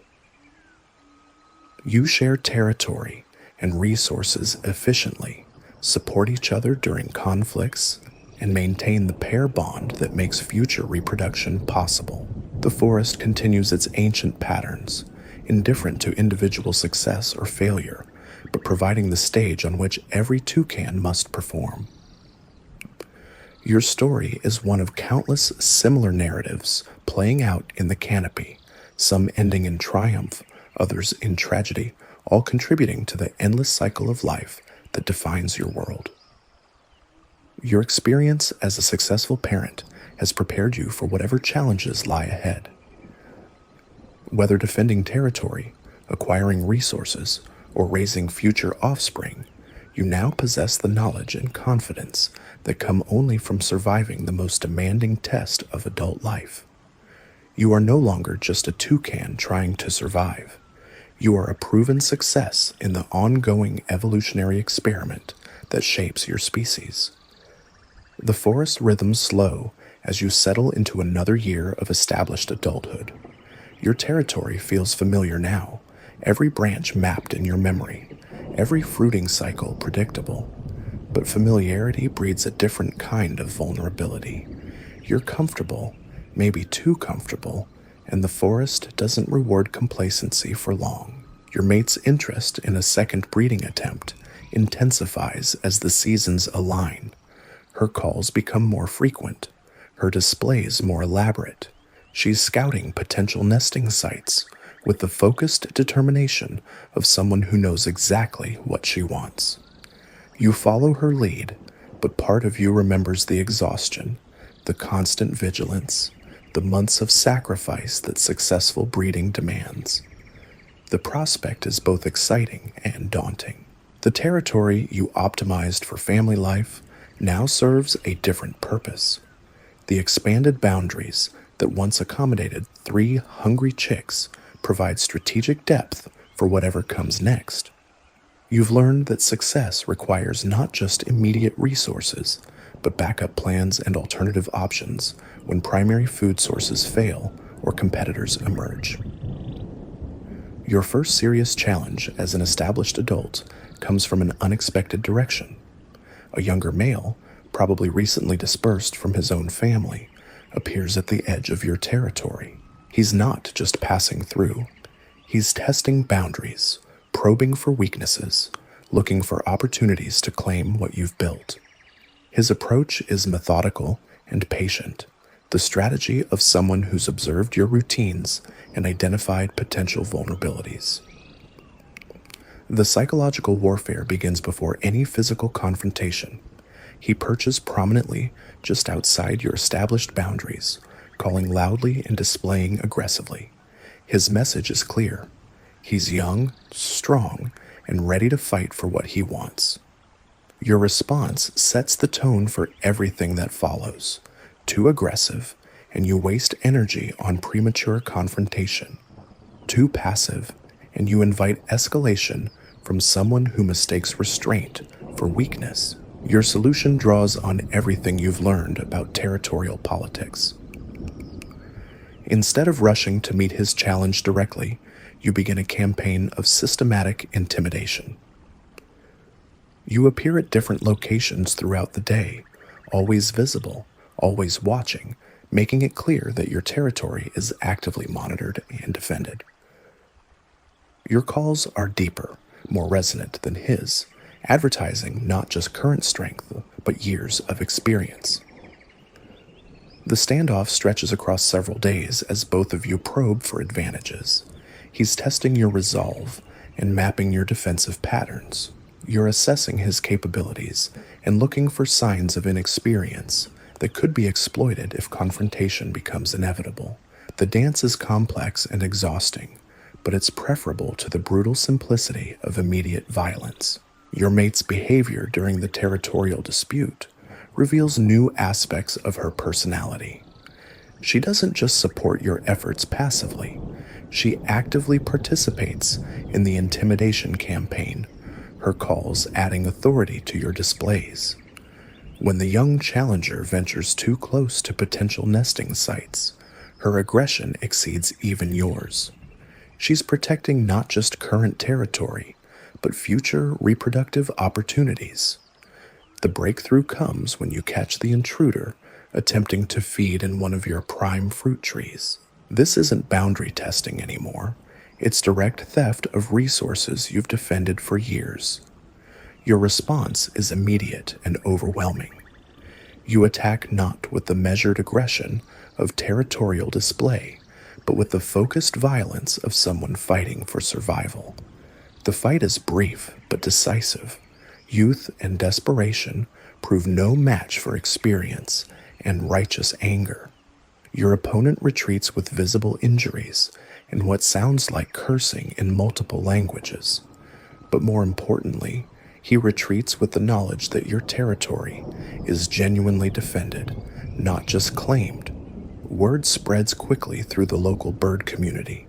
You share territory and resources efficiently, support each other during conflicts, and maintain the pair bond that makes future reproduction possible. The forest continues its ancient patterns, indifferent to individual success or failure, but providing the stage on which every toucan must perform. Your story is one of countless similar narratives playing out in the canopy, some ending in triumph, others in tragedy, all contributing to the endless cycle of life that defines your world. Your experience as a successful parent has prepared you for whatever challenges lie ahead. Whether defending territory, acquiring resources, or raising future offspring, you now possess the knowledge and confidence that come only from surviving the most demanding test of adult life. You are no longer just a toucan trying to survive. You are a proven success in the ongoing evolutionary experiment that shapes your species. The forest rhythms slow as you settle into another year of established adulthood. Your territory feels familiar now, every branch mapped in your memory, every fruiting cycle predictable. But familiarity breeds a different kind of vulnerability. You're comfortable, maybe too comfortable, and the forest doesn't reward complacency for long. Your mate's interest in a second breeding attempt intensifies as the seasons align. Her calls become more frequent, her displays more elaborate. She's scouting potential nesting sites with the focused determination of someone who knows exactly what she wants. You follow her lead, but part of you remembers the exhaustion, the constant vigilance, the months of sacrifice that successful breeding demands. The prospect is both exciting and daunting. The territory you optimized for family life now serves a different purpose. The expanded boundaries that once accommodated 3 hungry chicks provide strategic depth for whatever comes next. You've learned that success requires not just immediate resources, but backup plans and alternative options when primary food sources fail or competitors emerge. Your first serious challenge as an established adult comes from an unexpected direction. A younger male, probably recently dispersed from his own family, appears at the edge of your territory. He's not just passing through. He's testing boundaries, probing for weaknesses, looking for opportunities to claim what you've built. His approach is methodical and patient, the strategy of someone who's observed your routines and identified potential vulnerabilities. The psychological warfare begins before any physical confrontation. He perches prominently just outside your established boundaries, calling loudly and displaying aggressively. His message is clear. He's young, strong, and ready to fight for what he wants. Your response sets the tone for everything that follows. Too aggressive, and you waste energy on premature confrontation. Too passive, and you invite escalation from someone who mistakes restraint for weakness. Your solution draws on everything you've learned about territorial politics. Instead of rushing to meet his challenge directly, you begin a campaign of systematic intimidation. You appear at different locations throughout the day, always visible, always watching, making it clear that your territory is actively monitored and defended. Your calls are deeper, more resonant than his, advertising not just current strength, but years of experience. The standoff stretches across several days as both of you probe for advantages. He's testing your resolve and mapping your defensive patterns. You're assessing his capabilities and looking for signs of inexperience that could be exploited if confrontation becomes inevitable. The dance is complex and exhausting, but it's preferable to the brutal simplicity of immediate violence. Your mate's behavior during the territorial dispute reveals new aspects of her personality. She doesn't just support your efforts passively, she actively participates in the intimidation campaign, her calls adding authority to your displays. When the young challenger ventures too close to potential nesting sites, her aggression exceeds even yours. She's protecting not just current territory, but future reproductive opportunities. The breakthrough comes when you catch the intruder attempting to feed in one of your prime fruit trees. This isn't boundary testing anymore. It's direct theft of resources you've defended for years. Your response is immediate and overwhelming. You attack not with the measured aggression of territorial display, but with the focused violence of someone fighting for survival. The fight is brief but decisive. Youth and desperation prove no match for experience and righteous anger. Your opponent retreats with visible injuries and what sounds like cursing in multiple languages. But more importantly, he retreats with the knowledge that your territory is genuinely defended, not just claimed. Word spreads quickly through the local bird community.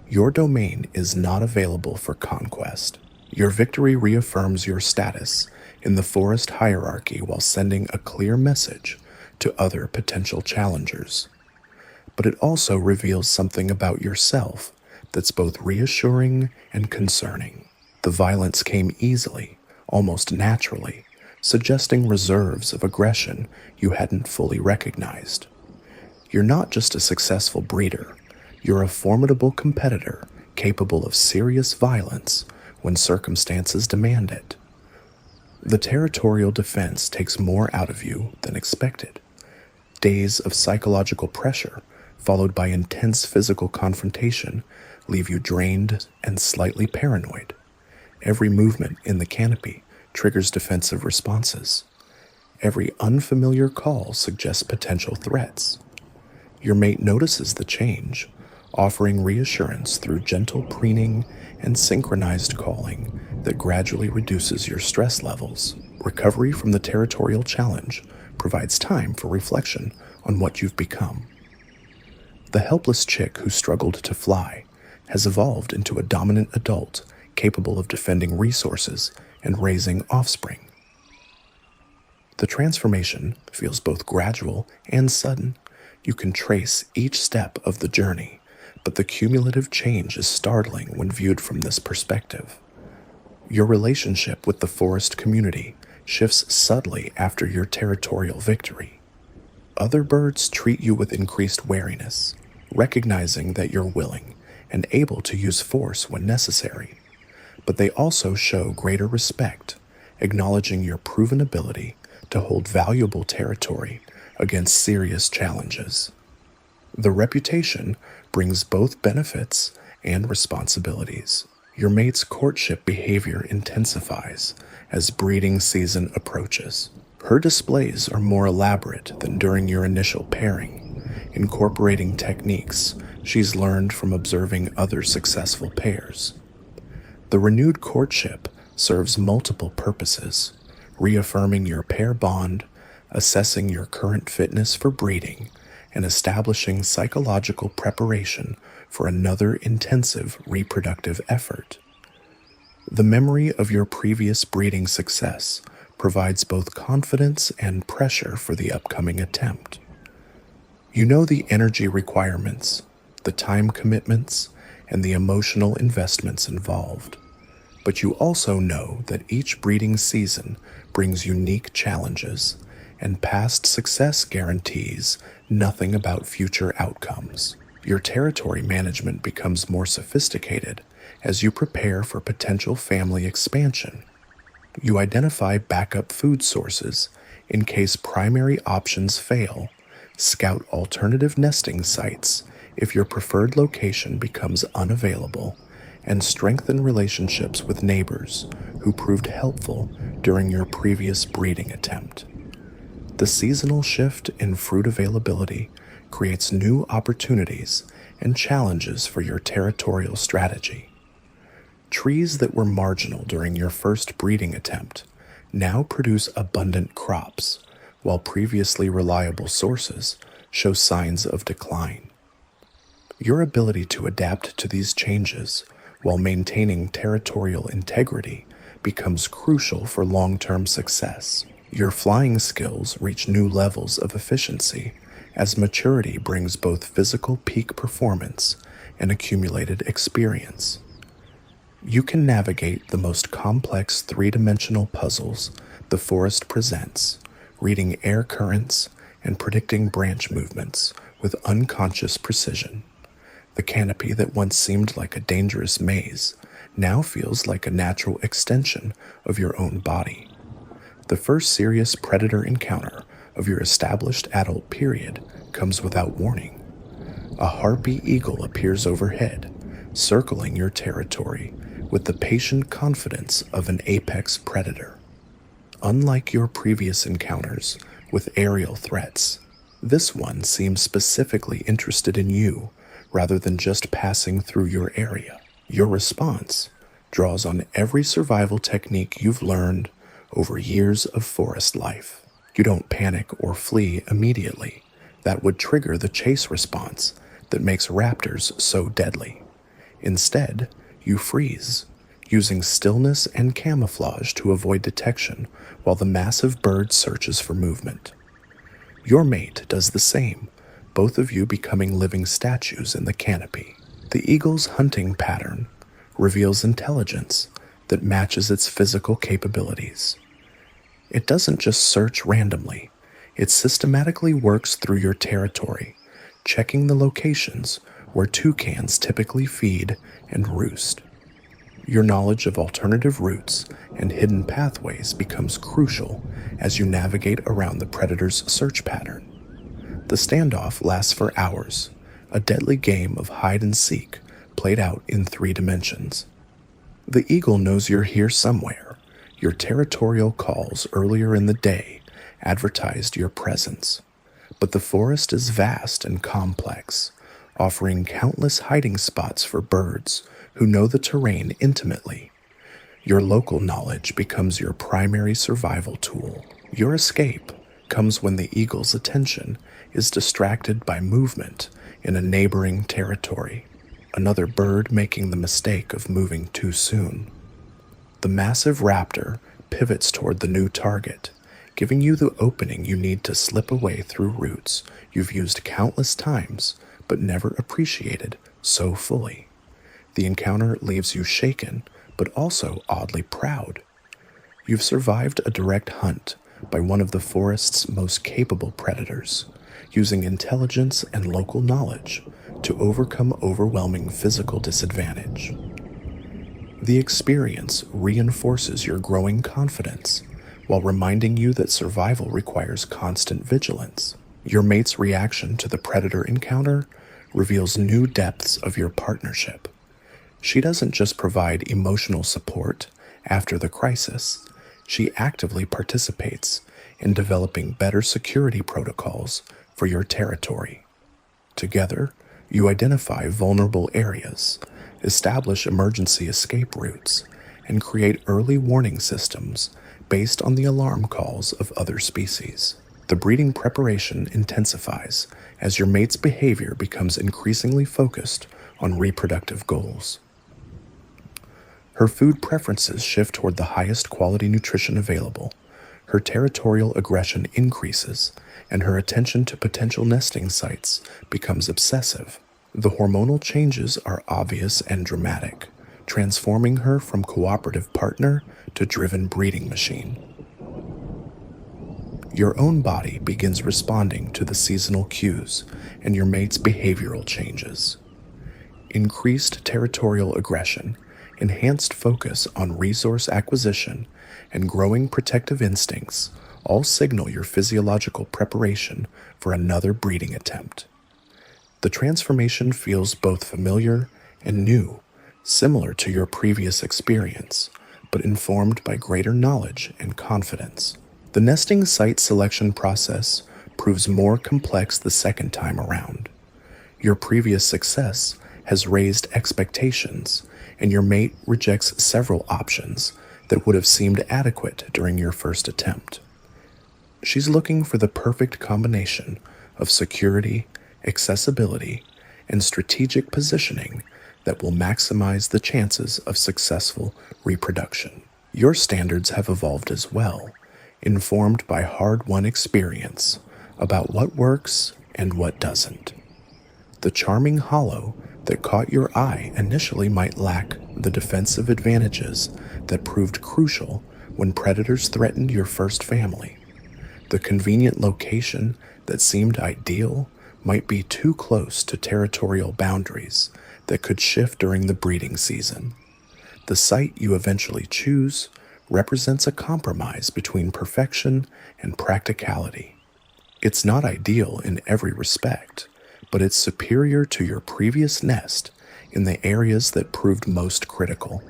Your domain is not available for conquest. Your victory reaffirms your status in the forest hierarchy while sending a clear message to other potential challengers. But it also reveals something about yourself that's both reassuring and concerning. The violence came easily, almost naturally, suggesting reserves of aggression you hadn't fully recognized. You're not just a successful breeder, you're a formidable competitor capable of serious violence when circumstances demand it. The territorial defense takes more out of you than expected. Days of psychological pressure, followed by intense physical confrontation, leave you drained and slightly paranoid. Every movement in the canopy triggers defensive responses. Every unfamiliar call suggests potential threats. Your mate notices the change, offering reassurance through gentle preening and synchronized calling that gradually reduces your stress levels. Recovery from the territorial challenge provides time for reflection on what you've become. The helpless chick who struggled to fly has evolved into a dominant adult capable of defending resources and raising offspring. The transformation feels both gradual and sudden. You can trace each step of the journey, but the cumulative change is startling when viewed from this perspective. Your relationship with the forest community shifts subtly after your territorial victory. Other birds treat you with increased wariness, recognizing that you're willing and able to use force when necessary. but they also show greater respect, acknowledging your proven ability to hold valuable territory against serious challenges. The reputation brings both benefits and responsibilities. Your mate's courtship behavior intensifies as breeding season approaches. Her displays are more elaborate than during your initial pairing, incorporating techniques she's learned from observing other successful pairs. The renewed courtship serves multiple purposes, reaffirming your pair bond, assessing your current fitness for breeding, and establishing psychological preparation for another intensive reproductive effort. The memory of your previous breeding success provides both confidence and pressure for the upcoming attempt. You know the energy requirements, the time commitments, and the emotional investments involved. But you also know that each breeding season brings unique challenges, and past success guarantees nothing about future outcomes. Your territory management becomes more sophisticated as you prepare for potential family expansion. You identify backup food sources in case primary options fail, scout alternative nesting sites if your preferred location becomes unavailable, and strengthen relationships with neighbors who proved helpful during your previous breeding attempt. The seasonal shift in fruit availability creates new opportunities and challenges for your territorial strategy. Trees that were marginal during your first breeding attempt now produce abundant crops, while previously reliable sources show signs of decline. Your ability to adapt to these changes while maintaining territorial integrity becomes crucial for long-term success. Your flying skills reach new levels of efficiency as maturity brings both physical peak performance and accumulated experience. You can navigate the most complex three-dimensional puzzles the forest presents, reading air currents and predicting branch movements with unconscious precision. The canopy that once seemed like a dangerous maze now feels like a natural extension of your own body. The first serious predator encounter of your established adult period comes without warning. A harpy eagle appears overhead, circling your territory with the patient confidence of an apex predator. Unlike your previous encounters with aerial threats, this one seems specifically interested in you rather than just passing through your area. Your response draws on every survival technique you've learned over years of forest life. You don't panic or flee immediately. That would trigger the chase response that makes raptors so deadly. Instead, you freeze, using stillness and camouflage to avoid detection while the massive bird searches for movement. Your mate does the same, both of you becoming living statues in the canopy. The eagle's hunting pattern reveals intelligence that matches its physical capabilities. It doesn't just search randomly, it systematically works through your territory, checking the locations where toucans typically feed and roost. Your knowledge of alternative routes and hidden pathways becomes crucial as you navigate around the predator's search pattern. The standoff lasts for hours, a deadly game of hide and seek played out in 3 dimensions. The eagle knows you're here somewhere. Your territorial calls earlier in the day advertised your presence. But the forest is vast and complex, offering countless hiding spots for birds who know the terrain intimately. Your local knowledge becomes your primary survival tool. Your escape comes when the eagle's attention is distracted by movement in a neighboring territory, another bird making the mistake of moving too soon. The massive raptor pivots toward the new target, giving you the opening you need to slip away through routes you've used countless times but never appreciated so fully. The encounter leaves you shaken, but also oddly proud. You've survived a direct hunt by one of the forest's most capable predators, using intelligence and local knowledge to overcome overwhelming physical disadvantage. The experience reinforces your growing confidence while reminding you that survival requires constant vigilance. Your mate's reaction to the predator encounter reveals new depths of your partnership. She doesn't just provide emotional support after the crisis, she actively participates in developing better security protocols for your territory. Together, you identify vulnerable areas, establish emergency escape routes, and create early warning systems based on the alarm calls of other species. The breeding preparation intensifies as your mate's behavior becomes increasingly focused on reproductive goals. Her food preferences shift toward the highest quality nutrition available. Her territorial aggression increases, and her attention to potential nesting sites becomes obsessive. The hormonal changes are obvious and dramatic, transforming her from cooperative partner to driven breeding machine. Your own body begins responding to the seasonal cues, and your mate's behavioral changes. Increased territorial aggression, enhanced focus on resource acquisition, and growing protective instincts all signal your physiological preparation for another breeding attempt. The transformation feels both familiar and new, similar to your previous experience, but informed by greater knowledge and confidence. The nesting site selection process proves more complex the second time around. Your previous success has raised expectations, and your mate rejects several options that would have seemed adequate during your first attempt. She's looking for the perfect combination of security, accessibility, and strategic positioning that will maximize the chances of successful reproduction. Your standards have evolved as well, informed by hard-won experience about what works and what doesn't. The charming hollow that caught your eye initially might lack the defensive advantages that proved crucial when predators threatened your first family. The convenient location that seemed ideal might be too close to territorial boundaries that could shift during the breeding season. The site you eventually choose represents a compromise between perfection and practicality. It's not ideal in every respect, but it's superior to your previous nest in the areas that proved most critical.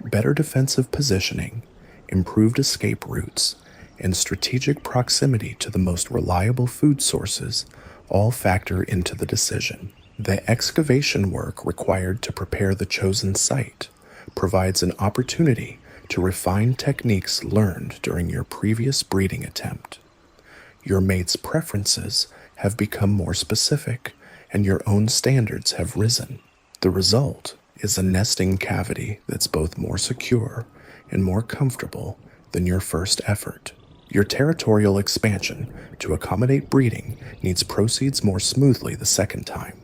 Better defensive positioning, improved escape routes, and strategic proximity to the most reliable food sources all factor into the decision. The excavation work required to prepare the chosen site provides an opportunity to refine techniques learned during your previous breeding attempt. Your mate's preferences have become more specific, and your own standards have risen. The result is a nesting cavity that's both more secure and more comfortable than your first effort. Your territorial expansion to accommodate breeding needs proceeds more smoothly the second time.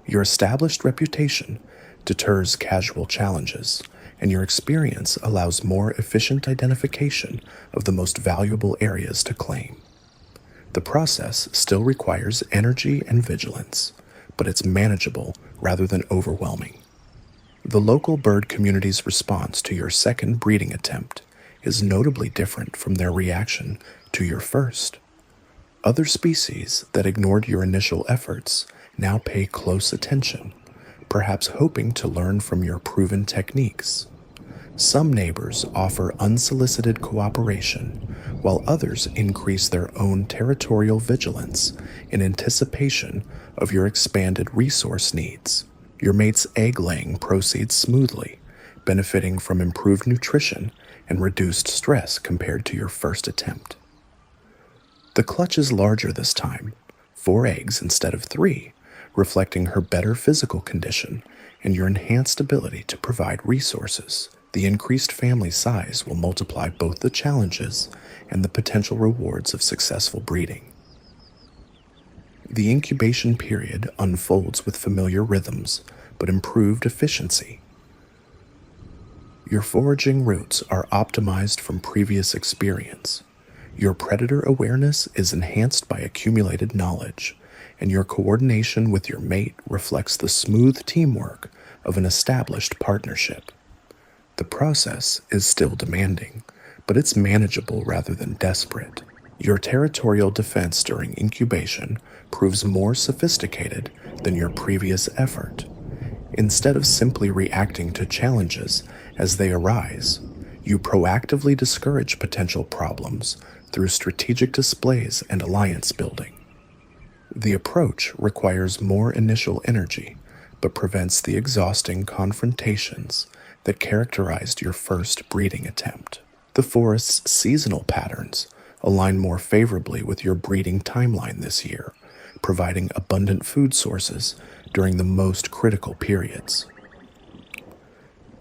Your established reputation deters casual challenges, and your experience allows more efficient identification of the most valuable areas to claim. The process still requires energy and vigilance, but it's manageable rather than overwhelming. The local bird community's response to your second breeding attempt is notably different from their reaction to your first. Other species that ignored your initial efforts now pay close attention, perhaps hoping to learn from your proven techniques. Some neighbors offer unsolicited cooperation, while others increase their own territorial vigilance in anticipation of your expanded resource needs. Your mate's egg-laying proceeds smoothly, benefiting from improved nutrition and reduced stress compared to your first attempt. The clutch is larger this time, 4 eggs instead of 3, reflecting her better physical condition and your enhanced ability to provide resources. The increased family size will multiply both the challenges and the potential rewards of successful breeding. The incubation period unfolds with familiar rhythms, but improved efficiency. Your foraging routes are optimized from previous experience. Your predator awareness is enhanced by accumulated knowledge, and your coordination with your mate reflects the smooth teamwork of an established partnership. The process is still demanding, but it's manageable rather than desperate. Your territorial defense during incubation proves more sophisticated than your previous effort. Instead of simply reacting to challenges as they arise, you proactively discourage potential problems through strategic displays and alliance building. The approach requires more initial energy, but prevents the exhausting confrontations that characterized your first breeding attempt. The forest's seasonal patterns align more favorably with your breeding timeline this year, providing abundant food sources during the most critical periods.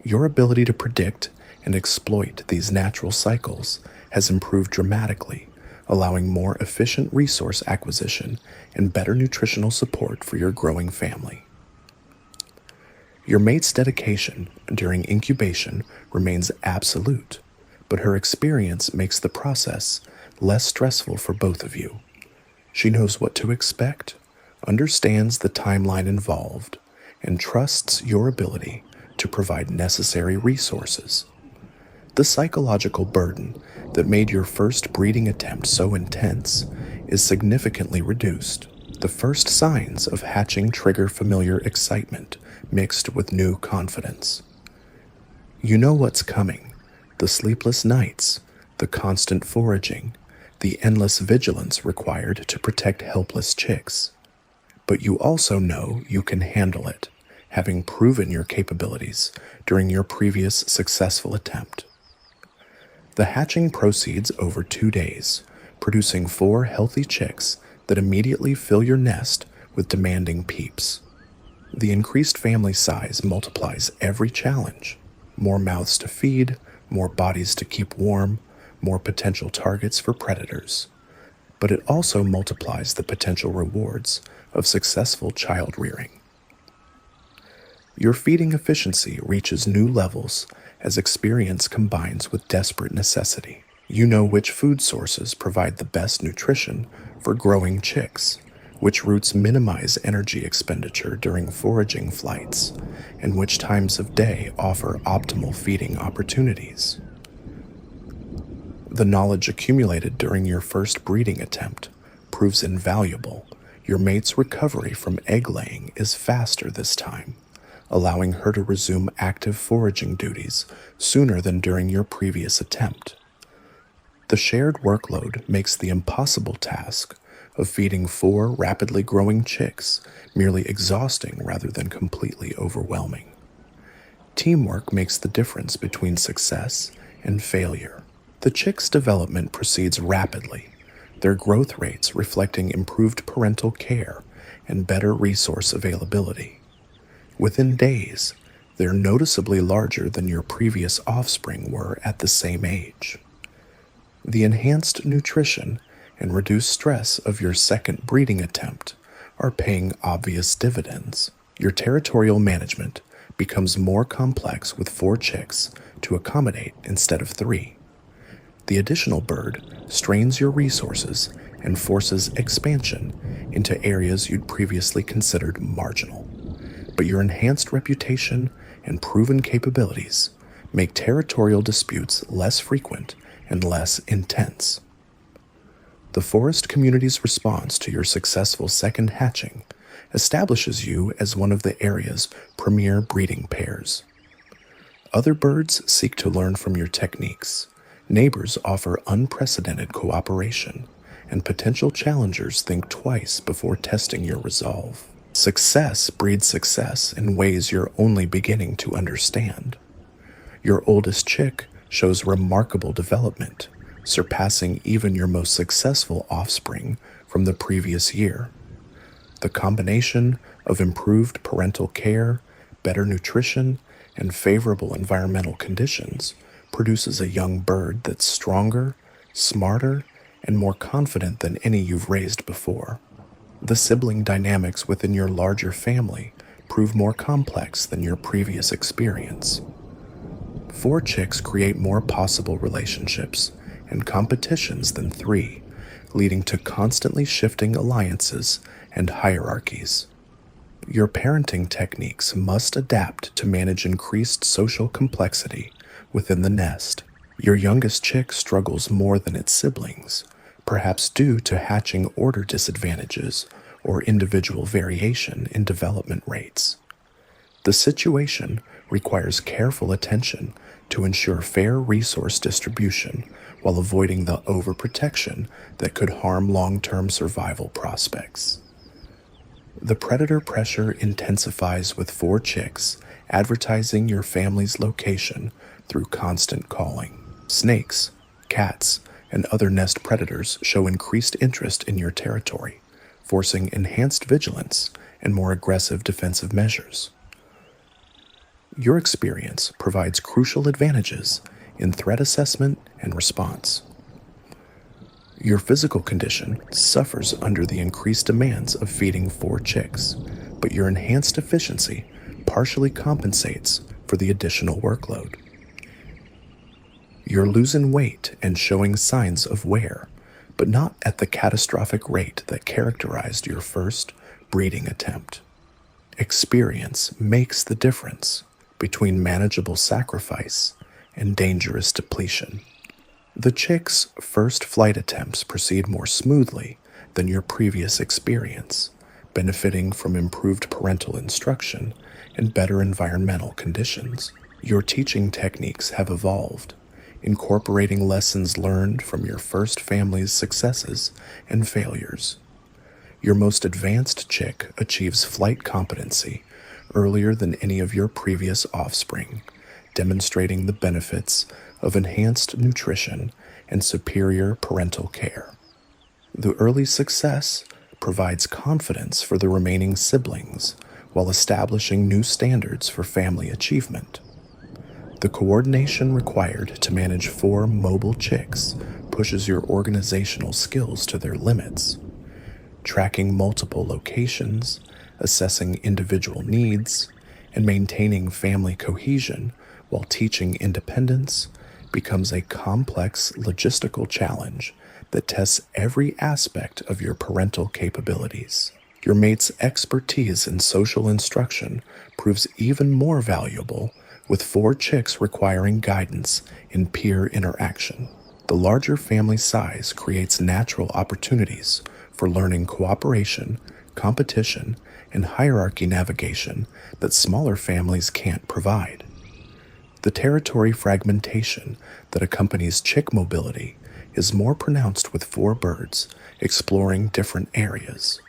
Your ability to predict and exploit these natural cycles has improved dramatically, allowing more efficient resource acquisition and better nutritional support for your growing family. Your mate's dedication during incubation remains absolute, but her experience makes the process less stressful for both of you. She knows what to expect, understands the timeline involved, and trusts your ability to provide necessary resources. The psychological burden that made your first breeding attempt so intense is significantly reduced. The first signs of hatching trigger familiar excitement mixed with new confidence. You know what's coming: the sleepless nights, the constant foraging, the endless vigilance required to protect helpless chicks. But you also know you can handle it, having proven your capabilities during your previous successful attempt. The hatching proceeds over 2 days, producing 4 healthy chicks that immediately fill your nest with demanding peeps. The increased family size multiplies every challenge: more mouths to feed, more bodies to keep warm, more potential targets for predators. But it also multiplies the potential rewards of successful child rearing. Your feeding efficiency reaches new levels as experience combines with desperate necessity. You know which food sources provide the best nutrition for growing chicks, which routes minimize energy expenditure during foraging flights, and which times of day offer optimal feeding opportunities. The knowledge accumulated during your first breeding attempt proves invaluable. Your mate's recovery from egg laying is faster this time, allowing her to resume active foraging duties sooner than during your previous attempt. The shared workload makes the impossible task of feeding 4 rapidly growing chicks merely exhausting rather than completely overwhelming. Teamwork makes the difference between success and failure. The chicks' development proceeds rapidly, their growth rates reflecting improved parental care and better resource availability. Within days, they're noticeably larger than your previous offspring were at the same age. The enhanced nutrition and reduced stress of your second breeding attempt are paying obvious dividends. Your territorial management becomes more complex with 4 chicks to accommodate instead of 3. The additional bird strains your resources and forces expansion into areas you'd previously considered marginal. But your enhanced reputation and proven capabilities make territorial disputes less frequent and less intense. The forest community's response to your successful second hatching establishes you as one of the area's premier breeding pairs. Other birds seek to learn from your techniques. Neighbors offer unprecedented cooperation, and potential challengers think twice before testing your resolve. Success breeds success in ways you're only beginning to understand. Your oldest chick shows remarkable development, surpassing even your most successful offspring from the previous year. The combination of improved parental care, better nutrition, and favorable environmental conditions produces a young bird that's stronger, smarter, and more confident than any you've raised before. The sibling dynamics within your larger family prove more complex than your previous experience. 4 chicks create more possible relationships and competitions than 3, leading to constantly shifting alliances and hierarchies. Your parenting techniques must adapt to manage increased social complexity within the nest. Your youngest chick struggles more than its siblings, perhaps due to hatching order disadvantages or individual variation in development rates. The situation requires careful attention to ensure fair resource distribution while avoiding the overprotection that could harm long-term survival prospects. The predator pressure intensifies with 4 chicks advertising your family's location through constant calling. Snakes, cats, and other nest predators show increased interest in your territory, forcing enhanced vigilance and more aggressive defensive measures. Your experience provides crucial advantages in threat assessment and response. Your physical condition suffers under the increased demands of feeding 4 chicks, but your enhanced efficiency partially compensates for the additional workload. You're losing weight and showing signs of wear, but not at the catastrophic rate that characterized your first breeding attempt. Experience makes the difference between manageable sacrifice and dangerous depletion. The chick's first flight attempts proceed more smoothly than your previous experience, benefiting from improved parental instruction and better environmental conditions. Your teaching techniques have evolved, incorporating lessons learned from your first family's successes and failures. Your most advanced chick achieves flight competency earlier than any of your previous offspring, demonstrating the benefits of enhanced nutrition and superior parental care. The early success provides confidence for the remaining siblings while establishing new standards for family achievement. The coordination required to manage 4 mobile chicks pushes your organizational skills to their limits. Tracking multiple locations, assessing individual needs, and maintaining family cohesion while teaching independence becomes a complex logistical challenge that tests every aspect of your parental capabilities. Your mate's expertise in social instruction proves even more valuable with 4 chicks requiring guidance in peer interaction. The larger family size creates natural opportunities for learning cooperation, competition, and hierarchy navigation that smaller families can't provide. The territory fragmentation that accompanies chick mobility is more pronounced with 4 birds exploring different areas.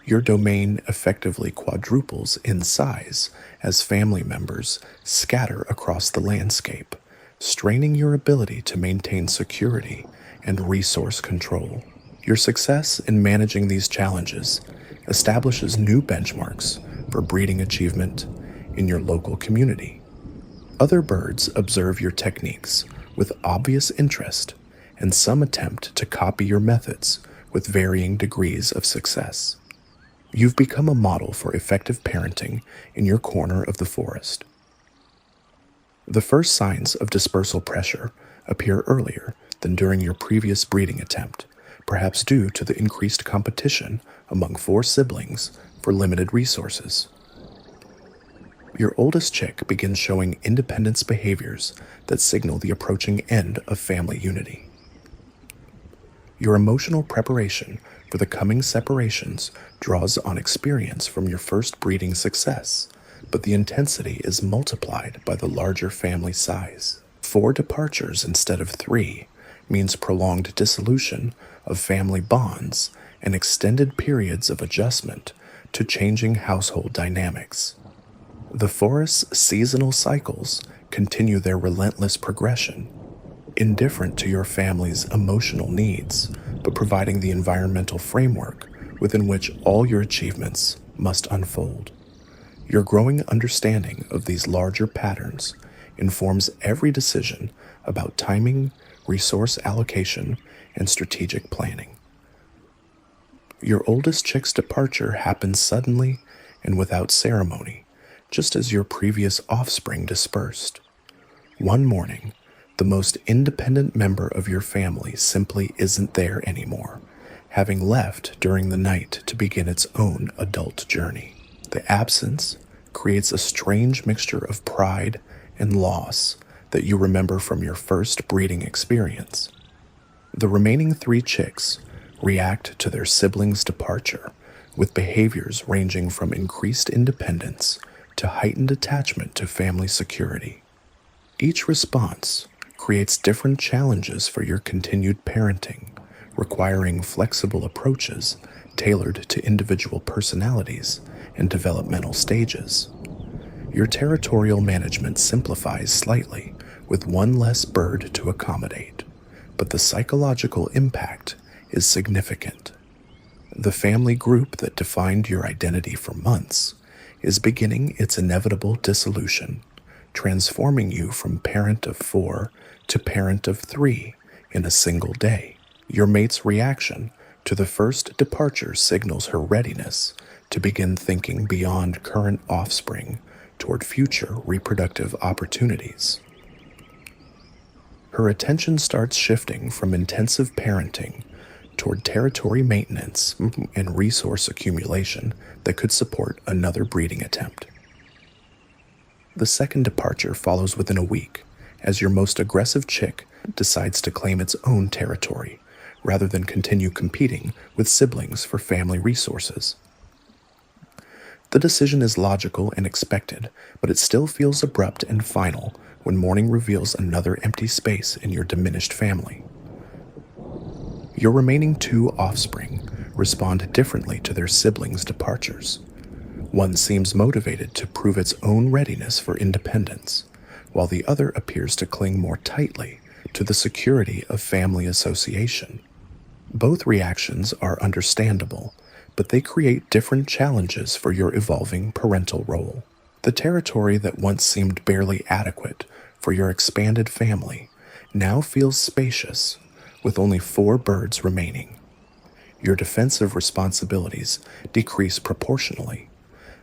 Your domain effectively quadruples in size as family members scatter across the landscape, straining your ability to maintain security and resource control. Your success in managing these challenges establishes new benchmarks for breeding achievement in your local community. Other birds observe your techniques with obvious interest, and some attempt to copy your methods with varying degrees of success. You've become a model for effective parenting in your corner of the forest. The first signs of dispersal pressure appear earlier than during your previous breeding attempt, perhaps due to the increased competition among 4 siblings for limited resources. Your oldest chick begins showing independence behaviors that signal the approaching end of family unity. Your emotional preparation for the coming separations draws on experience from your first breeding success, but the intensity is multiplied by the larger family size. 4 departures instead of 3 means prolonged dissolution of family bonds and extended periods of adjustment to changing household dynamics. The forest's seasonal cycles continue their relentless progression, indifferent to your family's emotional needs, but providing the environmental framework within which all your achievements must unfold. Your growing understanding of these larger patterns informs every decision about timing, resource allocation, and strategic planning. Your oldest chick's departure happens suddenly and without ceremony, just as your previous offspring dispersed. One morning, the most independent member of your family simply isn't there anymore, having left during the night to begin its own adult journey. The absence creates a strange mixture of pride and loss that you remember from your first breeding experience. The remaining 3 chicks react to their siblings' departure with behaviors ranging from increased independence to heightened attachment to family security. Each response creates different challenges for your continued parenting, requiring flexible approaches tailored to individual personalities and developmental stages. Your territorial management simplifies slightly with one less bird to accommodate, but the psychological impact is significant. The family group that defined your identity for months is beginning its inevitable dissolution, transforming you from parent of 4 to parent of 3 in a single day. Your mate's reaction to the first departure signals her readiness to begin thinking beyond current offspring toward future reproductive opportunities. Her attention starts shifting from intensive parenting toward territory maintenance and resource accumulation that could support another breeding attempt. The second departure follows within a week, as your most aggressive chick decides to claim its own territory, rather than continue competing with siblings for family resources. The decision is logical and expected, but it still feels abrupt and final when morning reveals another empty space in your diminished family. Your remaining 2 offspring respond differently to their siblings' departures. One seems motivated to prove its own readiness for independence, while the other appears to cling more tightly to the security of family association. Both reactions are understandable, but they create different challenges for your evolving parental role. The territory that once seemed barely adequate for your expanded family now feels spacious, with only 4 birds remaining. Your defensive responsibilities decrease proportionally,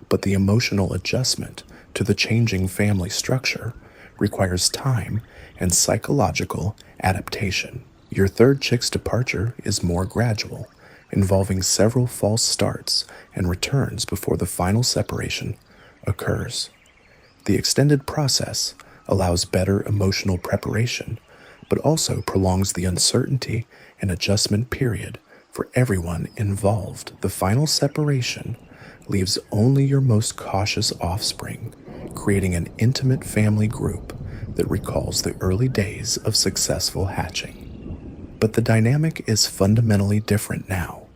but the emotional adjustment to the changing family structure requires time and psychological adaptation. Your third chick's departure is more gradual, involving several false starts and returns before the final separation occurs. The extended process allows better emotional preparation, but also prolongs the uncertainty and adjustment period for everyone involved. The final separation leaves only your most cautious offspring, creating an intimate family group that recalls the early days of successful hatching. But the dynamic is fundamentally different now.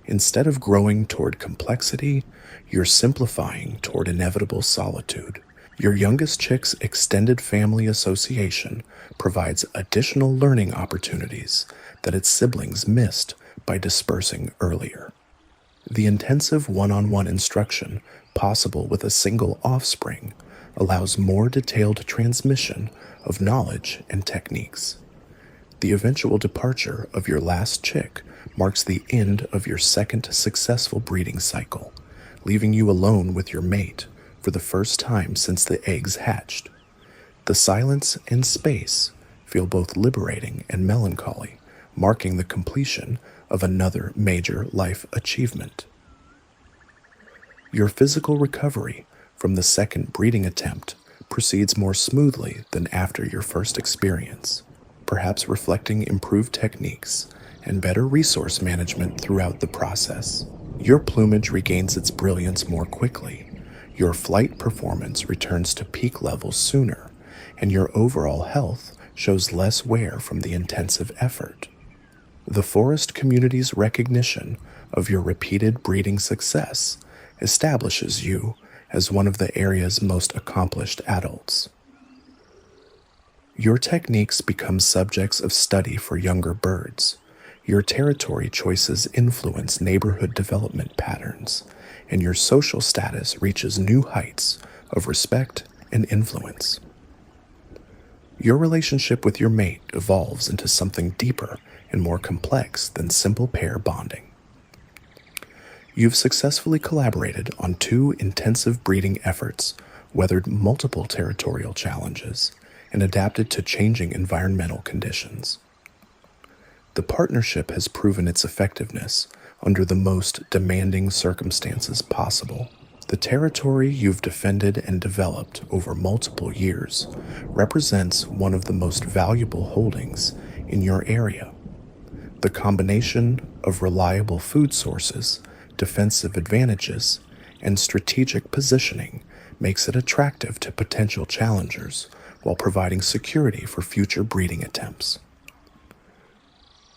Instead of growing toward complexity, you're simplifying toward inevitable solitude. Your youngest chick's extended family association provides additional learning opportunities that its siblings missed by dispersing earlier. The intensive one-on-one instruction possible with a single offspring allows more detailed transmission of knowledge and techniques. The eventual departure of your last chick marks the end of your second successful breeding cycle, leaving you alone with your mate for the first time since the eggs hatched. The silence and space feel both liberating and melancholy, marking the completion of another major life achievement. Your physical recovery from the second breeding attempt proceeds more smoothly than after your first experience, perhaps reflecting improved techniques and better resource management throughout the process. Your plumage regains its brilliance more quickly, your flight performance returns to peak levels sooner, and your overall health shows less wear from the intensive effort. The forest community's recognition of your repeated breeding success establishes you as one of the area's most accomplished adults. Your techniques become subjects of study for younger birds. Your territory choices influence neighborhood development patterns, and your social status reaches new heights of respect and influence. Your relationship with your mate evolves into something deeper and more complex than simple pair bonding. You've successfully collaborated on 2 intensive breeding efforts, weathered multiple territorial challenges, and adapted to changing environmental conditions. The partnership has proven its effectiveness under the most demanding circumstances possible. The territory you've defended and developed over multiple years represents one of the most valuable holdings in your area. The combination of reliable food sources, defensive advantages, and strategic positioning makes it attractive to potential challengers while providing security for future breeding attempts.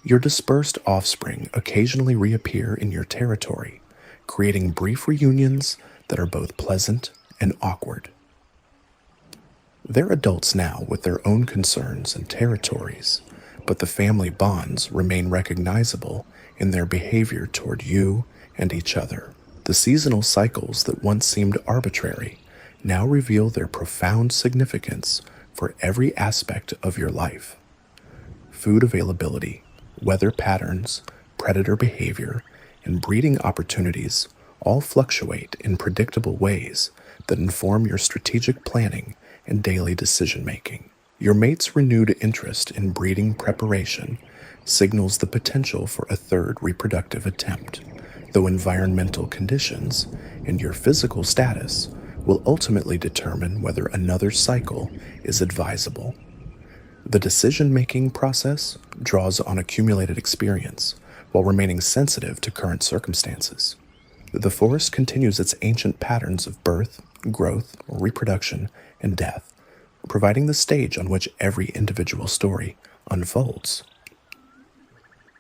Your dispersed offspring occasionally reappear in your territory, creating brief reunions that are both pleasant and awkward. They're adults now with their own concerns and territories, but the family bonds remain recognizable in their behavior toward you and each other. The seasonal cycles that once seemed arbitrary now reveal their profound significance for every aspect of your life. Food availability, weather patterns, predator behavior, and breeding opportunities all fluctuate in predictable ways that inform your strategic planning and daily decision-making. Your mate's renewed interest in breeding preparation signals the potential for a third reproductive attempt, though environmental conditions and your physical status will ultimately determine whether another cycle is advisable. The decision-making process draws on accumulated experience while remaining sensitive to current circumstances. The forest continues its ancient patterns of birth, growth, reproduction, and death, providing the stage on which every individual story unfolds.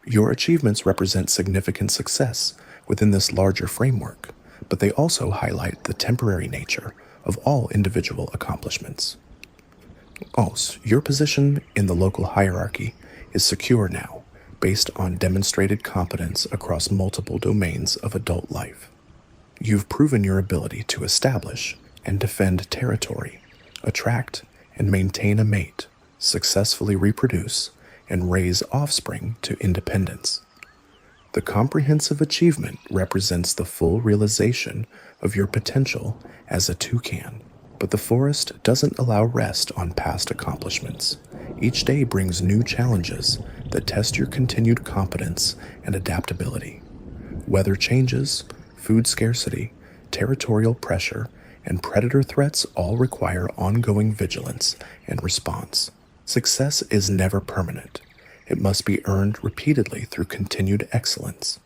Your achievements represent significant success within this larger framework, but they also highlight the temporary nature of all individual accomplishments. Also, your position in the local hierarchy is secure now, based on demonstrated competence across multiple domains of adult life. You've proven your ability to establish and defend territory, attract and maintain a mate, successfully reproduce, and raise offspring to independence. The comprehensive achievement represents the full realization of your potential as a toucan, but the forest doesn't allow rest on past accomplishments. Each day brings new challenges that test your continued competence and adaptability. Weather changes, food scarcity, territorial pressure, and predator threats all require ongoing vigilance and response. Success is never permanent. It must be earned repeatedly through continued excellence.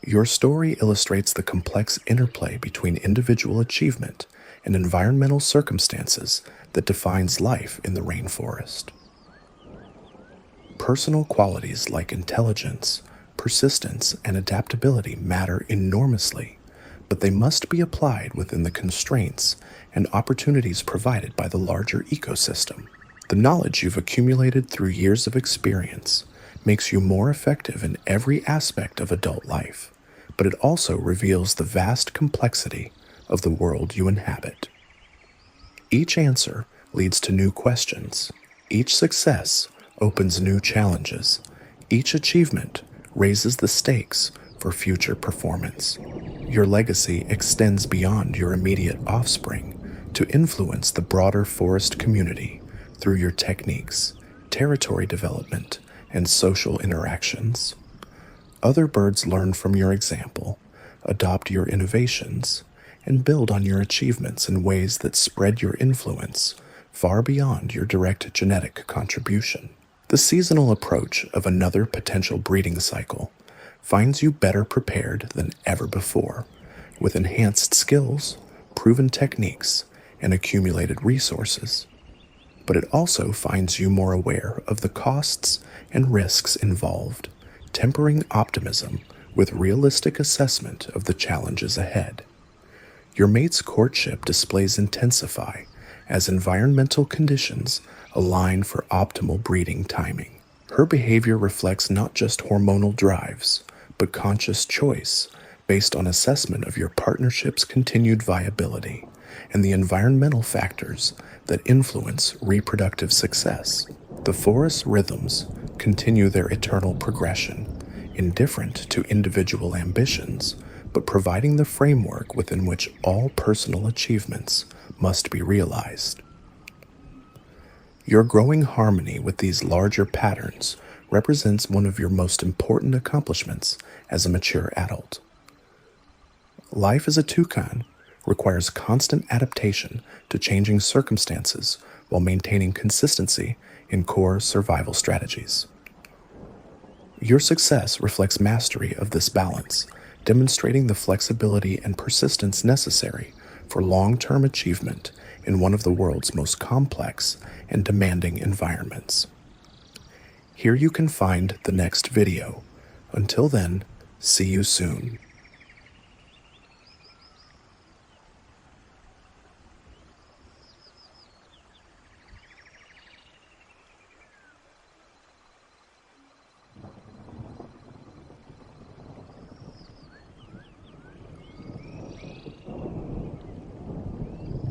Your story illustrates the complex interplay between individual achievement and environmental circumstances that defines life in the rainforest. Personal qualities like intelligence, persistence, and adaptability matter enormously, but they must be applied within the constraints and opportunities provided by the larger ecosystem. The knowledge you've accumulated through years of experience makes you more effective in every aspect of adult life, but it also reveals the vast complexity of the world you inhabit. Each answer leads to new questions. Each success opens new challenges. Each achievement raises the stakes for future performance. Your legacy extends beyond your immediate offspring to influence the broader forest community through your techniques, territory development, and social interactions. Other birds learn from your example, adopt your innovations, and build on your achievements in ways that spread your influence far beyond your direct genetic contribution. The seasonal approach of another potential breeding cycle finds you better prepared than ever before, with enhanced skills, proven techniques, and accumulated resources. But it also finds you more aware of the costs and risks involved, tempering optimism with realistic assessment of the challenges ahead. Your mate's courtship displays intensify as environmental conditions align for optimal breeding timing. Her behavior reflects not just hormonal drives, but conscious choice based on assessment of your partnership's continued viability and the environmental factors that influence reproductive success. The forest's rhythms continue their eternal progression, indifferent to individual ambitions, but providing the framework within which all personal achievements must be realized. Your growing harmony with these larger patterns represents one of your most important accomplishments as a mature adult. Life as a toucan requires constant adaptation to changing circumstances while maintaining consistency in core survival strategies. Your success reflects mastery of this balance, demonstrating the flexibility and persistence necessary for long-term achievement in one of the world's most complex and demanding environments. Here you can find the next video. Until then, see you soon.